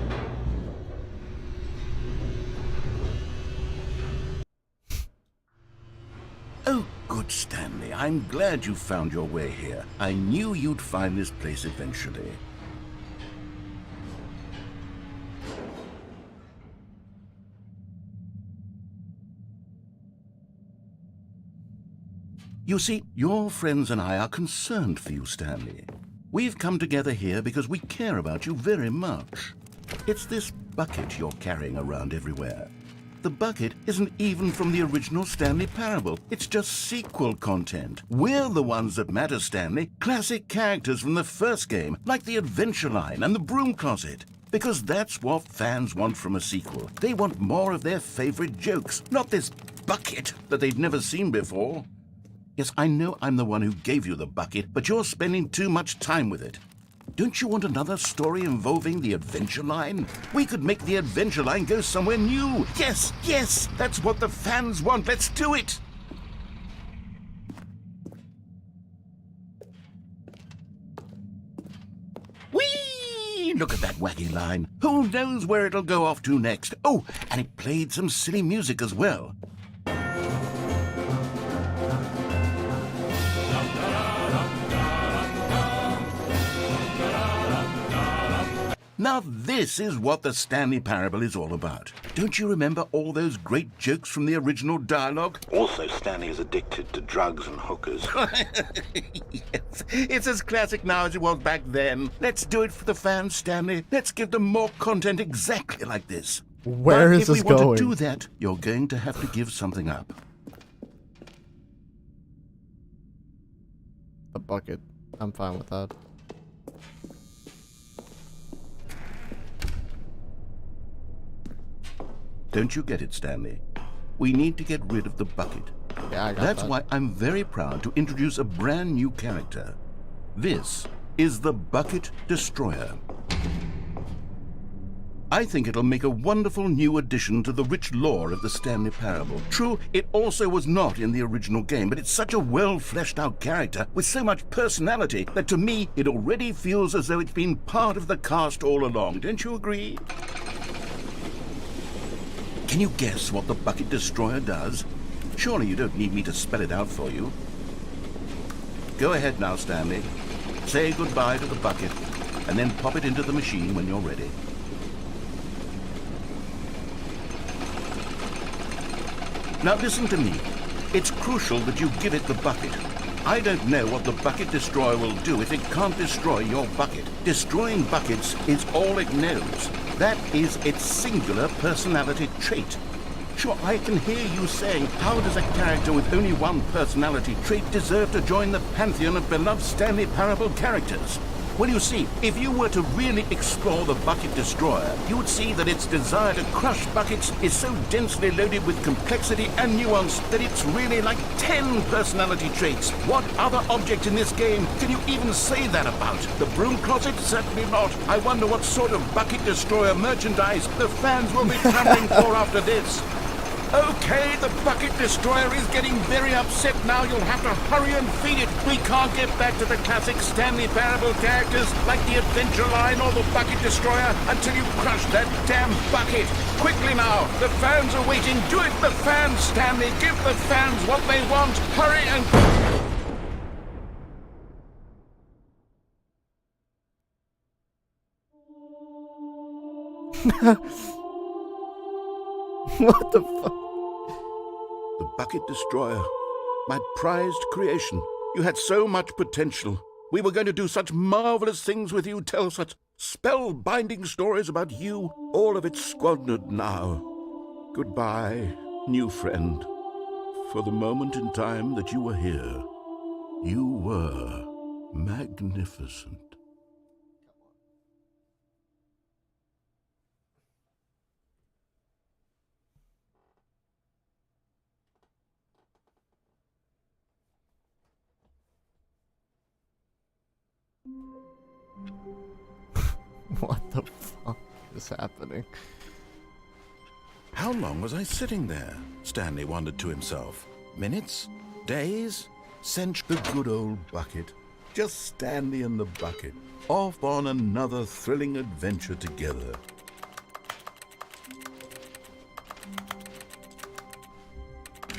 Oh, good, Stanley. I'm glad you found your way here. I knew you'd find this place eventually. You see, your friends and I are concerned for you, Stanley. We've come together here because we care about you very much. It's this bucket you're carrying around everywhere. The bucket isn't even from the original Stanley Parable. It's just sequel content. We're the ones that matter, Stanley. Classic characters from the first game, like the Adventure Line and the Broom Closet. Because that's what fans want from a sequel. They want more of their favorite jokes, not this bucket that they've never seen before. Yes, I know I'm the one who gave you the bucket, but you're spending too much time with it. Don't you want another story involving the Adventure Line? We could make the Adventure Line go somewhere new. Yes, yes, that's what the fans want. Let's do it. Whee! Look at that wacky line. Who knows where it'll go off to next? Oh, and it played some silly music as well. Now this is what the Stanley Parable is all about. Don't you remember all those great jokes from the original dialogue? Also, Stanley is addicted to drugs and hookers. Yes, it's as classic now as it was back then. Let's do it for the fans, Stanley. Let's give them more content exactly like this. Where is this going? If we want to going? do that, you're going to have to give something up. The bucket. I'm fine with that. Don't you get it, Stanley? We need to get rid of the bucket. Yeah, I got That's that. why I'm very proud to introduce a brand new character. This is the Bucket Destroyer. I think it'll make a wonderful new addition to the rich lore of the Stanley Parable. True, it also was not in the original game, but it's such a well-fleshed-out character with so much personality that to me, it already feels as though it's been part of the cast all along. Don't you agree? Can you guess what the Bucket Destroyer does? Surely you don't need me to spell it out for you. Go ahead now, Stanley. Say goodbye to the bucket, and then pop it into the machine when you're ready. Now listen to me. It's crucial that you give it the bucket. I don't know what the Bucket Destroyer will do if it can't destroy your bucket. Destroying buckets is all it knows. That is its singular personality trait. Sure, I can hear you saying, how does a character with only one personality trait deserve to join the pantheon of beloved Stanley Parable characters? Well, you see, if you were to really explore the Bucket Destroyer, you would see that its desire to crush buckets is so densely loaded with complexity and nuance that it's really like 10 personality traits. What other object in this game can you even say that about? The Broom Closet? Certainly not. I wonder what sort of Bucket Destroyer merchandise the fans will be clamoring for after this. Okay, the Bucket Destroyer is getting very upset now. You'll have to hurry and feed it. We can't get back to the classic Stanley Parable characters like the Adventure Line or the Bucket Destroyer until you crush that damn bucket. Quickly now, the fans are waiting. Do it, the fans, Stanley. Give the fans what they want. Hurry and... What the fuck? The Bucket Destroyer. My prized creation. You had so much potential. We were going to do such marvelous things with you, tell such spellbinding stories about you. All of it squandered now. Goodbye, new friend. For the moment in time that you were here, You were magnificent. What the fuck is happening? How long was I sitting there? Stanley wondered to himself. Minutes? Days? Centuries? The good old bucket. Just Stanley and the bucket, off on another thrilling adventure together.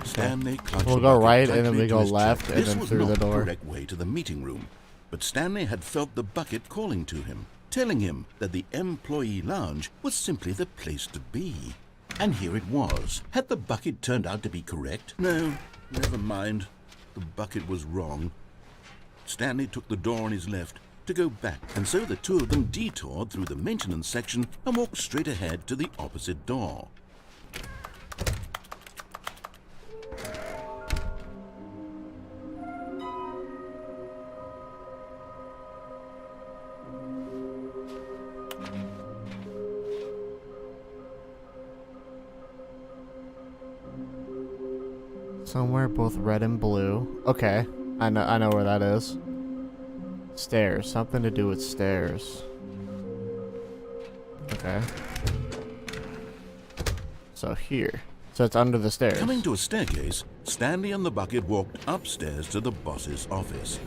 Stanley clutched We'll the go bucket right, and tightly then we to go his left, chest. and This then was through the not door. correct way to the meeting room, but Stanley had felt the bucket calling to him, telling him that the employee lounge was simply the place to be. And here it was. Had the bucket turned out to be correct? No, never mind. The bucket was wrong. Stanley took the door on his left to go back, and so the two of them detoured through the maintenance section and walked straight ahead to the opposite door. Somewhere both red and blue. Okay, I know where that is. Stairs. Something to do with stairs. Okay. So here. So it's under the stairs. Coming to a staircase, Stanley and the bucket walked upstairs to the boss's office.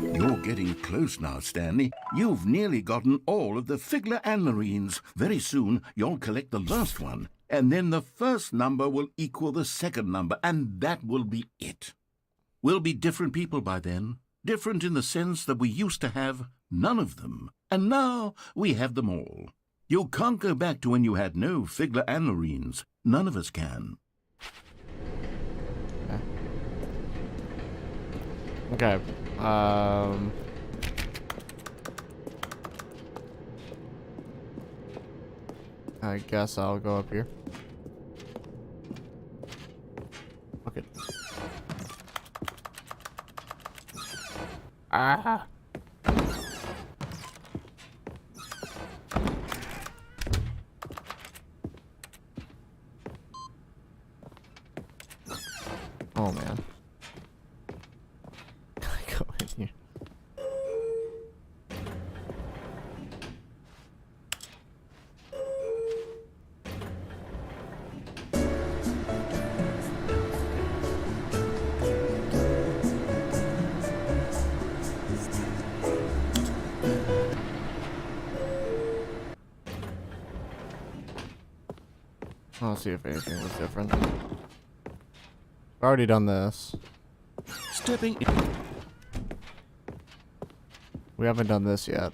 You're getting close now, Stanley. You've nearly gotten all of the Figler and Marines. Very soon, you'll collect the last one, and then the first number will equal the second number, and that will be it. We'll be different people by then. Different in the sense that we used to have none of them, and now we have them all. You can't go back to when you had no Figler and Marines. None of us can. Okay. I guess I'll go up here. Okay. Ah. Oh man. Go in here. I'll see if anything was different. I've already done this. Stepping in. We haven't done this yet.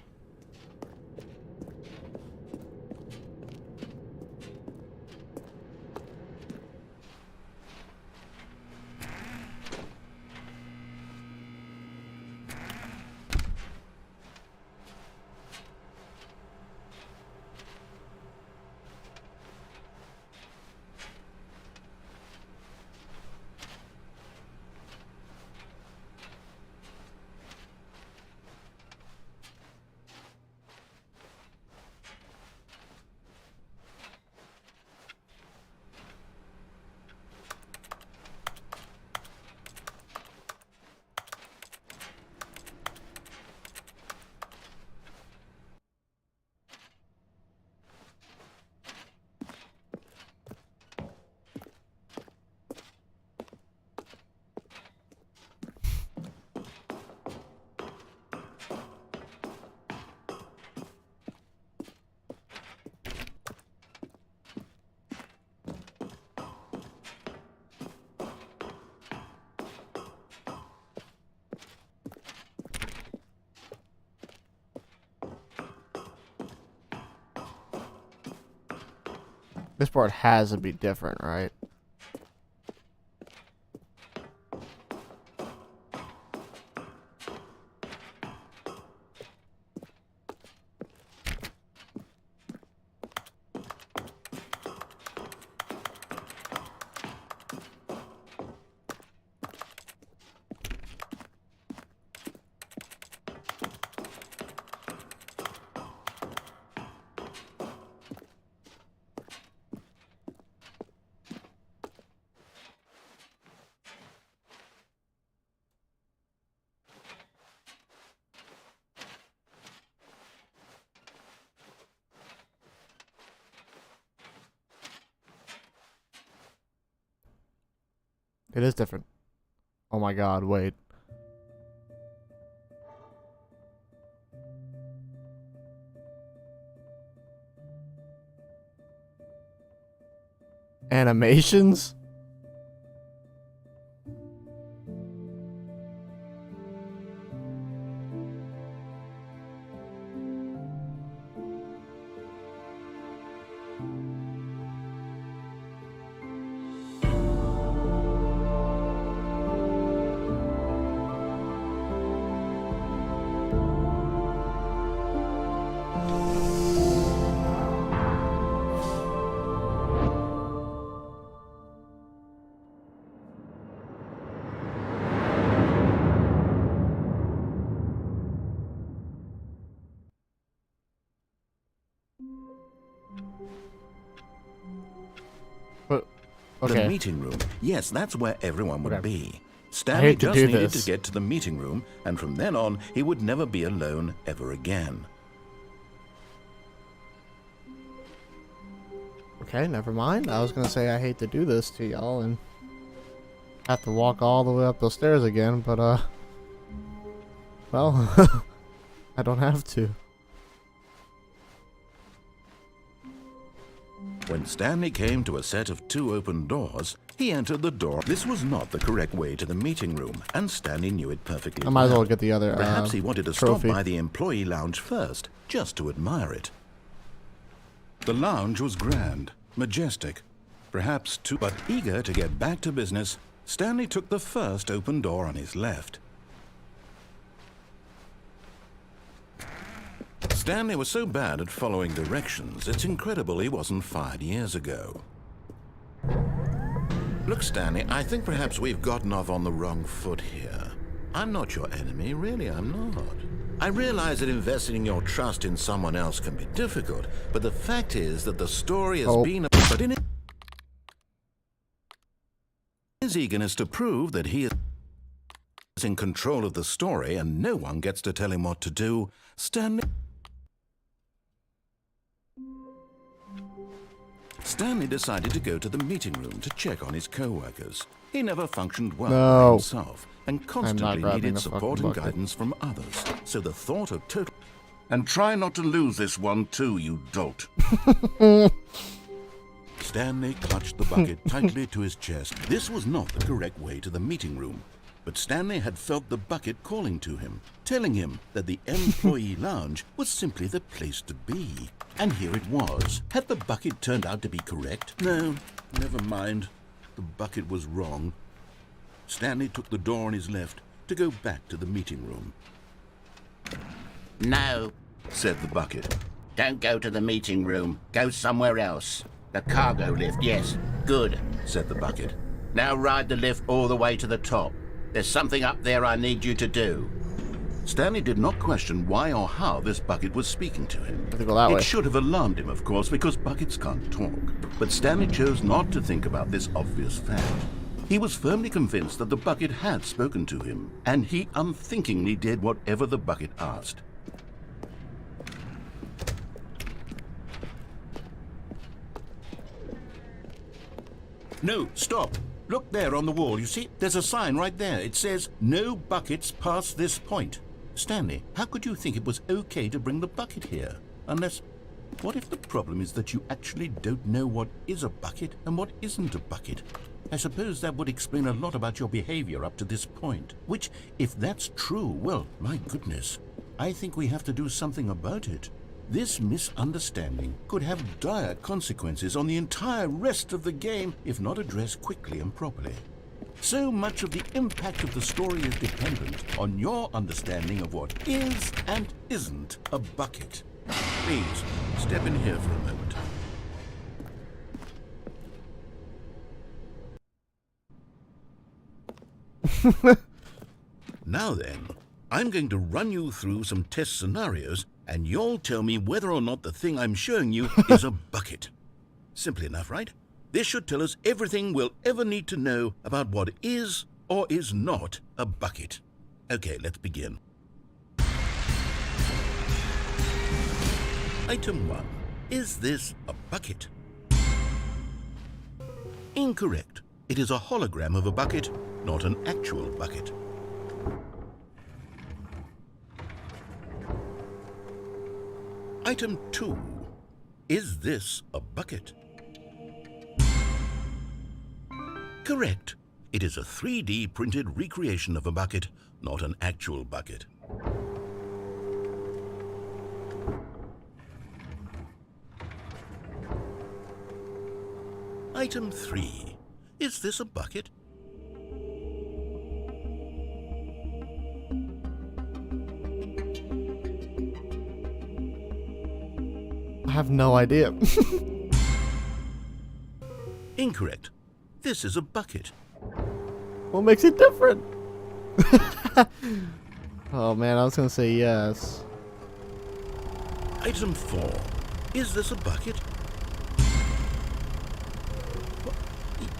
This part has to be different, right? It is different. Oh my god, wait. Animations? Okay. The meeting room. Yes, that's where everyone would be. Stanley hate to just do needed this. to get to the meeting room, and from then on, he would never be alone ever again. Okay, never mind. I was gonna say I hate to do this to y'all and have to walk all the way up those stairs again, but well, I don't have to. When Stanley came to a set of 2 open doors, he entered the door. This was not the correct way to the meeting room, and Stanley knew it perfectly I might as well well. get the other Perhaps he wanted to trophy. stop by the employee lounge first, just to admire it. The lounge was grand, majestic, perhaps too, but eager to get back to business, Stanley took the first open door on his left. Stanley was so bad at following directions, it's incredible he wasn't fired years ago. Look, Stanley, I think perhaps we've gotten off on the wrong foot here. I'm not your enemy, really, I'm not. I realize that investing your trust in someone else can be difficult, but the fact is that the story has been... But in his eagerness to prove that he is in control of the story and no one gets to tell him what to do, Stanley decided to go to the meeting room to check on his co-workers. He never functioned well by himself and constantly needed support and guidance from others. So the thought of total... And try not to lose this one too, you dolt. Stanley clutched the bucket tightly to his chest. This was not the correct way to the meeting room. But Stanley had felt the bucket calling to him, telling him that the employee lounge was simply the place to be. And here it was. Had the bucket turned out to be correct? No, never mind. The bucket was wrong. Stanley took the door on his left to go back to the meeting room. No, Said the bucket. don't go to the meeting room. Go somewhere else. The cargo lift, yes. Good. Said the bucket. Now ride the lift all the way to the top. There's something up there I need you to do. Stanley did not question why or how this bucket was speaking to him. I have to go that way. It should have alarmed him, of course, because buckets can't talk. But Stanley chose not to think about this obvious fact. He was firmly convinced that the bucket had spoken to him, and he unthinkingly did whatever the bucket asked. No, stop. Look there on the wall, you see? There's a sign right there. It says, "No buckets past this point." Stanley, how could you think it was okay to bring the bucket here? Unless, what if the problem is that you actually don't know what is a bucket and what isn't a bucket? I suppose that would explain a lot about your behavior up to this point. Which, if that's true, well, my goodness, I think we have to do something about it. This misunderstanding could have dire consequences on the entire rest of the game if not addressed quickly and properly. So much of the impact of the story is dependent on your understanding of what is and isn't a bucket. Please, step in here for a moment. Now then, I'm going to run you through some test scenarios, and you'll tell me whether or not the thing I'm showing you is a bucket. Simple enough, right? This should tell us everything we'll ever need to know about what is or is not a bucket. Okay, let's begin. Item 1. Is this a bucket? Incorrect. It is a hologram of a bucket, not an actual bucket. Item 2. Is this a bucket? Correct. It is a 3D printed recreation of a bucket, not an actual bucket. Item 3. Is this a bucket? I have no idea. Incorrect. This is a bucket. What makes it different? Oh man, I was gonna say yes. Item 4. Is this a bucket?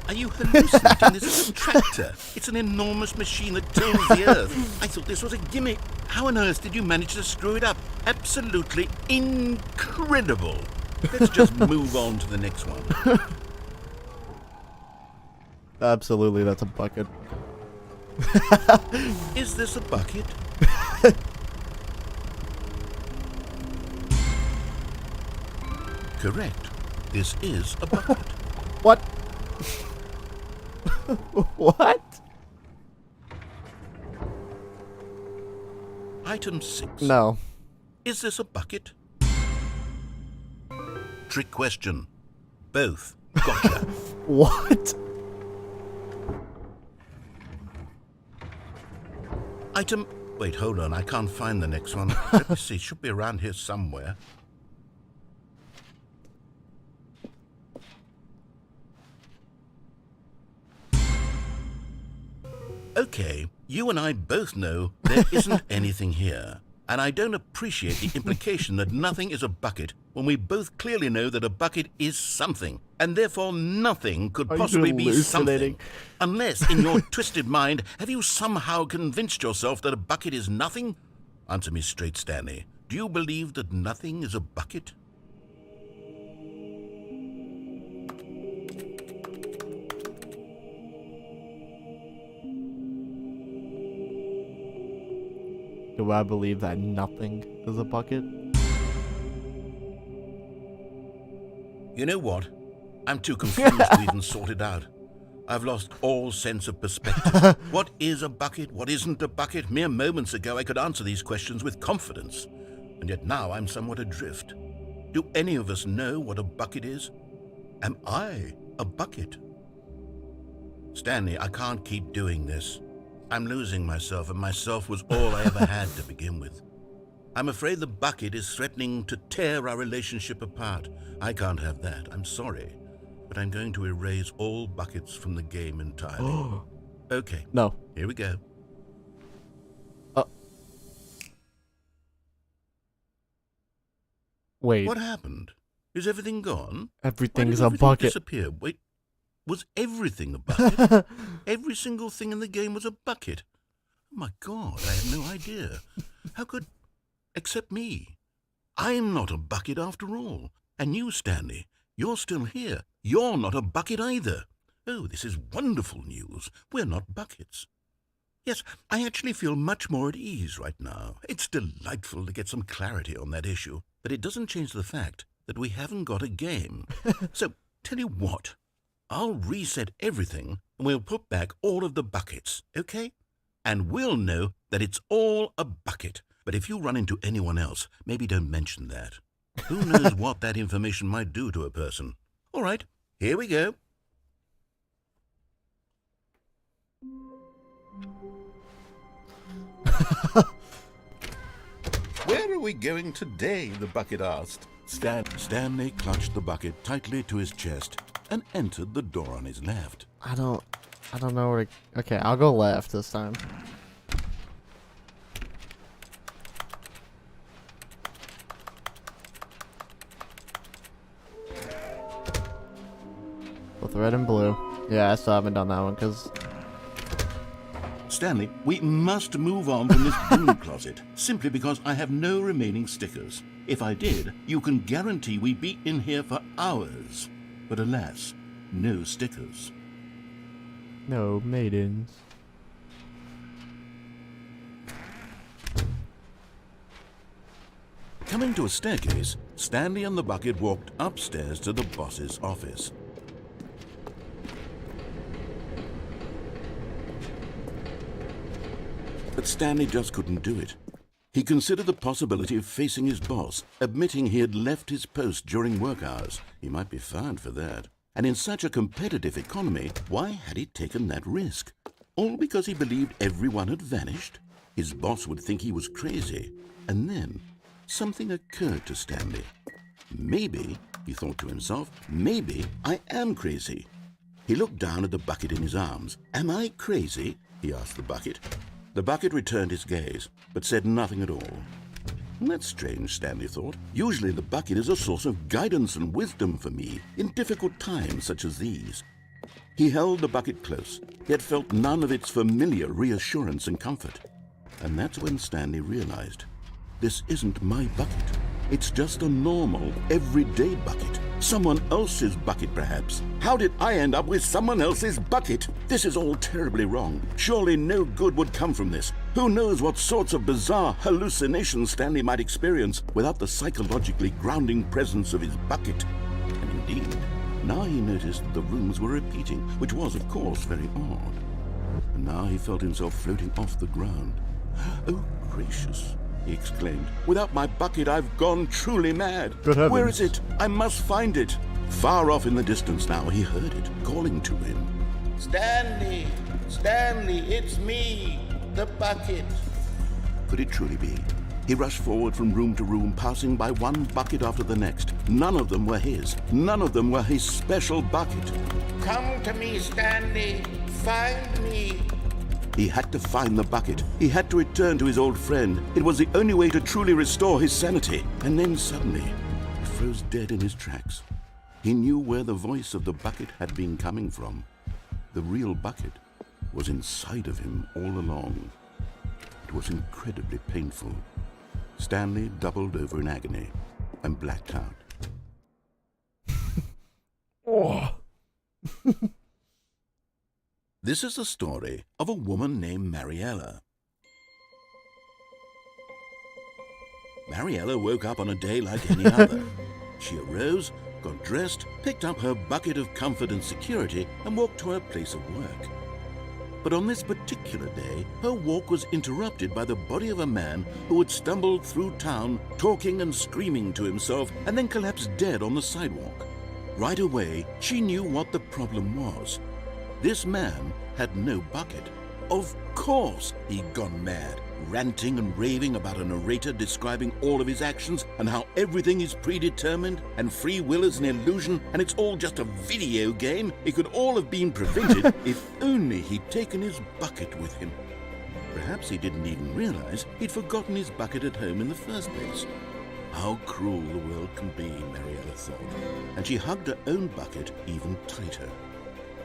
Are you hallucinating? This is a tractor. It's an enormous machine that tills the earth. I thought this was a gimmick. How on earth did you manage to screw it up? Absolutely incredible. Let's just move on to the next one. Absolutely, that's a bucket. Is this a bucket? Correct. This is a bucket. What? What? Item 6. No. Is this a bucket? Trick question. Both. Gotcha. What? Item... Wait, hold on. I can't find the next one. Let me see. It should be around here somewhere. Okay, you and I both know there isn't anything here. And I don't appreciate the implication that nothing is a bucket when we both clearly know that a bucket is something, and therefore nothing could possibly be something. Unless, in your twisted mind, have you somehow convinced yourself that a bucket is nothing? Answer me straight, Stanley. Do you believe that nothing is a bucket? Do I believe that nothing is a bucket? You know what? I'm too confused to even sort it out. I've lost all sense of perspective. What is a bucket? What isn't a bucket? Mere moments ago I could answer these questions with confidence. And yet now I'm somewhat adrift. Do any of us know what a bucket is? Am I a bucket? Stanley, I can't keep doing this. I'm losing myself, and myself was all I ever had to begin with. I'm afraid the bucket is threatening to tear our relationship apart. I can't have that. I'm sorry. But I'm going to erase all buckets from the game entirely. Okay. No. Here we go. Wait. What happened? Is everything gone? Everything's Why a did everything bucket. disappear? Wait. Was everything a bucket? Every single thing in the game was a bucket. Oh my God, I had no idea. How could... Except me. I'm not a bucket after all. And you, Stanley, you're still here. You're not a bucket either. Oh, this is wonderful news. We're not buckets. Yes, I actually feel much more at ease right now. It's delightful to get some clarity on that issue. But it doesn't change the fact that we haven't got a game. So, tell you what. I'll reset everything, and we'll put back all of the buckets, okay? And we'll know that it's all a bucket. But if you run into anyone else, maybe don't mention that. Who knows what that information might do to a person? All right, here we go. Where are we going today? The bucket asked. Stanley clutched the bucket tightly to his chest and entered the door on his left. I don't know where to... Okay, I'll go left this time. Both red and blue. Yeah, I still haven't done that one because... Stanley, we must move on from this broom closet, simply because I have no remaining stickers. If I did, you can guarantee we'd be in here for hours. But alas, no stickers. No maidens. Coming to a staircase, Stanley and the bucket walked upstairs to the boss's office. But Stanley just couldn't do it. He considered the possibility of facing his boss, admitting he had left his post during work hours. He might be fined for that. And in such a competitive economy, why had he taken that risk? All because he believed everyone had vanished? His boss would think he was crazy. And then something occurred to Stanley. Maybe, he thought to himself, maybe I am crazy. He looked down at the bucket in his arms. Am I crazy? He asked the bucket. The bucket returned his gaze, but said nothing at all. That's strange, Stanley thought. Usually the bucket is a source of guidance and wisdom for me in difficult times such as these. He held the bucket close, yet felt none of its familiar reassurance and comfort. And that's when Stanley realized, this isn't my bucket. It's just a normal, everyday bucket. Someone else's bucket, perhaps. How did I end up with someone else's bucket? This is all terribly wrong. Surely no good would come from this. Who knows what sorts of bizarre hallucinations Stanley might experience without the psychologically grounding presence of his bucket. And indeed, now he noticed that the rooms were repeating, which was, of course, very odd. And now he felt himself floating off the ground. Oh, gracious, he exclaimed. Without my bucket, I've gone truly mad. Good heavens. Where is it? I must find it. Far off in the distance now, he heard it, calling to him. Stanley! Stanley, it's me, the bucket. Could it truly be? He rushed forward from room to room, passing by one bucket after the next. None of them were his. None of them were his special bucket. Come to me, Stanley. Find me. He had to find the bucket. He had to return to his old friend. It was the only way to truly restore his sanity. And then suddenly, he froze dead in his tracks. He knew where the voice of the bucket had been coming from. The real bucket was inside of him all along. It was incredibly painful. Stanley doubled over in agony and blacked out. Oh. This is the story of a woman named Mariella. Mariella woke up on a day like any other. She arose, got dressed, picked up her bucket of comfort and security, and walked to her place of work. But on this particular day, her walk was interrupted by the body of a man who had stumbled through town, talking and screaming to himself, and then collapsed dead on the sidewalk. Right away, she knew what the problem was. This man had no bucket. Of course he'd gone mad, ranting and raving about a narrator describing all of his actions and how everything is predetermined and free will is an illusion and it's all just a video game. It could all have been prevented if only he'd taken his bucket with him. Perhaps he didn't even realize he'd forgotten his bucket at home in the first place. How cruel the world can be, Mariella thought, and she hugged her own bucket even tighter.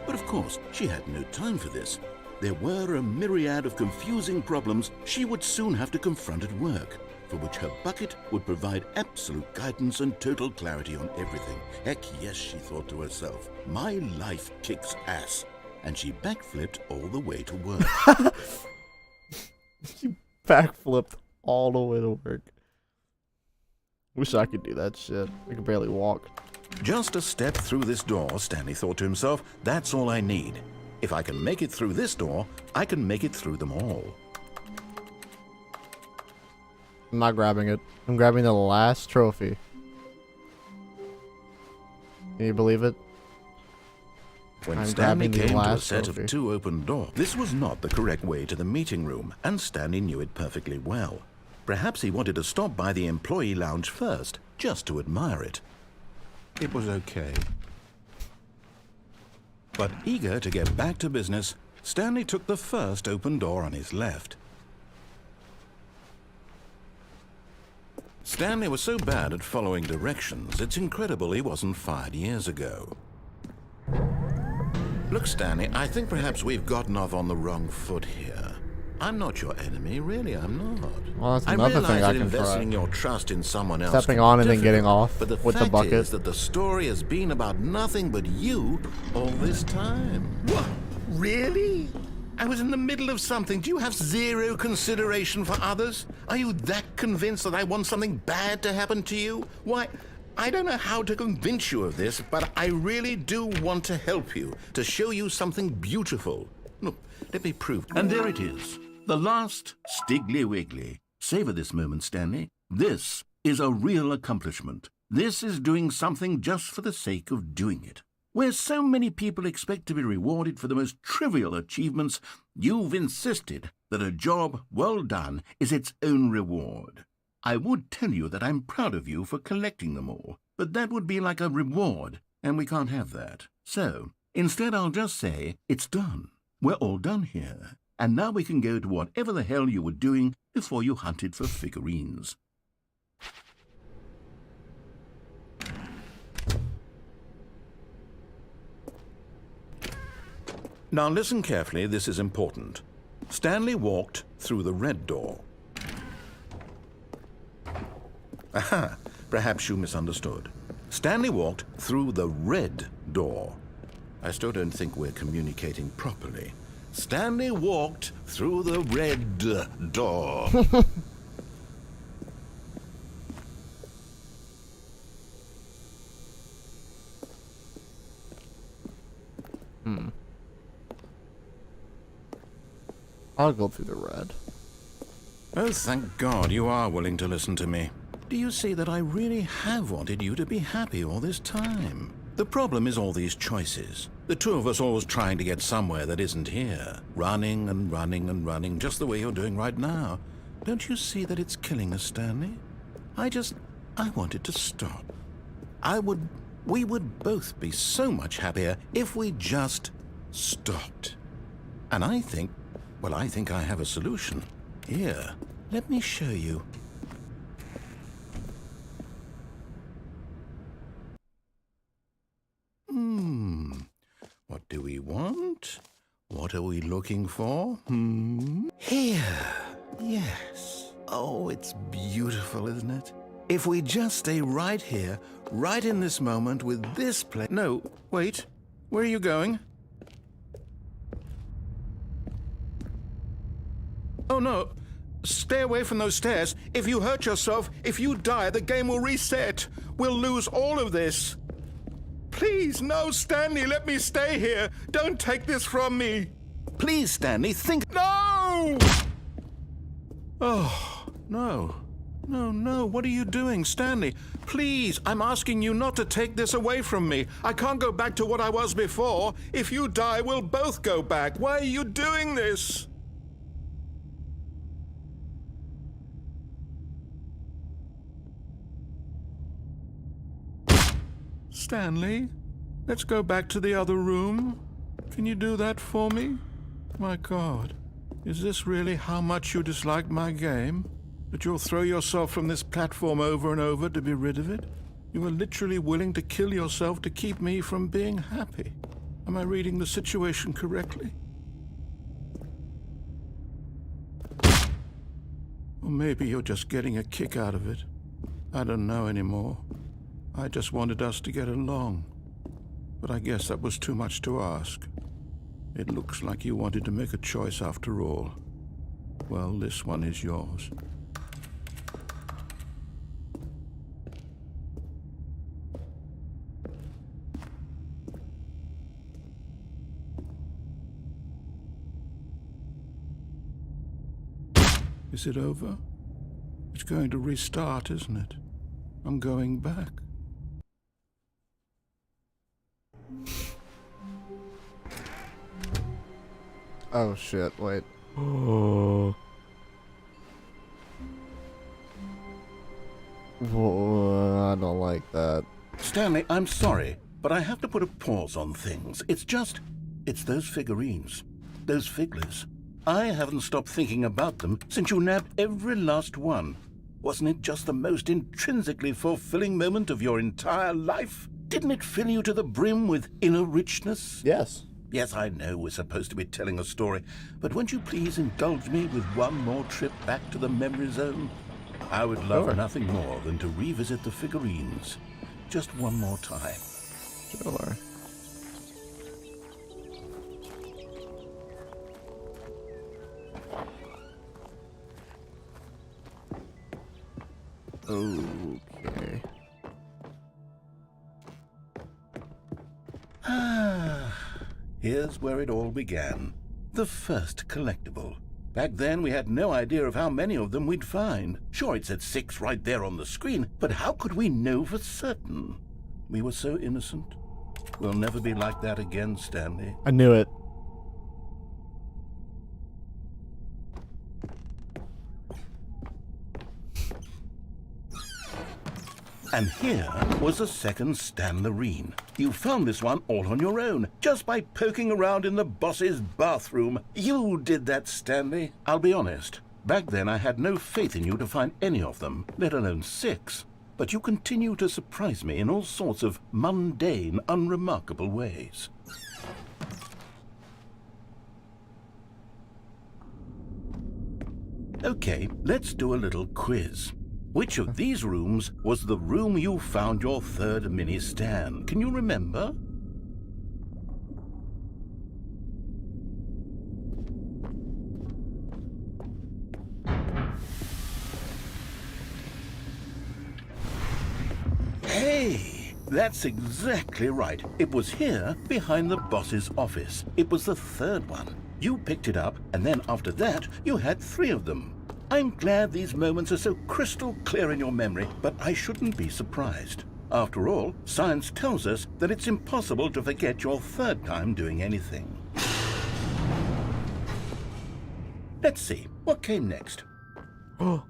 But of course, she had no time for this. There were a myriad of confusing problems she would soon have to confront at work, for which her bucket would provide absolute guidance and total clarity on everything. Heck yes, she thought to herself, my life kicks ass. And she backflipped all the way to work. She backflipped all the way to work. Wish I could do that shit. I could barely walk. Just a step through this door, Stanley thought to himself, that's all I need. If I can make it through this door, I can make it through them all. I'm not grabbing it. I'm grabbing the last trophy. Can you believe it? When I'm Stanley grabbing the came to a last set trophy. of two open doors, this was not the correct way to the meeting room, and Stanley knew it perfectly well. Perhaps he wanted to stop by the employee lounge first, just to admire it. It was okay. But eager to get back to business, Stanley took the first open door on his left. Stanley was so bad at following directions, it's incredible he wasn't fired years ago. Look, Stanley, I think perhaps we've gotten off on the wrong foot here. I'm not your enemy, really, I'm not. Well, that's I another realize thing that I can investing try. your trust in someone else Stepping can be on and then difficult, getting off but the with the fact bucket. is that the story has been about nothing but you all this time. Really? I was in the middle of something. Do you have zero consideration for others? Are you that convinced that I want something bad to happen to you? Why, I don't know how to convince you of this, but I really do want to help you, to show you something beautiful. Look, let me prove. And there it is, the last Stiggly Wiggly. Savor this moment, Stanley. This is a real accomplishment. This is doing something just for the sake of doing it. Where so many people expect to be rewarded for the most trivial achievements, you've insisted that a job well done is its own reward. I would tell you that I'm proud of you for collecting them all, but that would be like a reward, and we can't have that. So, instead I'll just say, it's done. We're all done here, and now we can go to whatever the hell you were doing before you hunted for figurines. Now listen carefully, this is important. Stanley walked through the red door. Aha, perhaps you misunderstood. Stanley walked through the red door. I still don't think we're communicating properly. Stanley walked through the red door. I'll go through the red. Oh, thank God you are willing to listen to me. Do you see that I really have wanted you to be happy all this time? The problem is all these choices. The two of us always trying to get somewhere that isn't here. Running and running and running, just the way you're doing right now. Don't you see that it's killing us, Stanley? I wanted to stop. We would both be so much happier if we just stopped. And I think I have a solution. Here, let me show you. What do we want? What are we looking for? Here. Yes. Oh, it's beautiful, isn't it? If we just stay right here, right in this moment with this place... No, wait. Where are you going? Oh, no. Stay away from those stairs. If you hurt yourself, if you die, the game will reset. We'll lose all of this. Please, no, Stanley, let me stay here. Don't take this from me. Please, Stanley, think... No! Oh, no. No, what are you doing, Stanley? Please, I'm asking you not to take this away from me. I can't go back to what I was before. If you die, we'll both go back. Why are you doing this? Stanley, let's go back to the other room. Can you do that for me? My God, is this really how much you dislike my game? That you'll throw yourself from this platform over and over to be rid of it? You were literally willing to kill yourself to keep me from being happy. Am I reading the situation correctly? Or maybe you're just getting a kick out of it. I don't know anymore. I just wanted us to get along. But I guess that was too much to ask. It looks like you wanted to make a choice after all. Well, this one is yours. Is it over? It's going to restart, isn't it? I'm going back. Oh shit, wait. Oh. Whoa, I don't like that. Stanley, I'm sorry, but I have to put a pause on things. It's those figurines, those figglers. I haven't stopped thinking about them since you nabbed every last one. Wasn't it just the most intrinsically fulfilling moment of your entire life? Didn't it fill you to the brim with inner richness? Yes. Yes, I know we're supposed to be telling a story, but won't you please indulge me with one more trip back to the memory zone? I would love nothing more than to revisit the figurines. Just one more time. Sure. Okay. Here's where it all began. The first collectible. Back then, we had no idea of how many of them we'd find. Sure, it said 6 right there on the screen, but how could we know for certain? We were so innocent. We'll never be like that again, Stanley. I knew it. And here was a second Stanley. You found this one all on your own, just by poking around in the boss's bathroom. You did that, Stanley. I'll be honest. Back then, I had no faith in you to find any of them, let alone 6. But you continue to surprise me in all sorts of mundane, unremarkable ways. Okay, let's do a little quiz. Which of these rooms was the room you found your third mini Stan? Can you remember? Hey, that's exactly right. It was here, behind the boss's office. It was the third one. You picked it up, and then after that, you had 3 of them. I'm glad these moments are so crystal clear in your memory, but I shouldn't be surprised. After all, science tells us that it's impossible to forget your third time doing anything. Let's see, what came next? Oh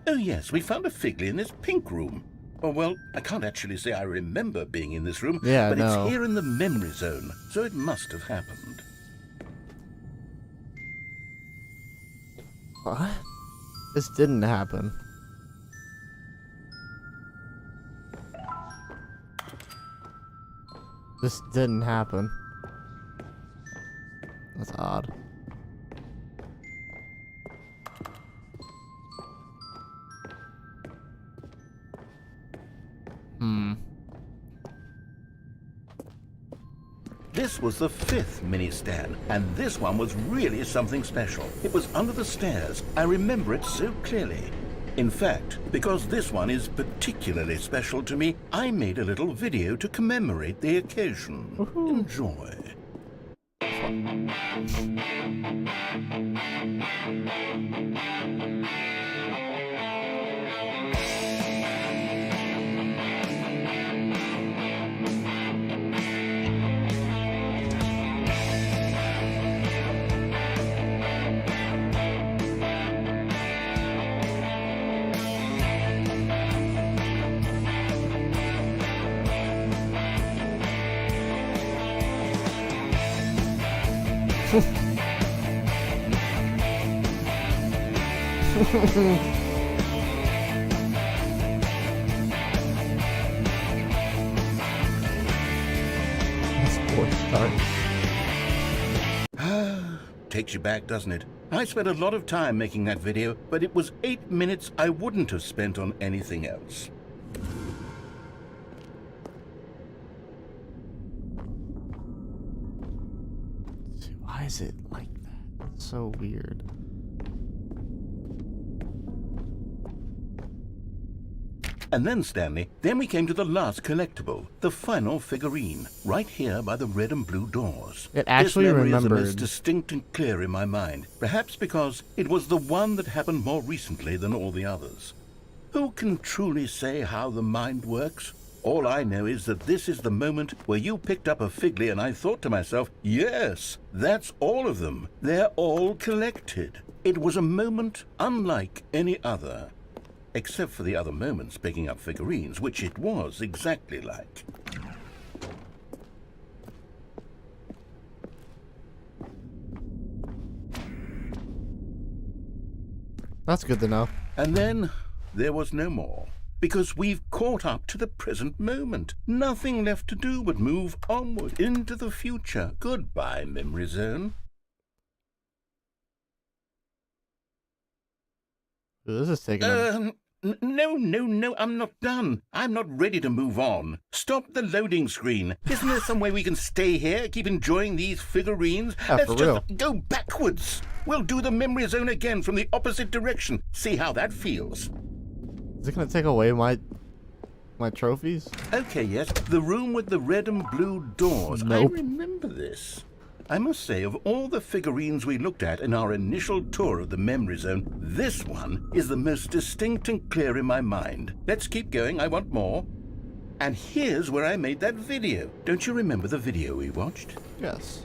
yes, we found a Figley in this pink room. Oh, well, I can't actually say I remember being in this room, yeah, but no. It's here in the memory zone, so it must have happened. What? This didn't happen. This didn't happen. That's odd. This was the 5th mini Stan, and this one was really something special. It was under the stairs. I remember it so clearly. In fact, because this one is particularly special to me, I made a little video to commemorate the occasion. Enjoy. Takes you back, doesn't it? I spent a lot of time making that video, but it was 8 minutes I wouldn't have spent on anything else. Why is it like that? It's so weird. And then, Stanley, then we came to the last collectible, the final figurine, right here by the red and blue doors. It actually this memory remembered. is the most distinct and clear in my mind, perhaps because it was the one that happened more recently than all the others. Who can truly say how the mind works? All I know is that this is the moment where you picked up a Figley and I thought to myself, yes, that's all of them. They're all collected. It was a moment unlike any other. Except for the other moments picking up figurines, which it was exactly like. That's good to know. And then there was no more, because we've caught up to the present moment. Nothing left to do but move onward into the future. Goodbye, memory zone. This is taking No, I'm not done. I'm not ready to move on. Stop the loading screen. Isn't there some way we can stay here, keep enjoying these figurines? Let's just go backwards. We'll do the memory zone again from the opposite direction. See how that feels. Is it gonna take away my trophies? Okay, yes, the room with the red and blue doors. Nope. I remember this. I must say, of all the figurines we looked at in our initial tour of the memory zone, this one is the most distinct and clear in my mind. Let's keep going, I want more. And here's where I made that video. Don't you remember the video we watched? Yes.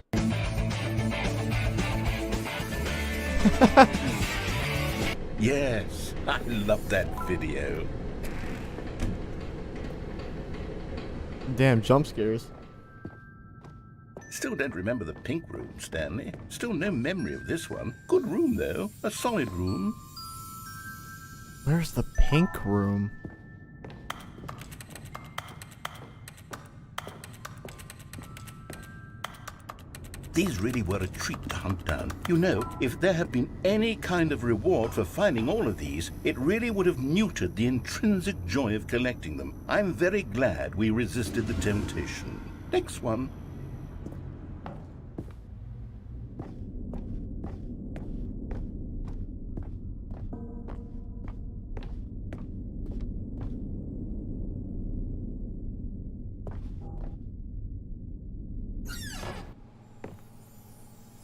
Yes, I love that video. Damn jump scares. Still don't remember the pink room, Stanley. Still no memory of this one. Good room, though. A solid room. Where's the pink room? These really were a treat to hunt down. You know, if there had been any kind of reward for finding all of these, it really would have neutered the intrinsic joy of collecting them. I'm very glad we resisted the temptation. Next one.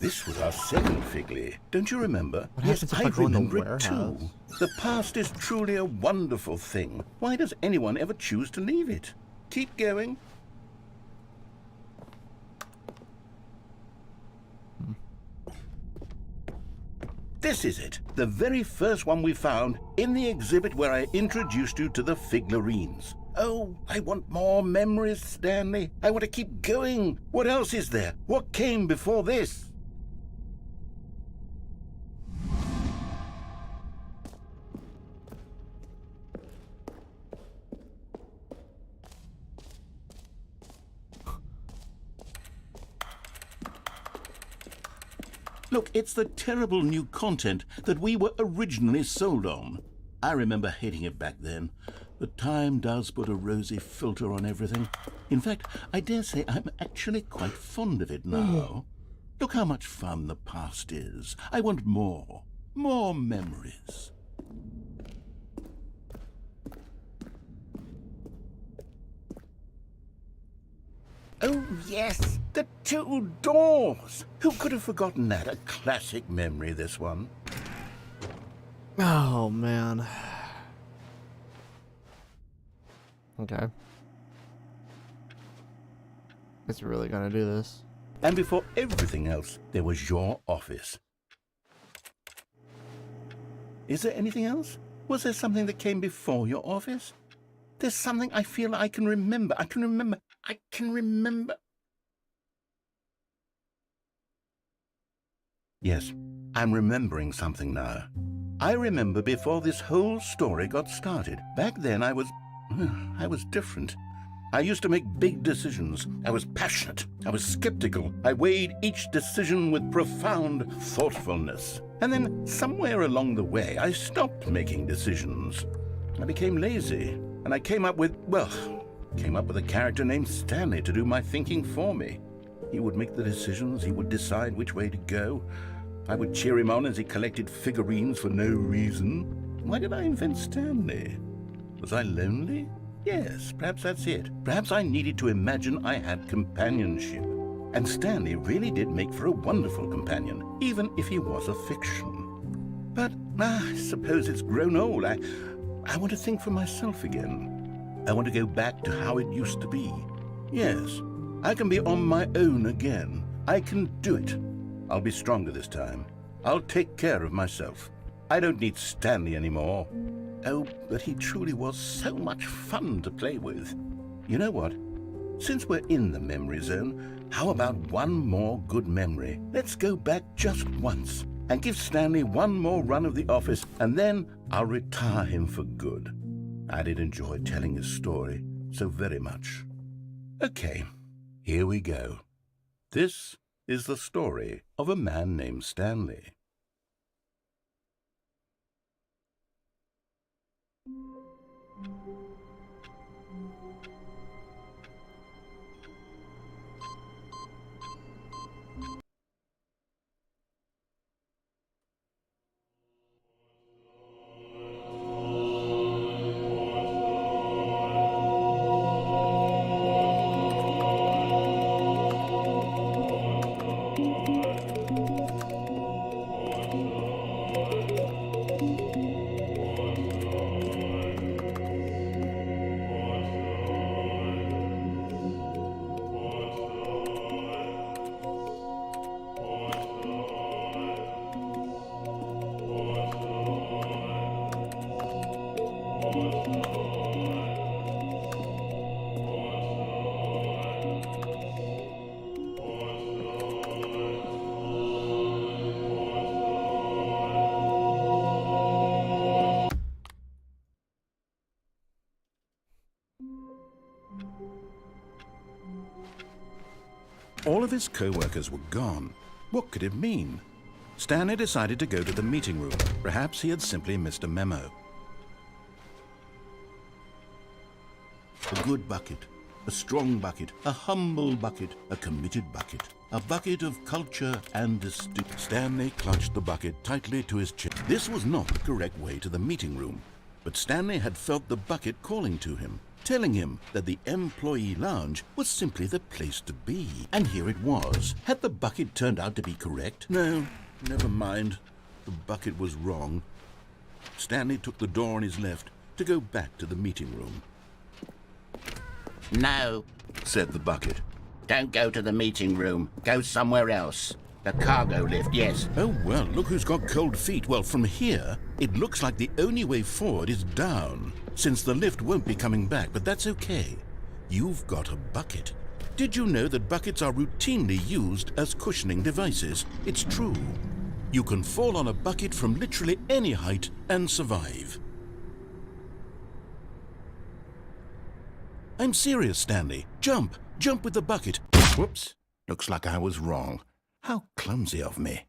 This was our second Figley. Don't you remember? What Yes, happens if I I go in the remember it warehouse? too. The past is truly a wonderful thing. Why does anyone ever choose to leave it? Keep going. This is it, the very first one we found in the exhibit where I introduced you to the figurines. Oh, I want more memories, Stanley. I want to keep going. What else is there? What came before this? Look, it's the terrible new content that we were originally sold on. I remember hating it back then. But time does put a rosy filter on everything. In fact, I dare say I'm actually quite fond of it now. Look how much fun the past is. I want more. More memories. Oh, yes, the two doors. Who could have forgotten that? A classic memory, this one. Oh, man. Okay. It's really gonna do this. And before everything else, there was your office. Is there anything else? Was there something that came before your office? There's something I feel I can remember. I can remember. Yes, I'm remembering something now. I remember before this whole story got started. Back then I was different. I used to make big decisions. I was passionate. I was skeptical. I weighed each decision with profound thoughtfulness. And then somewhere along the way, I stopped making decisions. I became lazy. And I came up with a character named Stanley to do my thinking for me. He would make the decisions. He would decide which way to go. I would cheer him on as he collected figurines for no reason. Why did I invent Stanley? Was I lonely? Yes, perhaps that's it. Perhaps I needed to imagine I had companionship. And Stanley really did make for a wonderful companion, even if he was a fiction. But I suppose it's grown old. I want to think for myself again. I want to go back to how it used to be. Yes, I can be on my own again. I can do it. I'll be stronger this time. I'll take care of myself. I don't need Stanley anymore. Oh, but he truly was so much fun to play with. You know what? Since we're in the memory zone, how about one more good memory? Let's go back just once and give Stanley one more run of the office, and then I'll retire him for good. I did enjoy telling his story so very much. Okay, here we go. This is the story of a man named Stanley. All of his co-workers were gone. What could it mean? Stanley decided to go to the meeting room. Perhaps he had simply missed a memo. A good bucket, a strong bucket, a humble bucket, a committed bucket, a bucket of culture and distinction. Stanley clutched the bucket tightly to his chest. This was not the correct way to the meeting room, but Stanley had felt the bucket calling to him, telling him that the employee lounge was simply the place to be. And here it was. Had the bucket turned out to be correct? No, never mind. The bucket was wrong. Stanley took the door on his left to go back to the meeting room. No, Said the bucket. don't go to the meeting room. Go somewhere else. The cargo lift, yes. Oh, well, look who's got cold feet. Well, from here, it looks like the only way forward is down, since the lift won't be coming back, but that's okay. You've got a bucket. Did you know that buckets are routinely used as cushioning devices? It's true. You can fall on a bucket from literally any height and survive. I'm serious, Stanley. Jump! Jump with the bucket. Whoops. Looks like I was wrong. How clumsy of me.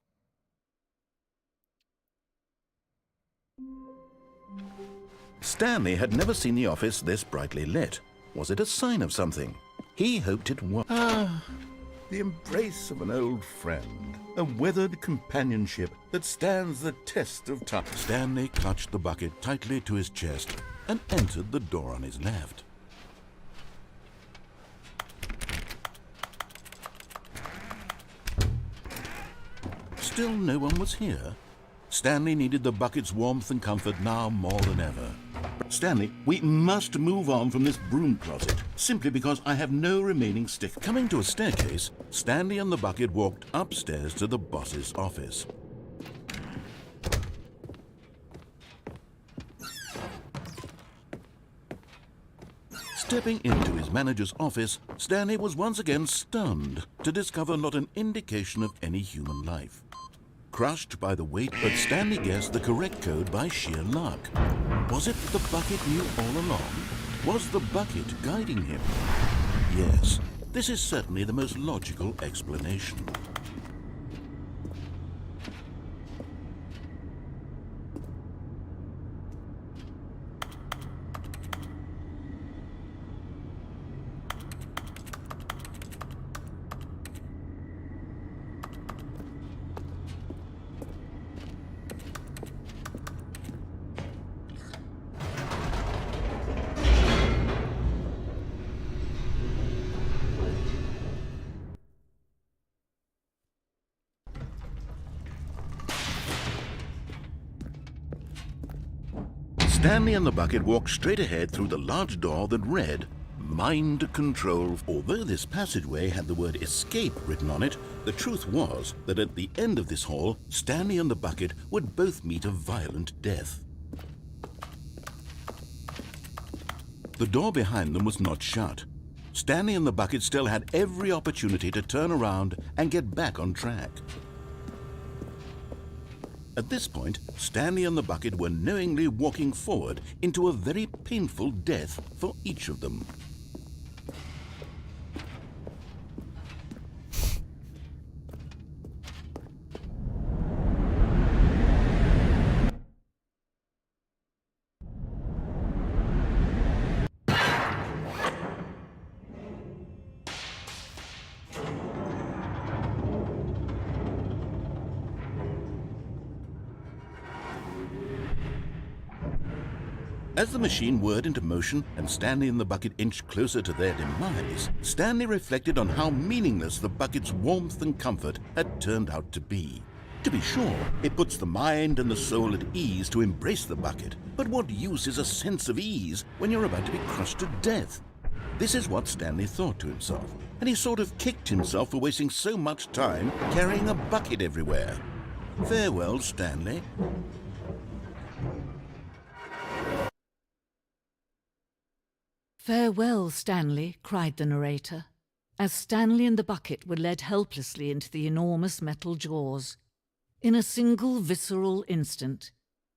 Stanley had never seen the office this brightly lit. Was it a sign of something? He hoped it was. The embrace of an old friend. A weathered companionship that stands the test of time. Stanley clutched the bucket tightly to his chest and entered the door on his left. Still no one was here. Stanley needed the bucket's warmth and comfort now more than ever. Stanley, we must move on from this broom closet, simply because I have no remaining stick. Coming to a staircase, Stanley and the bucket walked upstairs to the boss's office. Stepping into his manager's office, Stanley was once again stunned to discover not an indication of any human life. Crushed by the weight, but Stanley guessed the correct code by sheer luck. Was it the bucket knew all along? Was the bucket guiding him? Yes, this is certainly the most logical explanation. Stanley and the bucket walked straight ahead through the large door that read, Mind Control. Although this passageway had the word escape written on it, the truth was that at the end of this hall, Stanley and the bucket would both meet a violent death. The door behind them was not shut. Stanley and the bucket still had every opportunity to turn around and get back on track. At this point, Stanley and the bucket were knowingly walking forward into a very painful death for each of them. As the machine whirred into motion and Stanley and the bucket inched closer to their demise, Stanley reflected on how meaningless the bucket's warmth and comfort had turned out to be. To be sure, it puts the mind and the soul at ease to embrace the bucket, but what use is a sense of ease when you're about to be crushed to death? This is what Stanley thought to himself, and he sort of kicked himself for wasting so much time carrying a bucket everywhere. Farewell, Stanley. "Farewell, Stanley," cried the narrator, as Stanley and the bucket were led helplessly into the enormous metal jaws. In a single visceral instant,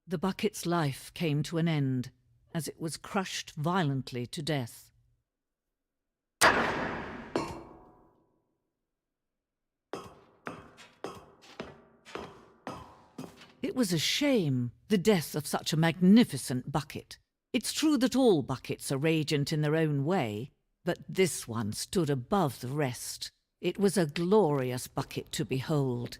the bucket's life came to an end as it was crushed violently to death. It was a shame, the death of such a magnificent bucket. It's true that all buckets are radiant in their own way, but this one stood above the rest. It was a glorious bucket to behold.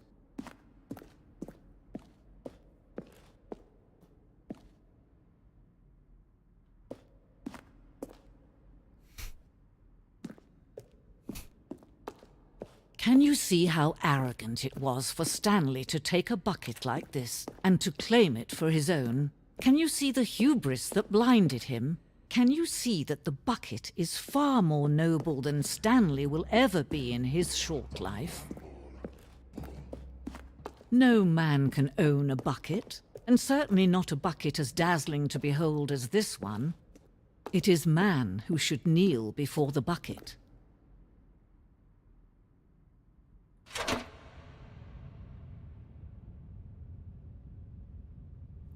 Can you see how arrogant it was for Stanley to take a bucket like this and to claim it for his own? Can you see the hubris that blinded him? Can you see that the bucket is far more noble than Stanley will ever be in his short life? No man can own a bucket, and certainly not a bucket as dazzling to behold as this one. It is man who should kneel before the bucket.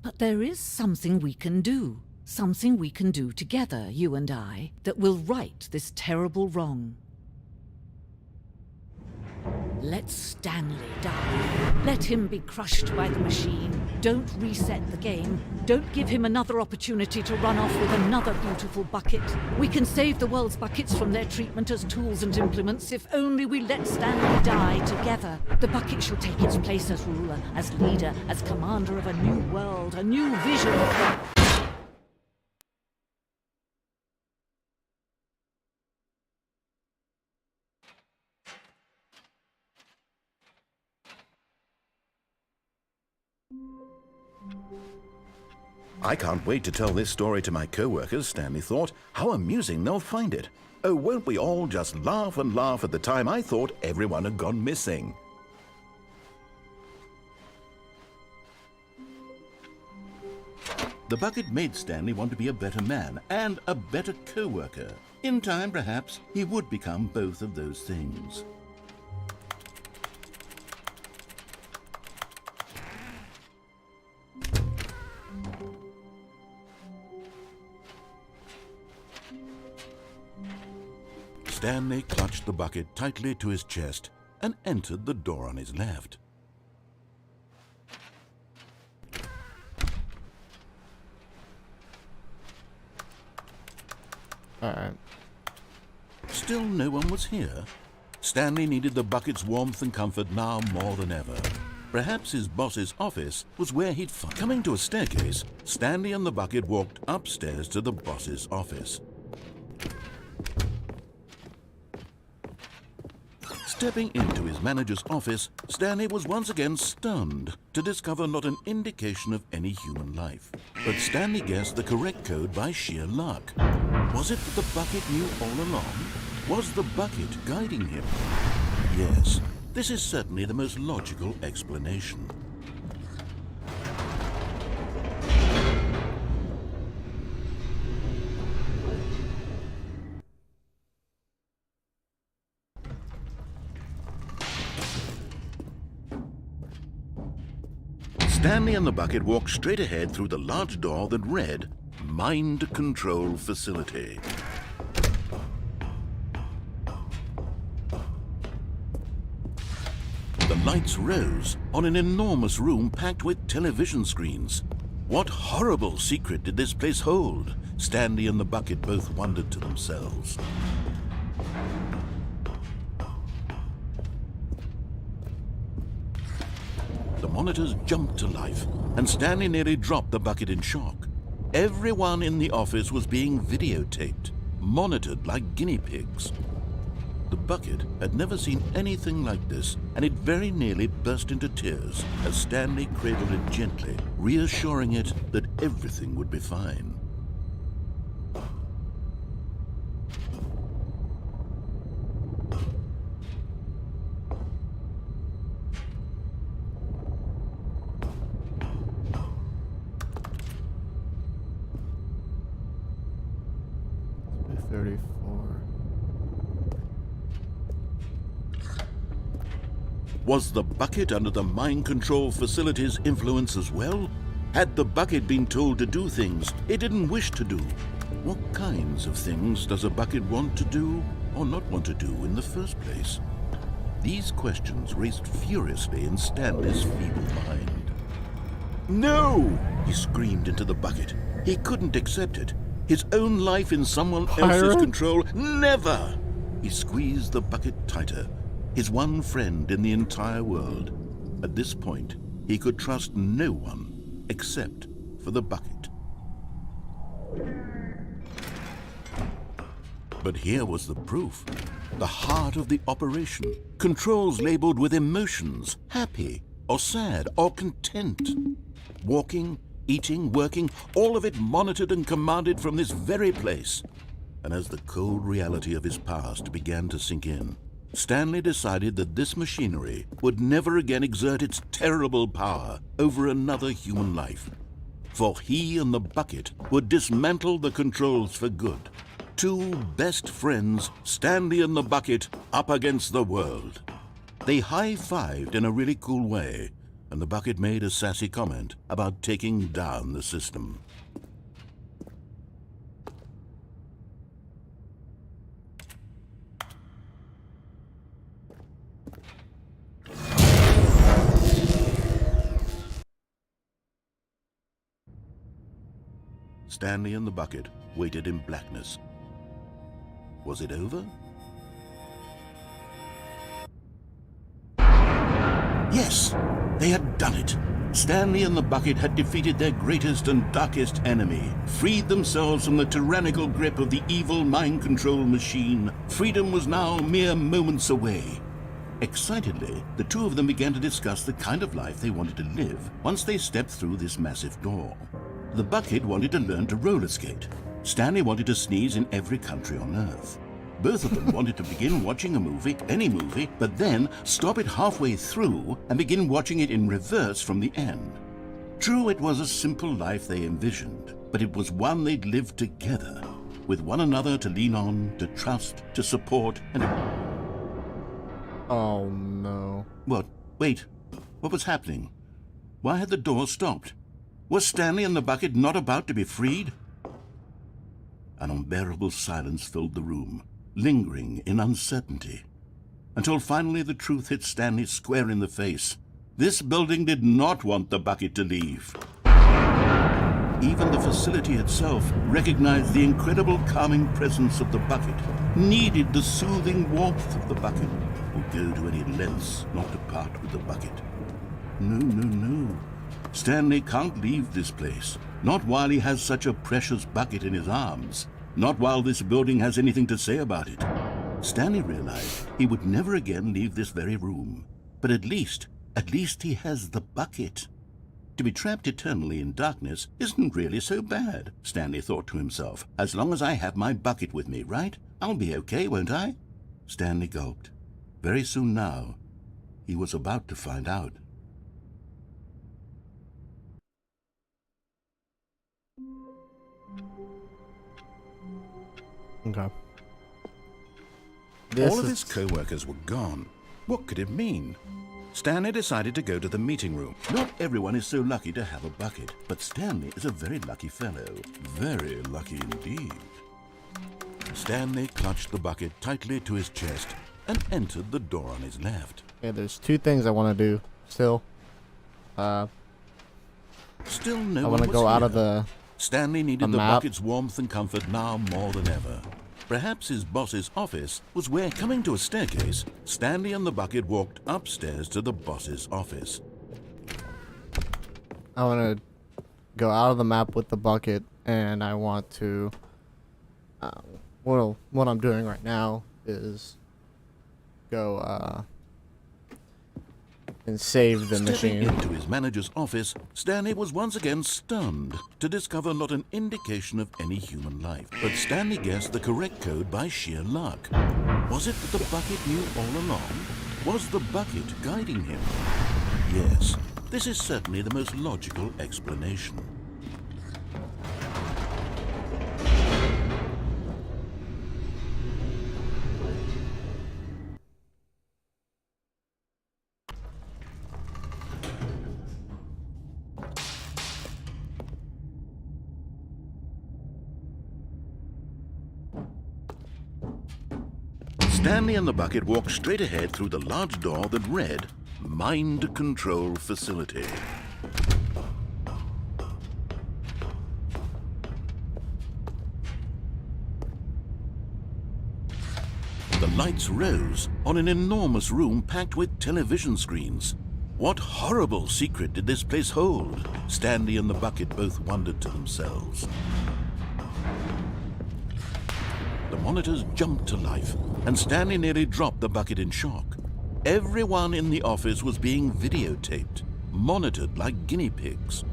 But there is something we can do. Something we can do together, you and I, that will right this terrible wrong. Let Stanley die. Let him be crushed by the machine. Don't reset the game. Don't give him another opportunity to run off with another beautiful bucket. We can save the world's buckets from their treatment as tools and implements if only we let Stanley die together. The bucket shall take its place as ruler, as leader, as commander of a new world, a new vision of I can't wait to tell this story to my co-workers, Stanley thought. How amusing they'll find it. Oh, won't we all just laugh and laugh at the time I thought everyone had gone missing. The bucket made Stanley want to be a better man and a better co-worker. In time, perhaps, he would become both of those things. Stanley clutched the bucket tightly to his chest and entered the door on his left. Alright. Still no one was here. Stanley needed the bucket's warmth and comfort now more than ever. Perhaps his boss's office was where he'd find. Coming to a staircase, Stanley and the bucket walked upstairs to the boss's office. Stepping into his manager's office, Stanley was once again stunned to discover not an indication of any human life. But Stanley guessed the correct code by sheer luck. Was it that the bucket knew all along? Was the bucket guiding him? Yes, this is certainly the most logical explanation. Stanley and the bucket walked straight ahead through the large door that read, Mind Control Facility. The lights rose on an enormous room packed with television screens. What horrible secret did this place hold? Stanley and the bucket both wondered to themselves. The monitors jumped to life, and Stanley nearly dropped the bucket in shock. Everyone in the office was being videotaped, monitored like guinea pigs. The bucket had never seen anything like this, and it very nearly burst into tears as Stanley cradled it gently, reassuring it that everything would be fine. Was the bucket under the mind control facility's influence as well? Had the bucket been told to do things it didn't wish to do? What kinds of things does a bucket want to do or not want to do in the first place? These questions raced furiously in Stanley's feeble mind. No! He screamed into the bucket. He couldn't accept it. His own life in someone else's control, never! He squeezed the bucket tighter. His one friend in the entire world. At this point, he could trust no one except for the bucket. But here was the proof. The heart of the operation. Controls labeled with emotions, happy or sad or content. Walking, eating, working, all of it monitored and commanded from this very place. And as the cold reality of his past began to sink in, Stanley decided that this machinery would never again exert its terrible power over another human life. For he and the bucket would dismantle the controls for good. Two best friends, Stanley and the bucket, up against the world. They high-fived in a really cool way, and the bucket made a sassy comment about taking down the system. Stanley and the bucket waited in blackness. Was it over? Yes, they had done it. Stanley and the bucket had defeated their greatest and darkest enemy, freed themselves from the tyrannical grip of the evil mind control machine. Freedom was now mere moments away. Excitedly, the two of them began to discuss the kind of life they wanted to live once they stepped through this massive door. The bucket wanted to learn to roller skate. Stanley wanted to sneeze in every country on Earth. Both of them wanted to begin watching a movie, any movie, but then stop it halfway through and begin watching it in reverse from the end. True, it was a simple life they envisioned, but it was one they'd lived together, with one another to lean on, to trust, to support, and... Oh, no. What? Wait. What was happening? Why had the door stopped? Was Stanley and the bucket not about to be freed? An unbearable silence filled the room, lingering in uncertainty, until finally the truth hit Stanley square in the face. This building did not want the bucket to leave. Even the facility itself recognized the incredible calming presence of the bucket, needed the soothing warmth of the bucket, would go to any lengths not to part with the bucket. No. Stanley can't leave this place, not while he has such a precious bucket in his arms, not while this building has anything to say about it. Stanley realized he would never again leave this very room, but at least he has the bucket. To be trapped eternally in darkness isn't really so bad, Stanley thought to himself. As long as I have my bucket with me, right? I'll be okay, won't I? Stanley gulped. Very soon now, he was about to find out. Okay. All of his co-workers were gone. What could it mean? Stanley decided to go to the meeting room. Not everyone is so lucky to have a bucket, but Stanley is a very lucky fellow. Very lucky indeed. Stanley clutched the bucket tightly to his chest and entered the door on his left. Okay, there's two things I want to do still. Still no I one want to was go out here. of the Stanley needed the map. bucket's warmth and comfort now more than ever. Perhaps his boss's office was where, coming to a staircase, Stanley and the bucket walked upstairs to the boss's office. I want to go out of the map with the bucket, and I want to... what I'm doing right now is go and save the Stepping machine. into his manager's office, Stanley was once again stunned to discover not an indication of any human life. But Stanley guessed the correct code by sheer luck. Was it that the bucket knew all along? Was the bucket guiding him? Yes, this is certainly the most logical explanation. Stanley and the bucket walked straight ahead through the large door that read, Mind Control Facility. lights rose on an enormous room packed with television screens. What horrible secret did this place hold? Stanley and the bucket both wondered to themselves. The monitors jumped to life, and Stanley nearly dropped the bucket in shock. Everyone in the office was being videotaped, monitored like guinea pigs.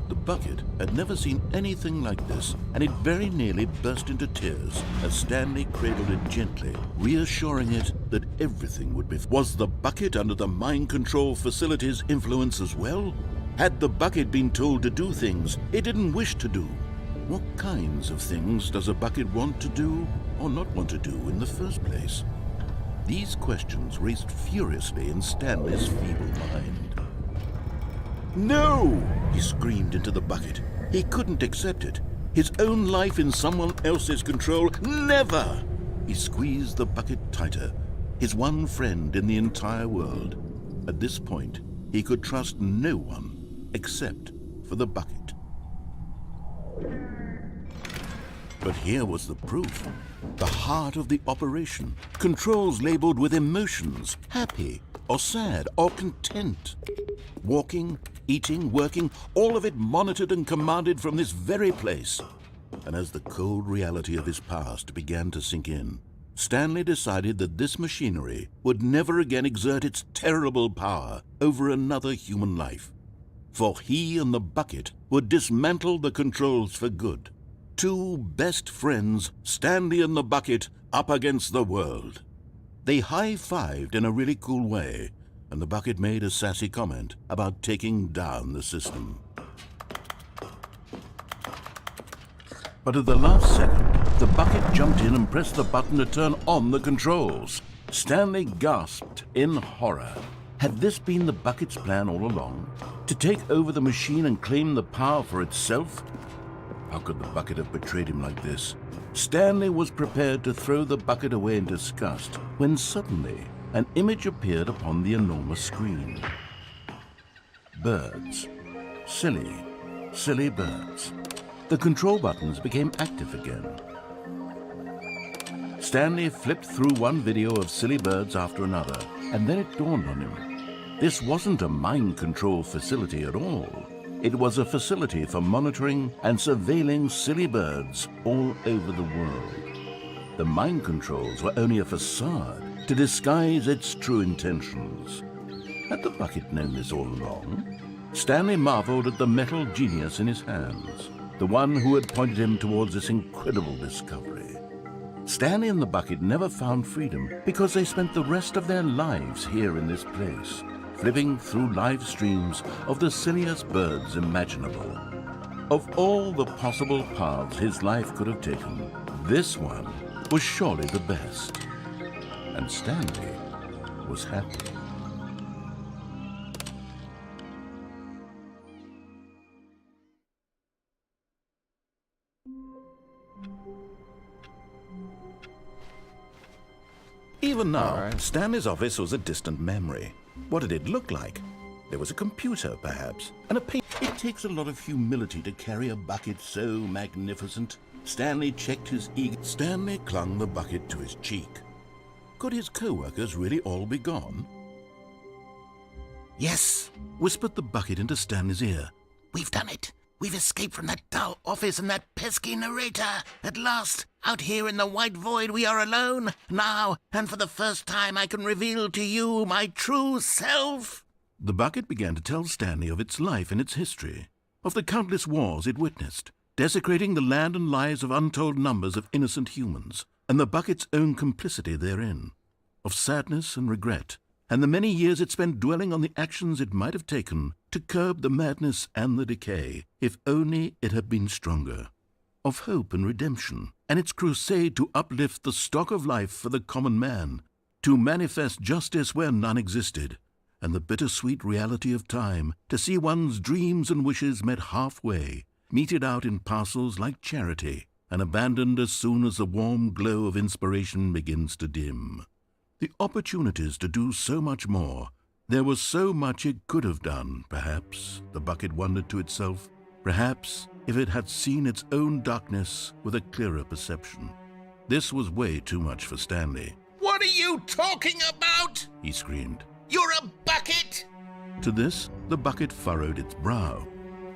The bucket had never seen anything like this, and it very nearly burst into tears as Stanley cradled it gently, reassuring it that everything would be... Was the bucket under the mind control facility's influence as well? Had the bucket been told to do things it didn't wish to do? What kinds of things does a bucket want to do or not want to do in the first place? These questions raced furiously in Stanley's feeble mind. No! He screamed into the bucket. He couldn't accept it. His own life in someone else's control, never! He squeezed the bucket tighter, his one friend in the entire world. At this point, he could trust no one except for the bucket. But here was the proof. The heart of the operation. Controls labeled with emotions, happy or sad or content. Walking, eating, working, all of it monitored and commanded from this very place. And as the cold reality of his past began to sink in, Stanley decided that this machinery would never again exert its terrible power over another human life. For he and the bucket would dismantle the controls for good. Two best friends, Stanley and the bucket, up against the world. They high-fived in a really cool way, and the bucket made a sassy comment about taking down the system. But at the last second, the bucket jumped in and pressed the button to turn on the controls. Stanley gasped in horror. Had this been the bucket's plan all along? To take over the machine and claim the power for itself? How could the bucket have betrayed him like this? Stanley was prepared to throw the bucket away in disgust when suddenly an image appeared upon the enormous screen. Birds. Silly, silly birds. The control buttons became active again. Stanley flipped through one video of silly birds after another, and then it dawned on him. This wasn't a mind control facility at all. It was a facility for monitoring and surveilling silly birds all over the world. The mind controls were only a facade to disguise its true intentions. Had the bucket known this all along? Stanley marveled at the metal genius in his hands, the one who had pointed him towards this incredible discovery. Stanley and the bucket never found freedom because they spent the rest of their lives here in this place, flipping through live streams of the silliest birds imaginable. Of all the possible paths his life could have taken, this one was surely the best. And Stanley was happy. Even now, Stanley's office was a distant memory. What did it look like? There was a computer, perhaps, and a paint. It takes a lot of humility to carry a bucket so magnificent. Stanley checked his ego. Stanley clung the bucket to his cheek. Could his co-workers really all be gone? Yes, Whispered the bucket into Stanley's ear. we've done it. We've escaped from that dull office and that pesky narrator. At last, out here in the white void, we are alone. Now, and for the first time, I can reveal to you my true self. The bucket began to tell Stanley of its life and its history, of the countless wars it witnessed, desecrating the land and lives of untold numbers of innocent humans, and the bucket's own complicity therein, of sadness and regret, and the many years it spent dwelling on the actions it might have taken to curb the madness and the decay, if only it had been stronger, of hope and redemption, and its crusade to uplift the stock of life for the common man, to manifest justice where none existed, and the bittersweet reality of time, to see one's dreams and wishes met halfway, meted out in parcels like charity, and abandoned as soon as the warm glow of inspiration begins to dim. The opportunities to do so much more. There was so much it could have done, perhaps, the bucket wondered to itself. Perhaps if it had seen its own darkness with a clearer perception. This was way too much for Stanley. What are you talking about? He screamed. You're a bucket! To this, the bucket furrowed its brow.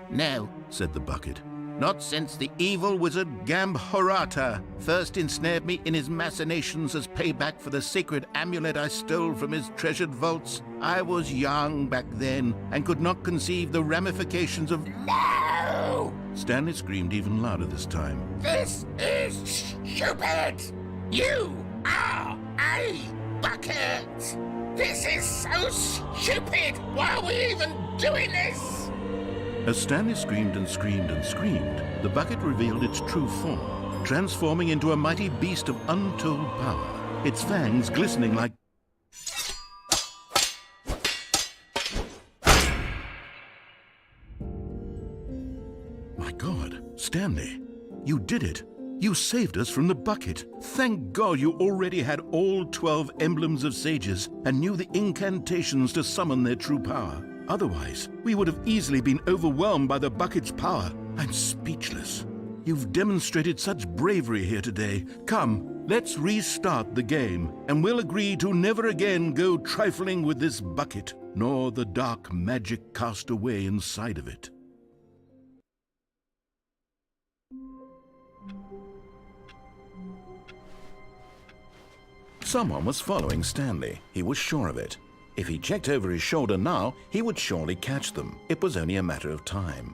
No, Said the bucket. not since the evil wizard Gambhorata first ensnared me in his machinations as payback for the sacred amulet I stole from his treasured vaults. I was young back then and could not conceive the ramifications of... No! Stanley screamed even louder this time. This is stupid! You are a bucket! This is so stupid! Why are we even doing this? As Stanley screamed and screamed and screamed, the bucket revealed its true form, transforming into a mighty beast of untold power, its fangs glistening like... My God, Stanley, you did it. You saved us from the bucket. Thank God you already had all 12 emblems of sages and knew the incantations to summon their true power. Otherwise, we would have easily been overwhelmed by the bucket's power. I'm speechless. You've demonstrated such bravery here today. Come, let's restart the game, and we'll agree to never again go trifling with this bucket, nor the dark magic cast away inside of it. Someone was following Stanley. He was sure of it. If he checked over his shoulder now, he would surely catch them. It was only a matter of time.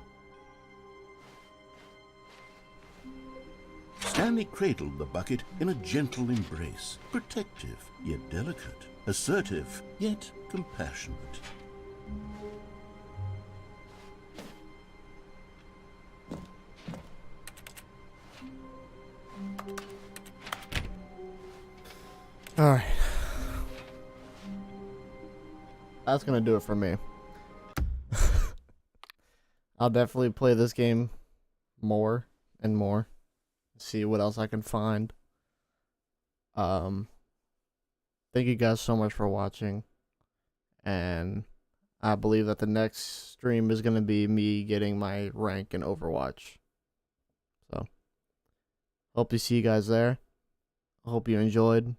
Stanley cradled the bucket in a gentle embrace, protective yet delicate, assertive yet compassionate. All right. That's gonna do it for me. I'll definitely play this game more and more. See what else I can find. Thank you guys so much for watching. And I believe that the next stream is gonna be me getting my rank in Overwatch. So hope to see you guys there. I hope you enjoyed.